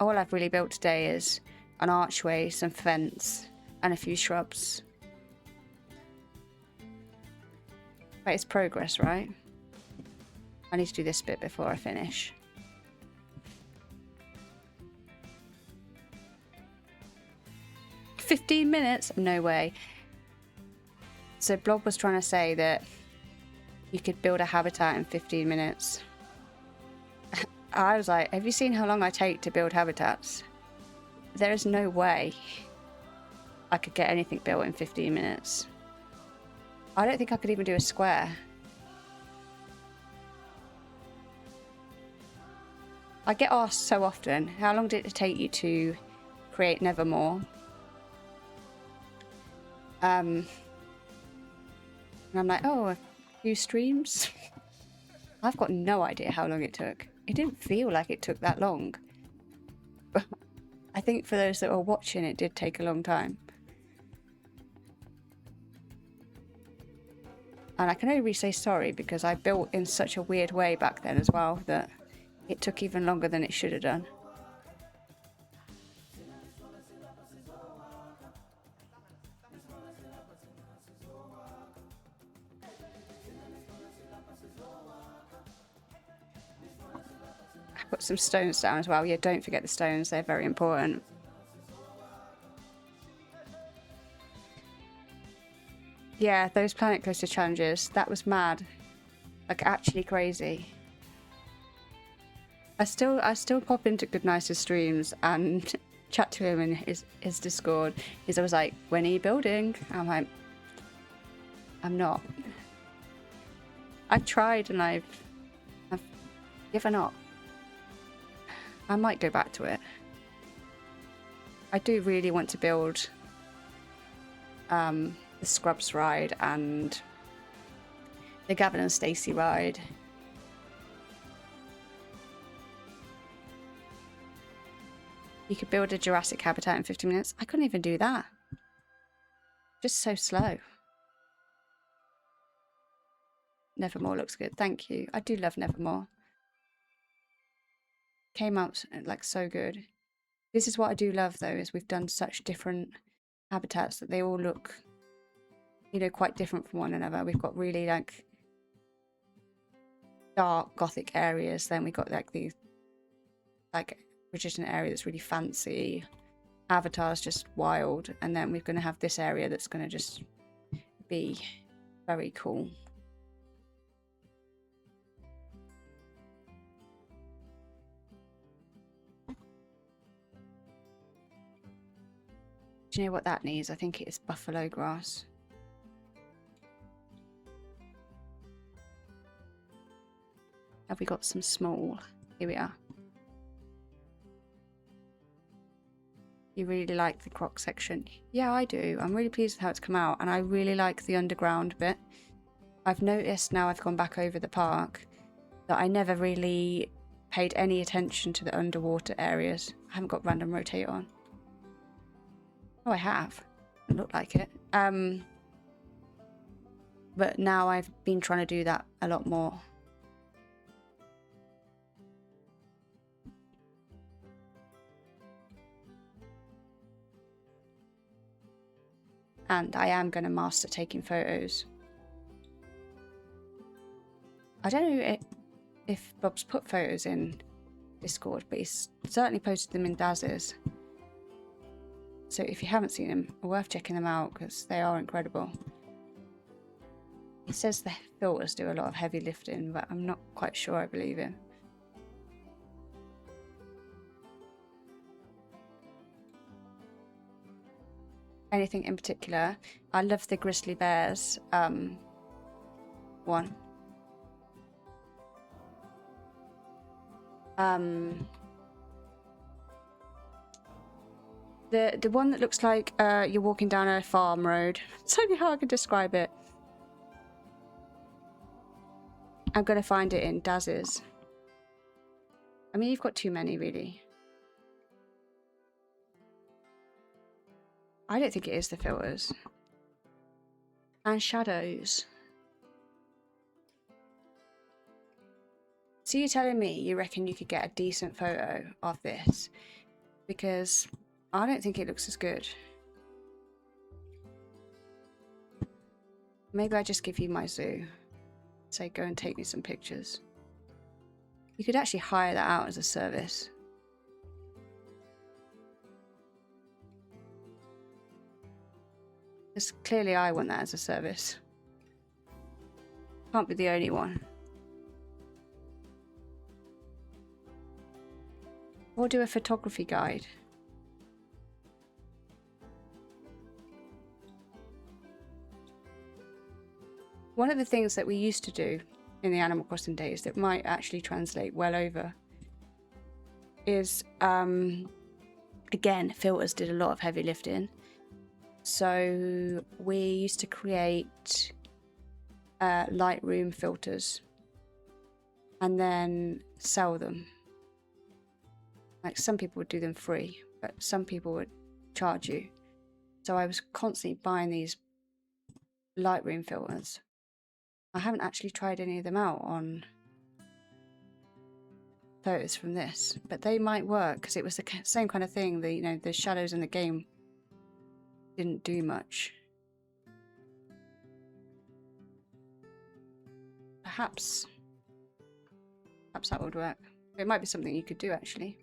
all I've really built today is an archway, some fence, and a few shrubs. But it's progress, right? I need to do this bit before I finish. $15? No way. So Blob was trying to say that you could build a habitat in 15 minutes. I was like, have you seen how long I take to build habitats? There is no way I could get anything built in 15 minutes. I don't think I could even do a square. I get asked so often, how long did it take you to create Nevermore? And I'm like, oh, a few streams? I've got no idea how long it took. It didn't feel like it took that long. I think for those that were watching, it did take a long time. And I can only really say sorry because I built in such a weird way back then as well that it took even longer than it should have done. I put some stones down as well. Yeah, don't forget the stones. They're very important. Yeah, those planet coaster challenges, that was mad. Like, actually crazy. I still pop into Goodnice's streams and chat to him in his Discord. He's always like, when are you building? I'm like, I'm not. I've tried and I've given up. I might go back to it. I do really want to build the Scrubs ride and the Gavin and Stacey ride. You could build a Jurassic habitat in 50 minutes. I couldn't even do that. Just so slow. Nevermore looks good. Thank you. I do love Nevermore. Came out like so good. This is what I do love though, is we've done such different habitats that they all look, you know, quite different from one another. We've got really like dark gothic areas, then we got like these like Bridgerton area that's really fancy, Avatar's just wild, and then we're going to have this area that's going to just be very cool. Do you know what that needs? I think it is buffalo grass. Have we got some small? Here we are. You really like the croc section? Yeah, I do. I'm really pleased with how it's come out, and I really like the underground bit. I've noticed now I've gone back over the park that I never really paid any attention to the underwater areas. I haven't got random rotate on. Oh, I have. It looked like it. But now I've been trying to do that a lot more. And I am going to master taking photos. I don't know if Bob's put photos in Discord, but he's certainly posted them in Daz's. So if you haven't seen them, worth checking them out because they are incredible. He says the filters do a lot of heavy lifting, but I'm not quite sure I believe him. Anything in particular? I love the grizzly bears one. The one that looks like you're walking down a farm road. It's only how I can describe it. I'm gonna find it in Daz's. I mean, you've got too many, really. I don't think it is the filters. And shadows. So you're telling me you reckon you could get a decent photo of this? Because I don't think it looks as good. Maybe I just give you my zoo. say, go and take me some pictures. You could actually hire that out as a service. Because clearly I want that as a service. Can't be the only one. Or do a photography guide. One of the things that we used to do in the Animal Crossing days that might actually translate well over is, again, filters did a lot of heavy lifting. So we used to create Lightroom filters and then sell them. Like, some people would do them free, but some people would charge you. So I was constantly buying these Lightroom filters. I haven't actually tried any of them out on photos from this, but they might work because it was the same kind of thing. The shadows in the game didn't do much. Perhaps that would work. It might be something you could do actually.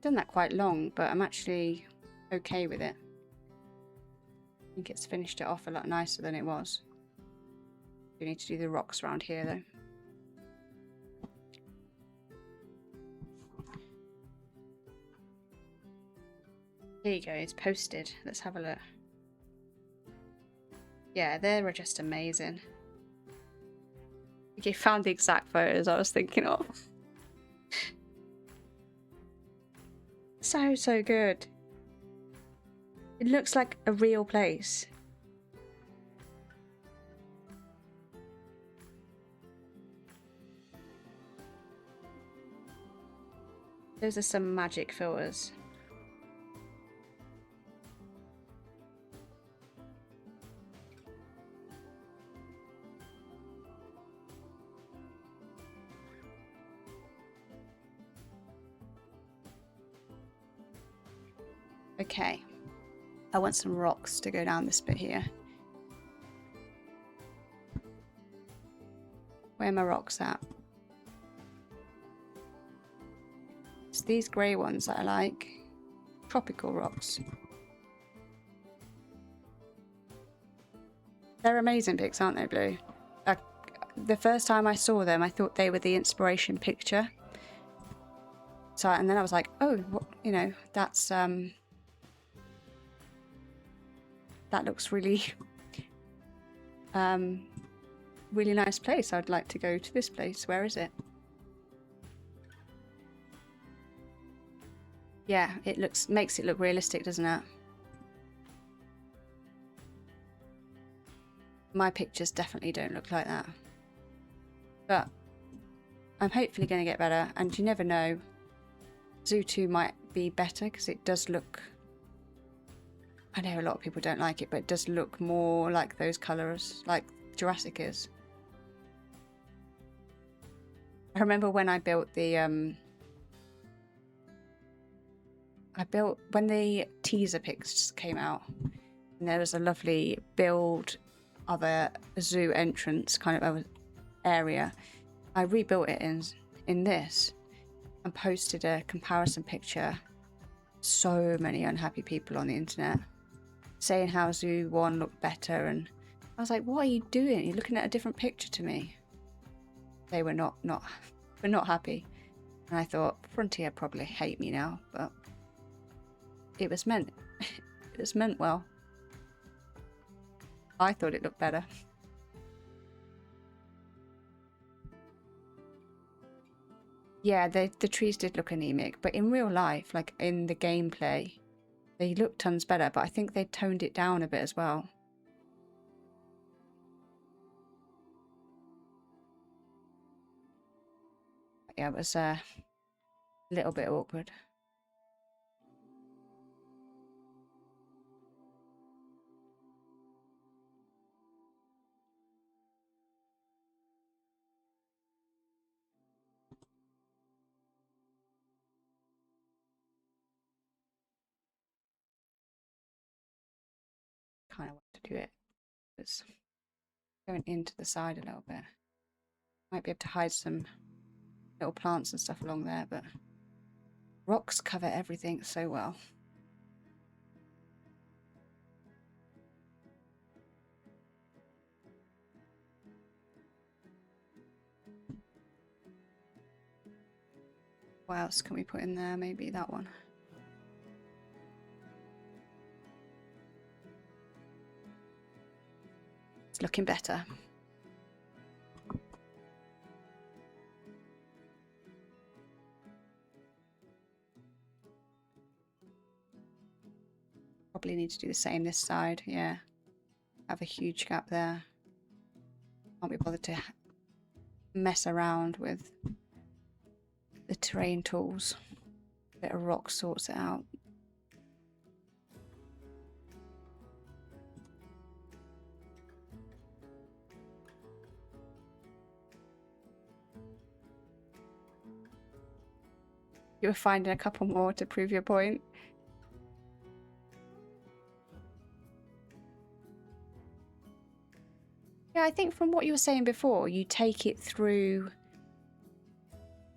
Done that quite long, but I'm actually okay with it. I think it's finished it off a lot nicer than it was. We need to do the rocks around here though. Here you go, it's posted. Let's have a look. Yeah, they're just amazing. Okay, found the exact photos I was thinking of. So good. It looks like a real place. Those are some magic filters. Okay, I want some rocks to go down this bit here. Where are my rocks at? It's these grey ones that I like. Tropical rocks. They're amazing pics, aren't they, Blue? The first time I saw them, I thought they were the inspiration picture. So, and then I was like, oh, you know, that's that looks really really nice place. I'd like to go to this place. Where is it? Yeah, it makes it look realistic, doesn't it? My pictures definitely don't look like that. But I'm hopefully going to get better, and you never know. Zoo 2 might be better because it does look... I know a lot of people don't like it, but it does look more like those colours, like Jurassic is. I remember when I built the... when the teaser pics came out, and there was a lovely build of a zoo entrance kind of area. I rebuilt it in this and posted a comparison picture. So many unhappy people on the internet saying how Zoo 1 looked better, and I was like, what are you doing? You're looking at a different picture to me. They were not happy, and I thought Frontier probably hate me now, but it was meant well. I thought it looked better. Yeah, the trees did look anemic, but in real life, like in the gameplay, they look tons better, but I think they toned it down a bit as well. Yeah, it was a little bit awkward. kind of way to do it. It's going into the side a little bit. Might be able to hide some little plants and stuff along there, but rocks cover everything so well. What else can we put in there? Maybe that one. It's looking better. Probably need to do the same this side. Yeah. Have a huge gap there. Can't be bothered to mess around with the terrain tools. A bit of rock sorts it out. You were finding a couple more to prove your point. Yeah, I think from what you were saying before, you take it through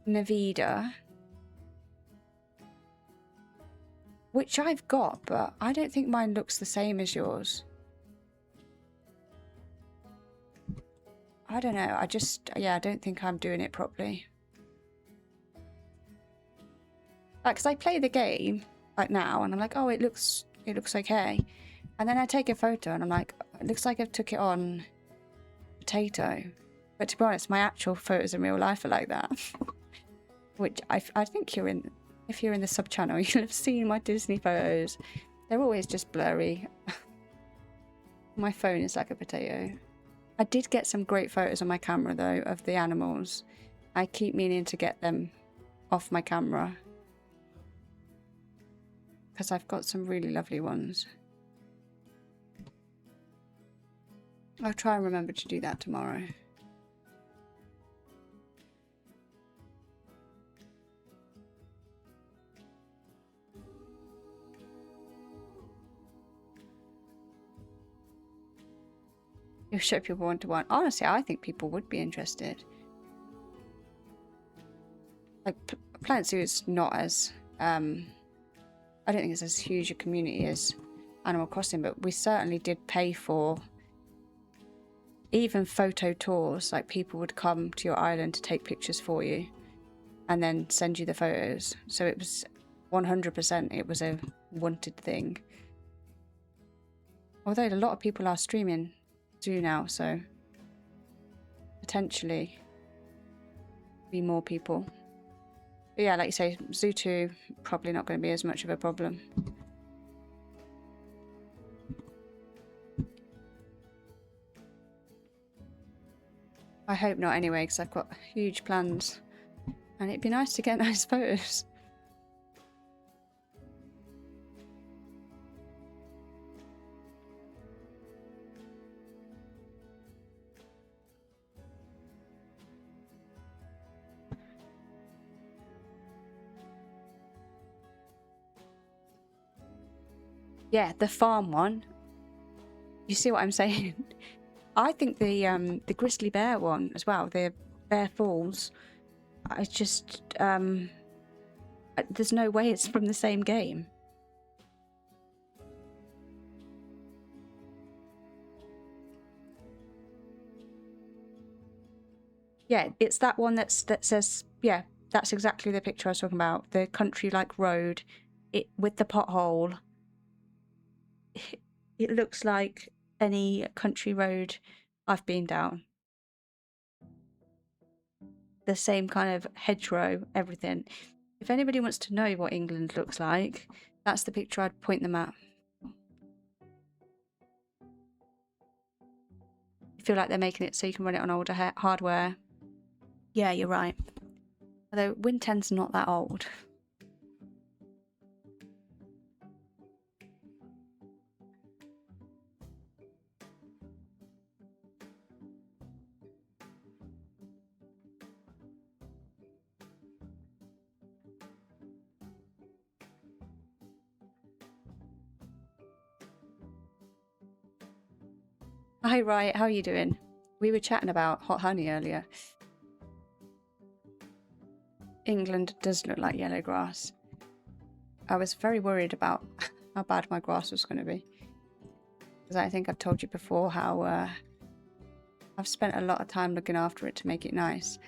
Navida, which I've got, but I don't think mine looks the same as yours. I don't know. I don't think I'm doing it properly. Like, because I play the game like now, and I'm like, oh, it looks okay, and then I take a photo, and I'm like, it looks like I've took it on potato. But to be honest, my actual photos in real life are like that. Which I think if you're in the sub channel, you'll have seen my Disney photos. They're always just blurry. My phone is like a potato. I did get some great photos on my camera though of the animals. I keep meaning to get them off my camera, because I've got some really lovely ones. I'll try and remember to do that tomorrow. You'll show people one-to-one. Honestly, I think people would be interested. Like, Planet Zoo is not as... I don't think it's as huge a community as Animal Crossing, but we certainly did pay for even photo tours. Like, people would come to your island to take pictures for you and then send you the photos. So it was 100%, it was a wanted thing. Although a lot of people are streaming Zoo now, so potentially be more people. But yeah, like you say, Zoo 2 probably not going to be as much of a problem. I hope not anyway, because I've got huge plans and it'd be nice to get nice photos. Yeah, the farm one. You see what I'm saying? I think the grizzly bear one as well, the Bear Falls, I just there's no way it's from the same game. Yeah, it's that one that says, yeah, that's exactly the picture I was talking about. The country like road, it with the pothole. It looks like any country road I've been down. The same kind of hedgerow, everything. If anybody wants to know what England looks like, that's the picture I'd point them at. I feel like they're making it so you can run it on older hardware. Yeah, you're right. Although Win 10's not that old. Hi, Riot. How are you doing? We were chatting about hot honey earlier. England does look like yellow grass. I was very worried about how bad my grass was going to be. Because I think I've told you before how I've spent a lot of time looking after it to make it nice.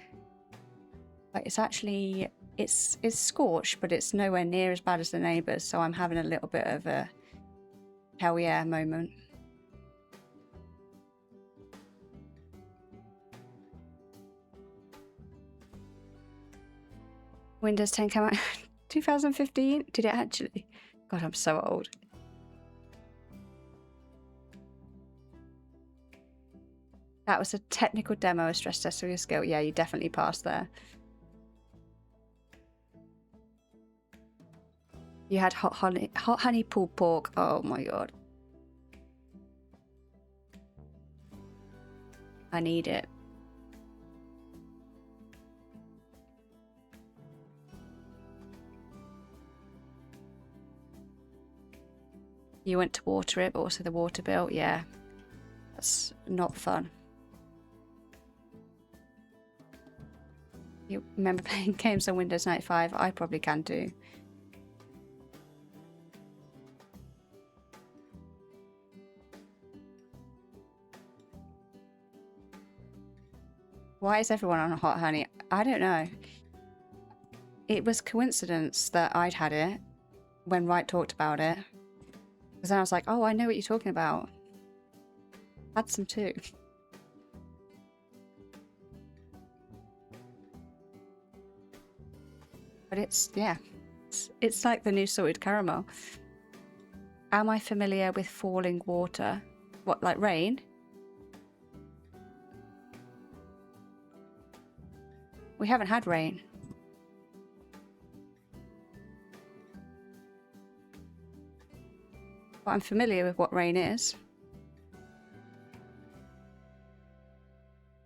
But it's actually, it's scorched, but it's nowhere near as bad as the neighbours. So I'm having a little bit of a hell yeah moment. Windows 10 came out 2015? Did it actually? God, I'm so old. That was a technical demo, a stress test of your skill. Yeah, you definitely passed there. You had hot honey pulled pork. Oh my god. I need it. You went to water it, but also the water bill. Yeah, that's not fun. You remember playing games on Windows 95? I probably can too. Why is everyone on hot honey? I don't know. It was coincidence that I'd had it when Wright talked about it. Because then I was like, oh, I know what you're talking about. Had some too. But it's, yeah, it's like the new salted caramel. Am I familiar with falling water? What, like rain? We haven't had rain. But I'm familiar with what rain is.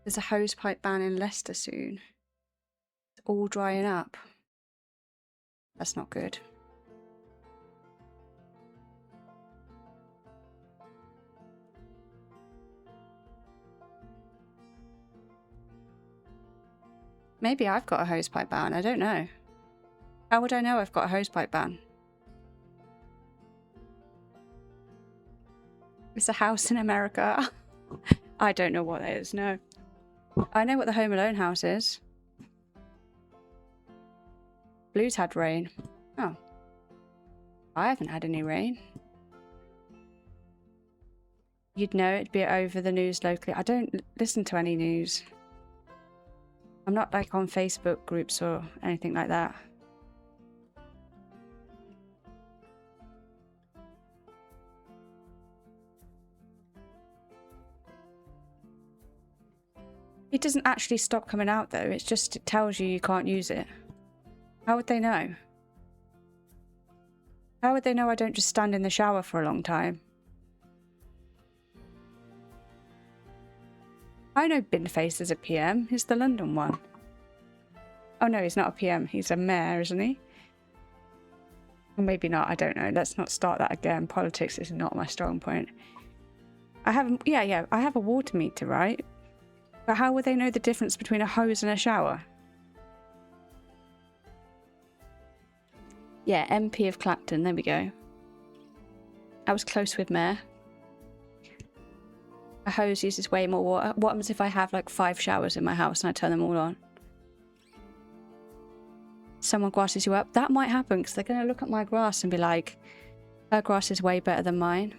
There's a hosepipe ban in Leicester soon. It's all drying up. That's not good. Maybe I've got a hosepipe ban. I don't know. How would I know I've got a hosepipe ban? It's a house in America. I don't know what that is, no. I know what the Home Alone house is. Blue's had rain. Oh. I haven't had any rain. You'd know it'd be over the news locally. I don't listen to any news. I'm not like on Facebook groups or anything like that. It doesn't actually stop coming out though. It's just, it tells you can't use it. How would they know? How would they know I don't just stand in the shower for a long time? I know Binface is a PM. He's the London one. Oh no, he's not a PM. He's a mayor, isn't he? Or maybe not. I don't know. Let's not start that again. Politics is not my strong point. I have, yeah. I have a water meter, right? But how would they know the difference between a hose and a shower? Yeah, MP of Clapton. There we go. I was close with mayor. A hose uses way more water. What happens if I have like 5 showers in my house and I turn them all on? Someone grasses you up? That might happen because they're going to look at my grass and be like, her grass is way better than mine.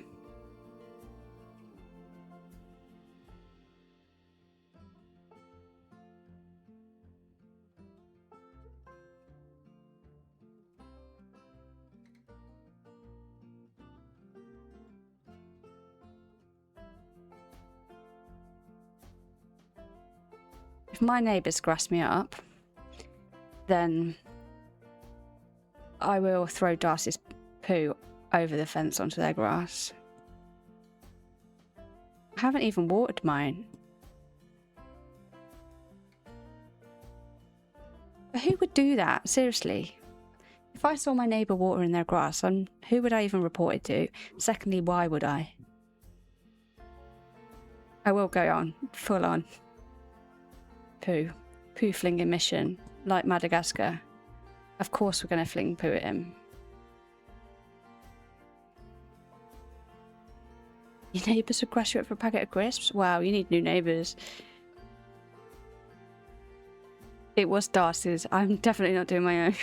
If my neighbours grass me up, then I will throw Darcy's poo over the fence onto their grass. I haven't even watered mine. But who would do that? Seriously. If I saw my neighbour watering their grass, who would I even report it to? Secondly, why would I? I will go on, full on. Poo. Poo flinging mission, like Madagascar. Of course we're going to fling poo at him. Your neighbours request you for a packet of crisps? Wow, you need new neighbours. It was Darcy's. I'm definitely not doing my own.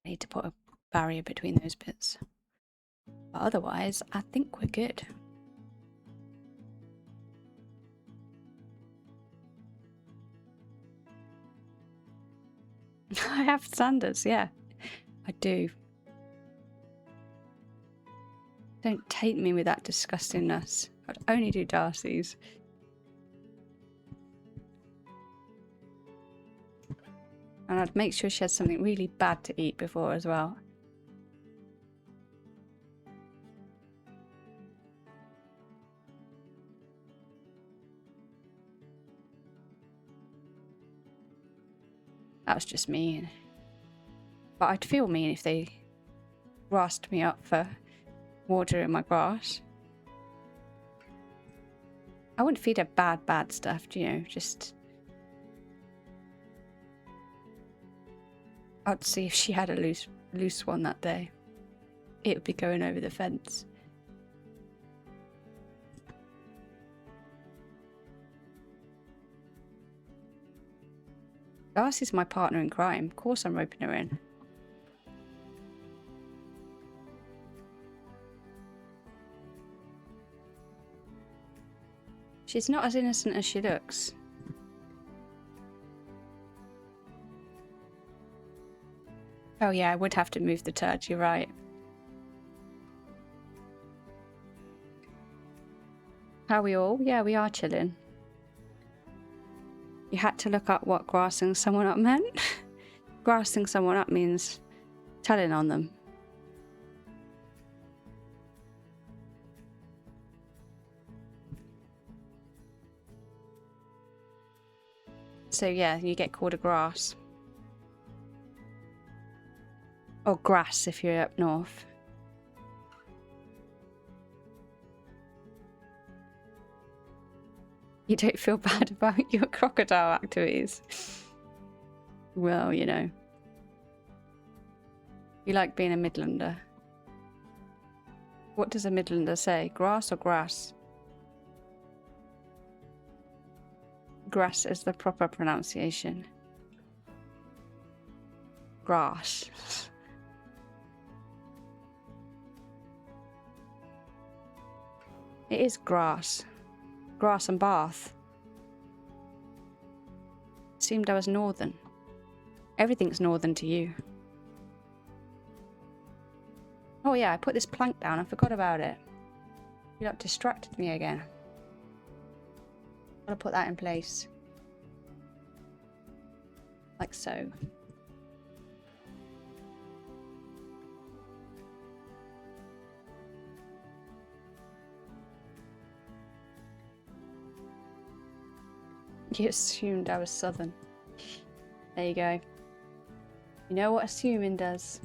I need to put a barrier between those bits. But otherwise, I think we're good. I have standards, yeah. I do. Don't taint me with that disgustingness. I'd only do Darcy's. And I'd make sure she had something really bad to eat before as well. That was just mean. But I'd feel mean if they grassed me up for watering my grass. I wouldn't feed her bad stuff, you know, just... I'd see if she had a loose one that day. It would be going over the fence. Darcy's my partner in crime. Of course I'm roping her in. She's not as innocent as she looks. Oh yeah, I would have to move the turd, you're right. How are we all? Yeah, we are chilling. You had to look up what grassing someone up meant? Grassing someone up means telling on them. So yeah, you get called a grass. Or grass if you're up north. You don't feel bad about your crocodile activities. Well, you know. You like being a Midlander. What does a Midlander say? Grass or grass? Grass is the proper pronunciation. Grass. It is grass. Grass and Bath. Seemed I was northern. Everything's northern to you. Oh yeah, I put this plank down. I forgot about it. You lot distracted me again. Gotta put that in place. Like so. You assumed I was southern. There you go. You know what assuming does.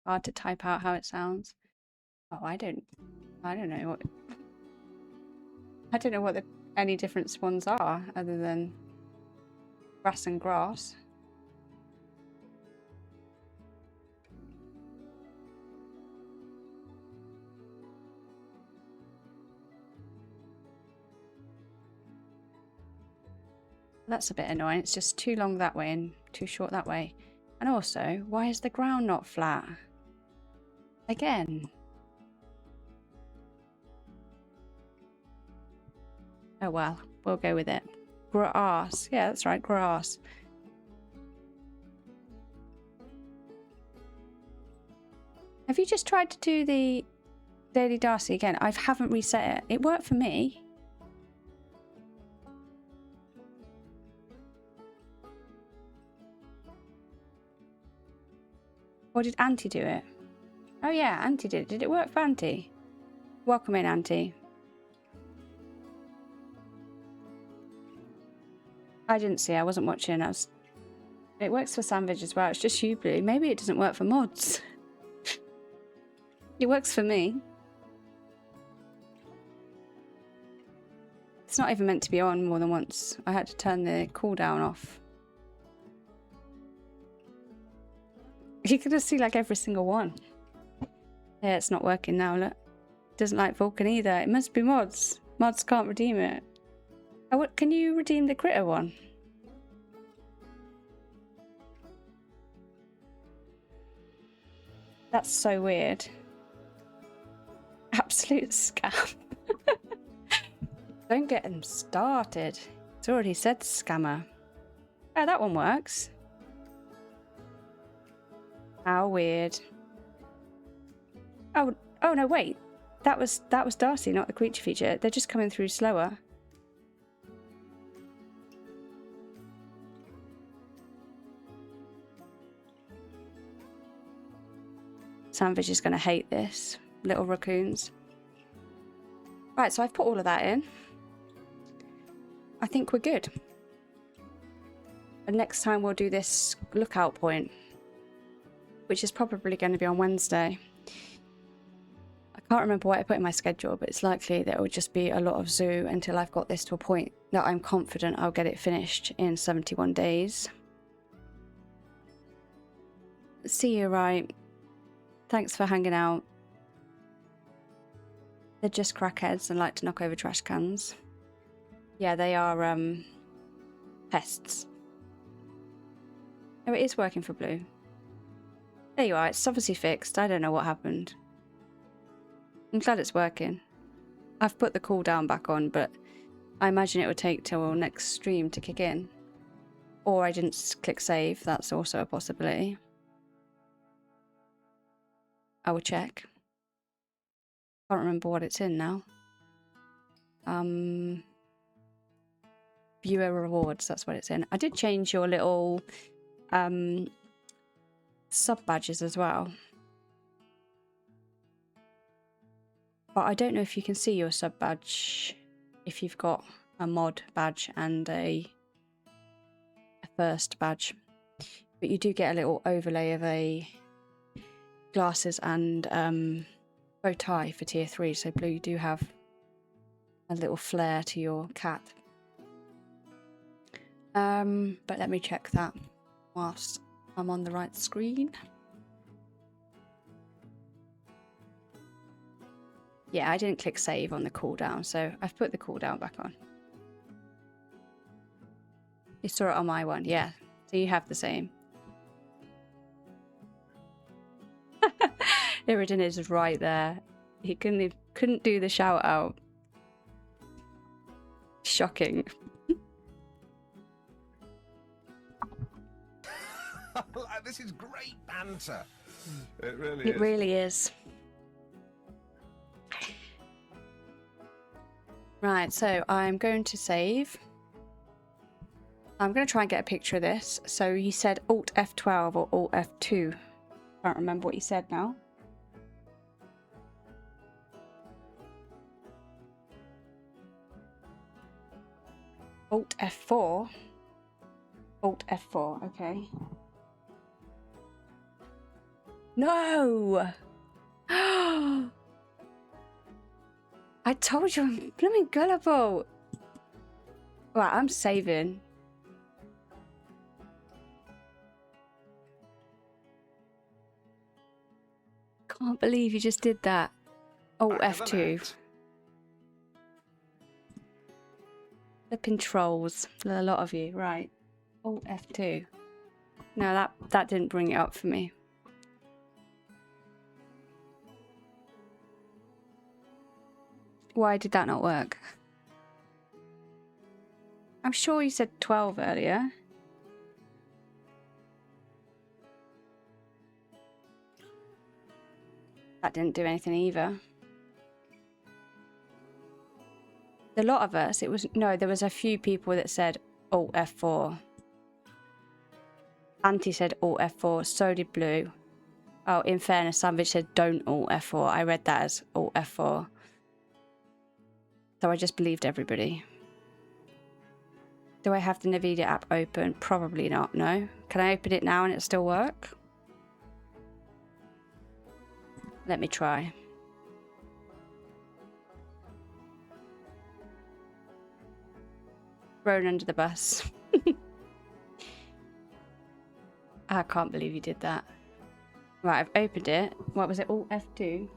Hard to type out how it sounds. Oh, I don't know what any different ones are other than grass and grass. That's a bit annoying. It's just too long that way and too short that way. And also, why is the ground not flat? Again. Oh well, we'll go with it. Grass. Yeah, that's right, grass. Have you just tried to do the Daily Darcy again. I haven't reset it. It worked for me. Or did Auntie do it? Oh yeah, Auntie did it. Did it work for Auntie? Welcome in, Auntie. I didn't see. I wasn't watching. It works for Sandwich as well. It's just you, Blue. Maybe it doesn't work for mods. It works for me. It's not even meant to be on more than once. I had to turn the cooldown off. You can just see like every single one. Yeah, it's not working now, look. Doesn't like Vulcan either. It must be mods. Mods can't redeem it. Oh, what, can you redeem the critter one? That's so weird. Absolute scam. Don't get them started. It's already said scammer. Oh, that one works. How weird. Oh no, wait. That was Darcy, not the creature feature. They're just coming through slower. Sandwich is going to hate this. Little raccoons. Right, so I've put all of that in. I think we're good. And next time we'll do this lookout point, which is probably going to be on Wednesday. I can't remember what I put in my schedule, but it's likely that it will just be a lot of zoo until I've got this to a point that I'm confident I'll get it finished in 71 days. See you, right. Thanks for hanging out. They're just crackheads and like to knock over trash cans. Yeah, they are pests. Oh, it is working for Blue. There you are. It's obviously fixed. I don't know what happened. I'm glad it's working. I've put the cooldown back on, but I imagine it would take till next stream to kick in. Or I didn't click save. That's also a possibility. I will check. Can't remember what it's in now. Viewer rewards, that's what it's in. I did change your little sub badges as well. But I don't know if you can see your sub badge if you've got a mod badge and a first badge. But you do get a little overlay of a glasses and bow tie for tier 3. So Blue, you do have a little flair to your cat. But let me check that whilst I'm on the right screen. Yeah, I didn't click save on the cooldown, so I've put the cooldown back on. You saw it on my one, yeah. So you have the same. Iridan is right there. He couldn't do the shout out. Shocking. This is great banter. It really is. It really is. Right, so I'm going to save. I'm going to try and get a picture of this. So you said Alt F12 or Alt F2. Can't remember what you said now. Alt F4. Alt F4, okay. No! I told you I'm blooming gullible. Right, I'm saving. Can't believe you just did that. Oh, F2. Flipping trolls. A lot of you. Right. Oh, F2. No, that didn't bring it up for me. Why did that not work? I'm sure you said 12 earlier. That didn't do anything either. A lot of us, it was, no, there was a few people that said Alt F4. Auntie said Alt F4, so did Blue. Oh, in fairness, Sandwich said don't Alt F4. I read that as Alt F4. So I just believed everybody. Do I have the Nvidia app open? Probably not, no. Can I open it now and it still work? Let me try. Thrown under the bus. I can't believe you did that. Right, I've opened it. What was it? Alt F2.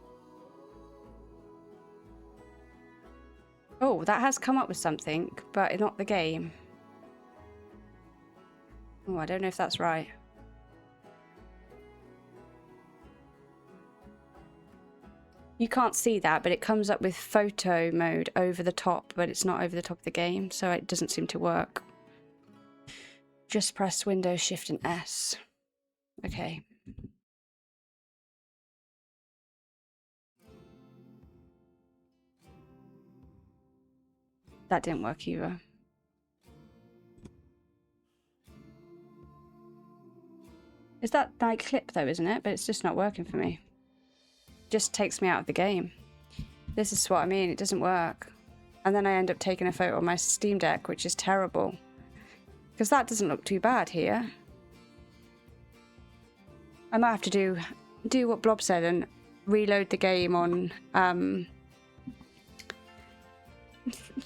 Oh, that has come up with something, but not the game. Oh, I don't know if that's right. You can't see that, but it comes up with photo mode over the top, but it's not over the top of the game, so it doesn't seem to work. Just press Windows, Shift and S. Okay. That didn't work either. Is that like clip though, isn't it? But it's just not working for me. Just takes me out of the game. This is what I mean, it doesn't work. And then I end up taking a photo on my Steam Deck, which is terrible. Because that doesn't look too bad here. I might have to do what Blob said and reload the game on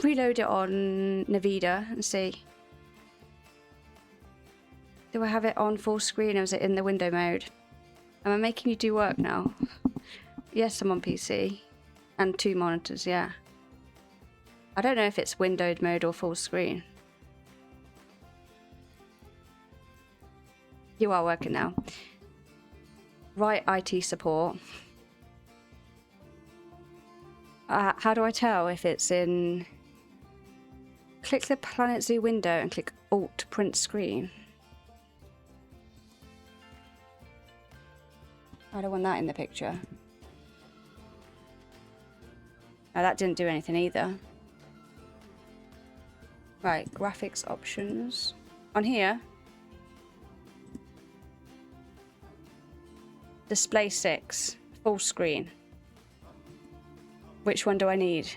reload it on Nvidia and see. Do I have it on full screen or is it in the window mode? Am I making you do work now? Yes, I'm on PC. And 2 monitors, yeah. I don't know if it's windowed mode or full screen. You are working now. Right, IT support. How do I tell if it's in... Click the Planet Zoo window and click Alt to print screen. I don't want that in the picture. No, that didn't do anything either. Right, graphics options. On here. Display 6, full screen. Which one do I need?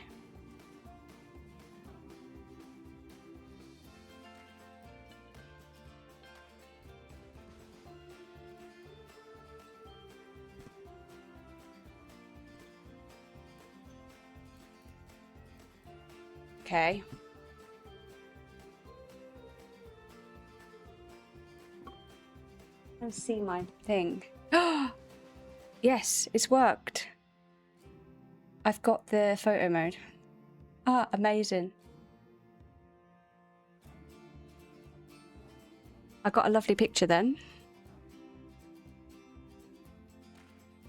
Okay. Let's see my thing. Yes, it's worked. I've got the photo mode. Ah, amazing. I got a lovely picture then.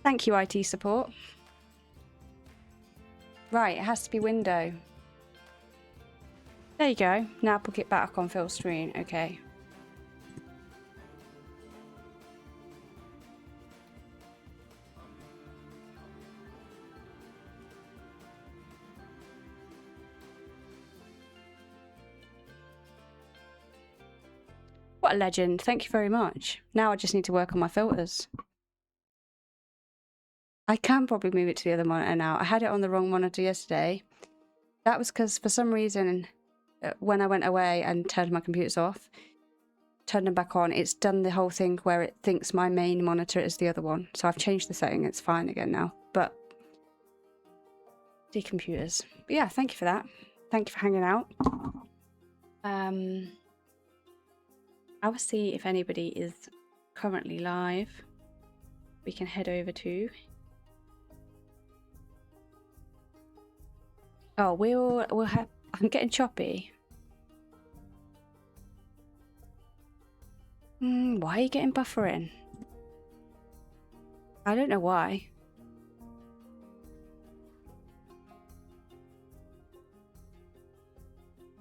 Thank you, IT support. Right, it has to be window. There you go. Now put it back on full screen. Okay. What a legend. Thank you very much. Now I just need to work on my filters. I can probably move it to the other monitor now. I had it on the wrong monitor yesterday. That was because for some reason, when I went away and turned my computers off, turned them back on, it's done the whole thing where it thinks my main monitor is the other one. So I've changed the setting. It's fine again now. But computers. But yeah, thank you for that. Thank you for hanging out. I will see if anybody is currently live. We can head over to. Oh, we'll have. I'm getting choppy. Why are you getting buffering? I don't know why.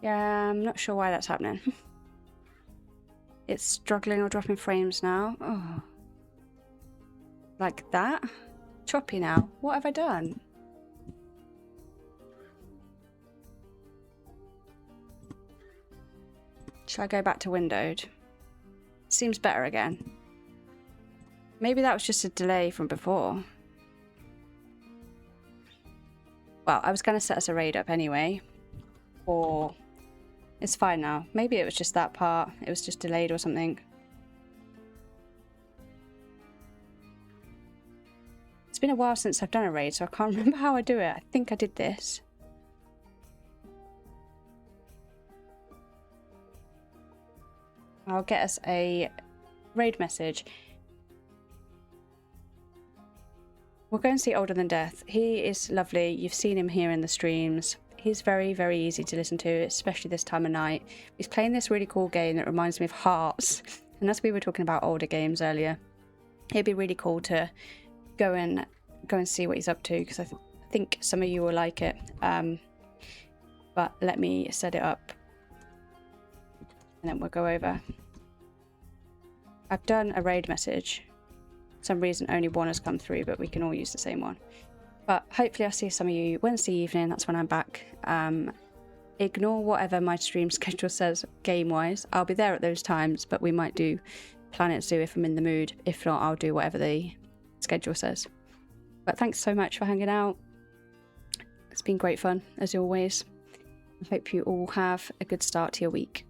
Yeah, I'm not sure why that's happening. It's struggling or dropping frames now. Oh. Like that? Choppy now. What have I done? Shall I go back to windowed? Seems better again. Maybe that was just a delay from before. Well, I was going to set us a raid up anyway. Or... It's fine now. Maybe it was just that part. It was just delayed or something. It's been a while since I've done a raid, so I can't remember how I do it. I think I did this. I'll get us a raid message. We'll go and see Older Than Death. He is lovely. You've seen him here in the streams. He's very, very easy to listen to, especially this time of night. He's playing this really cool game that reminds me of Hearts. And as we were talking about older games earlier, it'd be really cool to go and see what he's up to, because I think some of you will like it. But let me set it up, and then we'll go over. I've done a raid message. For some reason, only one has come through, but we can all use the same one. But hopefully I'll see some of you Wednesday evening. That's when I'm back. Ignore whatever my stream schedule says game-wise. I'll be there at those times, but we might do Planet Zoo if I'm in the mood. If not, I'll do whatever the schedule says. But thanks so much for hanging out. It's been great fun, as always. I hope you all have a good start to your week.